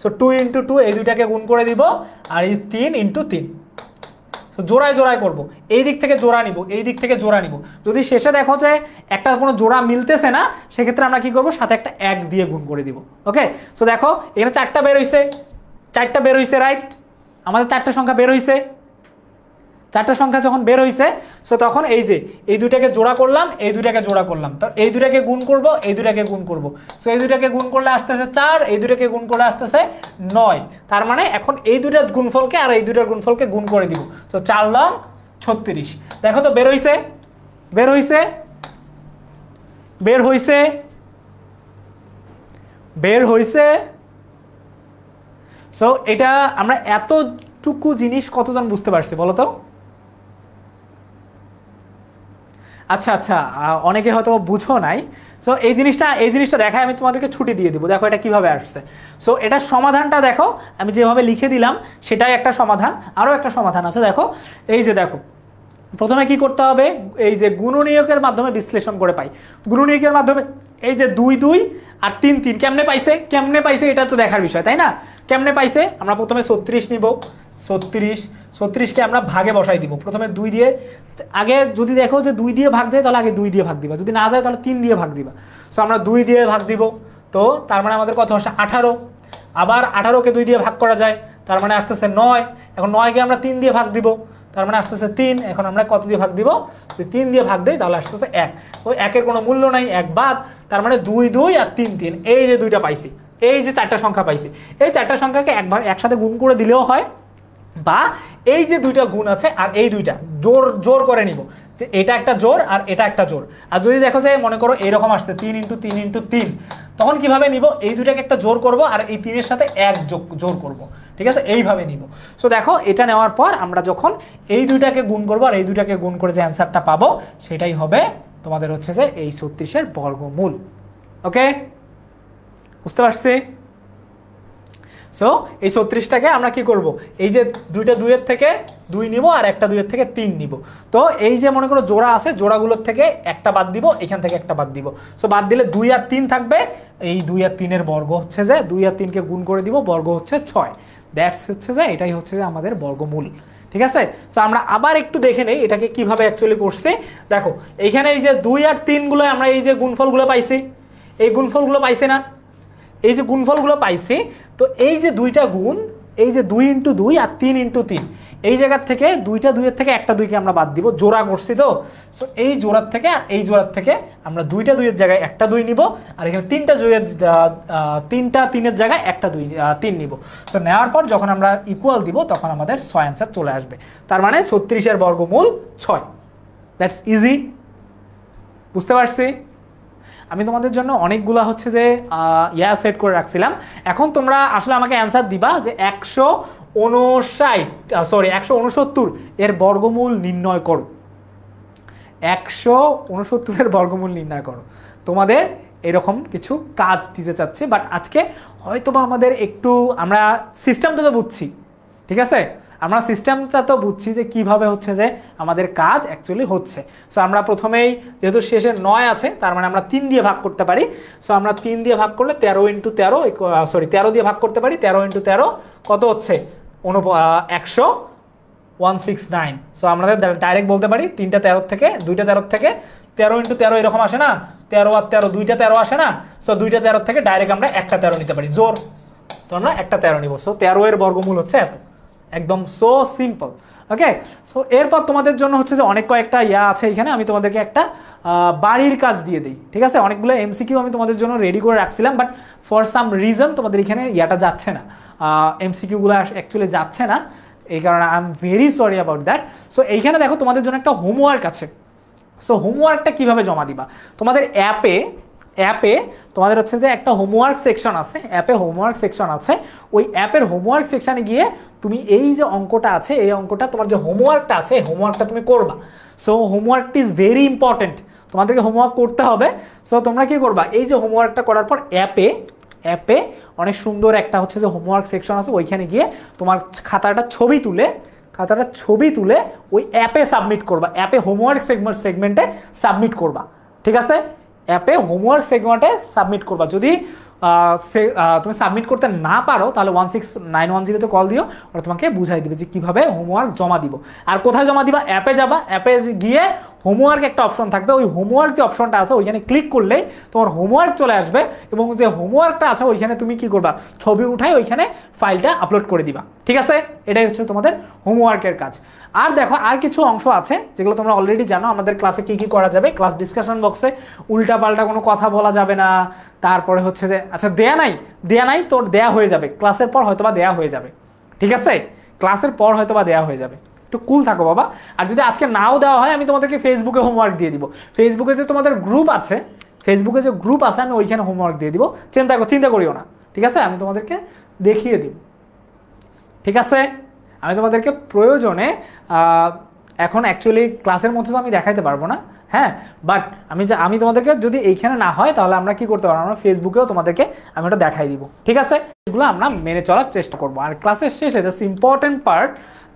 সো 2 × 2 এই দুইটাকে গুণ করে দিব, আর এই 3 × 3। সো জোড়ায় জোড়ায় করব। এই দিক থেকে জোড়া নিব, এই দিক থেকে জোড়া নিব। যদি শেষে দেখো যে একটা কোনো জোড়া মিলতেছে না, সেক্ষেত্রে আমরা কি করব? সাথে একটা 1 দিয়ে গুণ করে দিব। ওকে, সো দেখো এখানে 4টা বের হইছে, 4টা বের হইছে, রাইট? আমাদের 4টা সংখ্যা বের হইছে। 4টা সংখ্যা যখন বের হইছে, সো তখন এই যে এই দুইটাকে জোড়া করলাম, এই দুইটাকে জোড়া করলাম, তো এই দুইটাকে গুণ করব, এই দুইটাকে গুণ করব। সো এই দুইটাকে গুণ করলে আসতেছে 4, এই দুইটাকে গুণ করলে আসতেছে 9। তার মানে এখন এই দুইটার গুণফলকে আর এই দুইটার গুণফলকে গুণ করে দিব। তো 4 লং 36। দেখো তো বের হইছে, বের হইছে, বের হইছে, বের হইছে। সো এটা আমরা এতটুকু জিনিস কতজন বুঝতে পারছি বলো তো? আচ্ছা আচ্ছা, অনেকে হয়তো বুঝো নাই। সো এই জিনিসটা দেখায় আমি তোমাদেরকে ছুটি দিয়ে দিব। দেখো এটা কিভাবে আসছে। সো এটার সমাধানটা দেখো, আমি যেভাবে লিখে দিলাম সেটাই একটা সমাধান। আরও একটা সমাধান আছে, দেখো এই যে দেখো প্রথমে কি করতে হবে, এই যে গুণনীয়কের মাধ্যমে বিশ্লেষণ করে পাই। গুণনীয়কের মাধ্যমে এই যে 2 2 আর 3 3 কেমনে পাইছে এটা তো দেখার বিষয়, তাই না? কেমনে পাইছে, আমরা প্রথমে 36 নিব, 36কে আমরা ভাগে বসাই দিব। প্রথমে 2 দিয়ে, আগে যদি দেখো যে 2 দিয়ে ভাগ যায় তাহলে আগে 2 দিয়ে ভাগ দিবা, যদি না যায় তাহলে 3 দিয়ে ভাগ দিবা। সো আমরা 2 দিয়ে ভাগ দিব, তো তার মানে আমাদের কত আসে 18। আবার 18কে 2 দিয়ে ভাগ করা যায়, তার মানে আসতেছে 9। এখন 9কে আমরা 3 দিয়ে ভাগ দিব, তার মানে আসতেছে 3। এখন আমরা কত দিয়ে ভাগ দিব, যদি 3 দিয়ে ভাগ দেই তাহলে আসতেছে 1। ওই 1-এর কোনো মূল্য নাই, 1 বাদ, তার মানে 2 2 আর 3 3, এই যে 2টা পাইছি, এই যে 4টা সংখ্যা পাইছি। এই 4টা সংখ্যাকে একবার একসাথে গুণ করে দিলেও হয়, বা এই যে 2টা গুণ আছে আর এই 2টা জোর করে নিব, যে এটা একটা জোর আর এটা একটা জোর। আর যদি দেখো যে মনে করো এরকম আসছে 3 × 3 × 3, তখন কিভাবে নিব, এই 2টাকে একটা জোর করব আর এই 3-এর সাথে 1 জোর করব, ঠিক আছে? এইভাবে নিব। সো দেখো এটা নেওয়ার পর আমরা যখন এই 2টাকে গুণ করব আর এই 2টাকে গুণ করে যে অ্যান্সারটা পাবো সেটাই হবে তোমাদের হচ্ছে যে এই 36-এর বর্গমূল। ওকে, বুঝতে পারছি? সো এই 36টাকে আমরা কি করব, এই যে 2টা 2-এর থেকে 2 নিব আর একটা 2-এর থেকে 3 নিব। তো এই যে মনে করো জোড়া আছে, জোড়াগুলোর থেকে একটা বাদ দিব, এখান থেকে একটা বাদ দিব। সো বাদ দিলে 2 আর 3 থাকবে, এই 2 আর 3-এর বর্গ হচ্ছে যে 2 আর 3কে গুণ করে দিব, বর্গ হচ্ছে 6। দ্যাটস হচ্ছে যে এটাই হচ্ছে যে আমাদের বর্গমূল, ঠিক আছে? সো আমরা আবার একটু দেখে নেই এটাকে কিভাবে অ্যাকচুয়ালি করছে। দেখো এইখানে এই যে 2 আর 3 গুলো আমরা এই যে গুণফলগুলো পাইছি, এই গুণফলগুলো পাইছে না, এই যে গুণফলগুলো পাইছি, তো এই যে 2টা গুণ, এই যে 2 × 2 আর 3 × 3, এই জায়গার থেকে 2টা 2-এর থেকে একটা 2কে আমরা বাদ দিব, জোড়া করছি তো। সো এই জোড়ার থেকে আর এই জোড়ার থেকে আমরা 2টা 2-এর জায়গায় একটা 2 নিব, আর এখানে 3টা 3-এর জায়গায় একটা 3 নিব। সো নেওয়ার পর যখন আমরা ইকুয়াল দিব তখন আমাদের 6 অ্যান্সার চলে আসবে। তার মানে 36-এর বর্গমূল 6। দ্যাটস ইজি, বুঝতে পারছি? আমি তোমাদের জন্য অনেকগুলা হচ্ছে যে সেট করে রাখছিলাম। এখন তোমরা আসলে আমাকে অ্যান্সার দিবা যে 169 এর বর্গমূল নির্ণয় করো। 169 এর বর্গমূল নির্ণয় করো। তোমাদের এরকম কিছু কাজ দিতে চাচ্ছি, বাট আজকে হয়তোবা আমাদের একটু, আমরা সিস্টেমটা তো বুঝছি, ঠিক আছে? আমরা সিস্টেমটা তো বুঝছি যে কিভাবে হচ্ছে যে আমাদের কাজ অ্যাকচুয়ালি হচ্ছে। সো আমরা প্রথমেই যেহেতু শেষে 9 আছে, তার মানে আমরা 3 দিয়ে ভাগ করতে পারি। সো আমরা 3 দিয়ে ভাগ করলে 13 × 13 দিয়ে ভাগ করতে পারি। 13 × 13 কত হচ্ছে, 169। সো আমরা ডাইরেক্ট বলতে পারি 3টা 13 থেকে 2টা 13 থেকে 13 × 13 এরকম আসে না, 13 আর 13 2টা 13 আসে না। সো 2টা 13 থেকে ডাইরেক্ট আমরা একটা 13 নিতে পারি, জোর। তো আমরা একটা 13 নিব। সো 13 এর বর্গমূল হচ্ছে এত, একদম সো সিম্পল। ওকে, সো এরপর তোমাদের জন্য হচ্ছে যে অনেক কয়েকটা আছে এখানে, আমি তোমাদেরকে একটা বাড়ির কাজ দিয়ে দিই, ঠিক আছে? অনেকগুলো এমসিকিউ আমি তোমাদের জন্য রেডি করে রাখছিলাম, বাট ফর সাম রিজন তোমাদের এখানে যাচ্ছে না, এমসিকিউগুলো অ্যাকচুয়ালি যাচ্ছে না, এই কারণে I am very sorry about that. So এইখানে দেখো তোমাদের জন্য একটা হোমওয়ার্ক আছে। সো হোমওয়ার্কটা কিভাবে জমা দিবা, তোমাদের অ্যাপে তোমাদের হচ্ছে যে একটা হোমওয়ার্ক সেকশন আছে, অ্যাপে হোমওয়ার্ক সেকশন আছে। ওই অ্যাপের হোমওয়ার্ক সেকশনে গিয়ে তুমি এই যে অঙ্কটা আছে, এই অঙ্কটা, তোমার যে হোমওয়ার্কটা আছে, এই হোমওয়ার্কটা তুমি করবা। সো হোমওয়ার্কটি ইজ ভেরি ইম্পর্টেন্ট, তোমাদেরকে হোমওয়ার্ক করতে হবে। সো তোমরা কি করবা, এই যে হোমওয়ার্কটা করার পর অ্যাপে অনেক সুন্দর একটা হচ্ছে যে হোমওয়ার্ক সেকশন আছে, ওইখানে গিয়ে তোমার খাতাটা ছবি তুলে ওই অ্যাপে সাবমিট করবা, অ্যাপে হোমওয়ার্ক সেগমেন্টে সাবমিট করবা, ঠিক আছে? অ্যাপে হোমওয়ার্ক সেগমেন্টে সাবমিট করবা। যদি তুমি সাবমিট করতে না পারো তাহলে 16910-তে কল দিও, ওরা তোমাকে বুঝাই দিবে যে কিভাবে হোমওয়ার্ক জমা দিব। আর কোথায় জমা দিবা, অ্যাপে যাবা, অ্যাপে গিয়ে হোমওয়ার্ক একটা অপশন থাকবে, ওই হোমওয়ার্ক যে অপশনটা আছে ওইখানে ক্লিক করলেই তোমার হোমওয়ার্ক চলে আসবে, এবং যে হোমওয়ার্কটা আছে ওইখানে তুমি কি করবা, ছবি উঠাই ওইখানে ফাইলটা আপলোড করে দিবা, ঠিক আছে? এটাই হচ্ছে তোমাদের হোমওয়ার্কের কাজ। আর দেখো আর কিছু অংশ আছে যেগুলো তোমরা অলরেডি জানো, আমাদের ক্লাসে কি কি করা যাবে। ক্লাস ডিসকাশন বক্সে উল্টাপাল্টা কোনো কথা বলা যাবে না। তারপরে হচ্ছে যে আচ্ছা দেয়া নাই তোর দেয়া হয়ে যাবে, ক্লাসের পর হয়তোবা দেয়া হয়ে যাবে, ঠিক আছে? ক্লাসের পর হয়তোবা দেয়া হয়ে যাবে, একটু কুল থাকো বাবা। আর যদি আজকে নাও দেওয়া হয়, আমি তোমাদেরকে ফেসবুকে হোমওয়ার্ক দিয়ে দিব। ফেসবুকে যে তোমাদের গ্রুপ আছে, আমি ওইখানে হোমওয়ার্ক দিয়ে দিব, চিন্তা করিও না, ঠিক আছে? আমি তোমাদেরকে দেখিয়ে দিব, ঠিক আছে? আমি তোমাদেরকে প্রয়োজনে এখন অ্যাকচুয়ালি ক্লাসের মধ্যে তো আমি দেখাইতে পারবো না, হ্যাঁ, বাট আমি তোমাদেরকে যদি এইখানে না হয় তাহলে আমরা কি করতে পারবো, আমরা ফেসবুকেও তোমাদেরকে আমি ওটা দেখাই দিব, ঠিক আছে? এগুলো আমরা মেনে চলার চেষ্টা করবো। আর ক্লাসের শেষে দ্যাটস ইম্পর্টেন্ট পার্ট,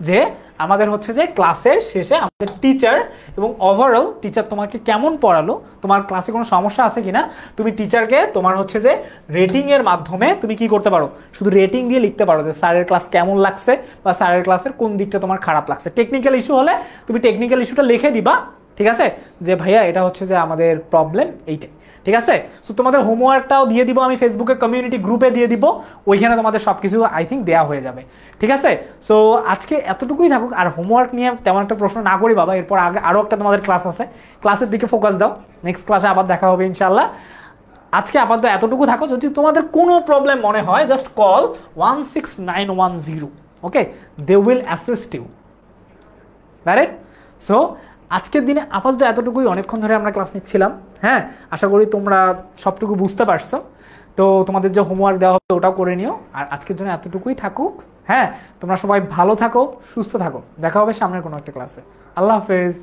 যে আমাদের হচ্ছে যে ক্লাসের শেষে আমাদের টিচার এবং ওভারঅল টিচার তোমাকে কেমন পড়ালো, তোমার ক্লাসে কোনো সমস্যা আছে কিনা, তুমি টিচারকে তোমার হচ্ছে যে রেটিংয়ের মাধ্যমে তুমি কি করতে পারো, শুধু রেটিং দিয়ে লিখতে পারো যে স্যারের ক্লাস কেমন লাগছে বা স্যারের ক্লাসের কোন দিকটা তোমার খারাপ লাগছে। টেকনিক্যাল ইস্যু হলে তুমি টেকনিক্যাল ইস্যুটা লিখে দিবা, ঠিক আছে, যে ভাইয়া এটা হচ্ছে যে আমাদের প্রবলেম এইটাই, ঠিক আছে? সো তোমাদের হোমওয়ার্কটাও দিয়ে দিব আমি ফেসবুকে কমিউনিটি গ্রুপে দিয়ে দিব, ওইখানে তোমাদের সব কিছু আই থিঙ্ক দেওয়া হয়ে যাবে, ঠিক আছে? সো আজকে এতটুকুই থাকুক, আর হোমওয়ার্ক নিয়ে তেমন একটা প্রশ্ন না করি বাবা, এরপর আগে আরও একটা তোমাদের ক্লাস আছে, ক্লাসের দিকে ফোকাস দাও, নেক্সট ক্লাসে আবার দেখা হবে ইনশাল্লাহ। আজকে আপাতত এতটুকু থাকো, যদি তোমাদের কোনো প্রবলেম মনে হয় just call 16910, okay, they will assist you, right? So আজকের দিনে আপাতত এতটুকুই, অনেকক্ষণ ধরে আমরা ক্লাস নিচ্ছিলাম, হ্যাঁ, আশা করি তোমরা সবটুকু বুঝতে পারছো। তো তোমাদের যে হোমওয়ার্ক দেওয়া হবে ওটাও করে নিও, আর আজকের জন্য এতটুকুই থাকুক, হ্যাঁ, তোমরা সবাই ভালো থাকো, সুস্থ থাকো, দেখা হবে সামনের কোনো একটা ক্লাসে। আল্লাহ হাফেজ।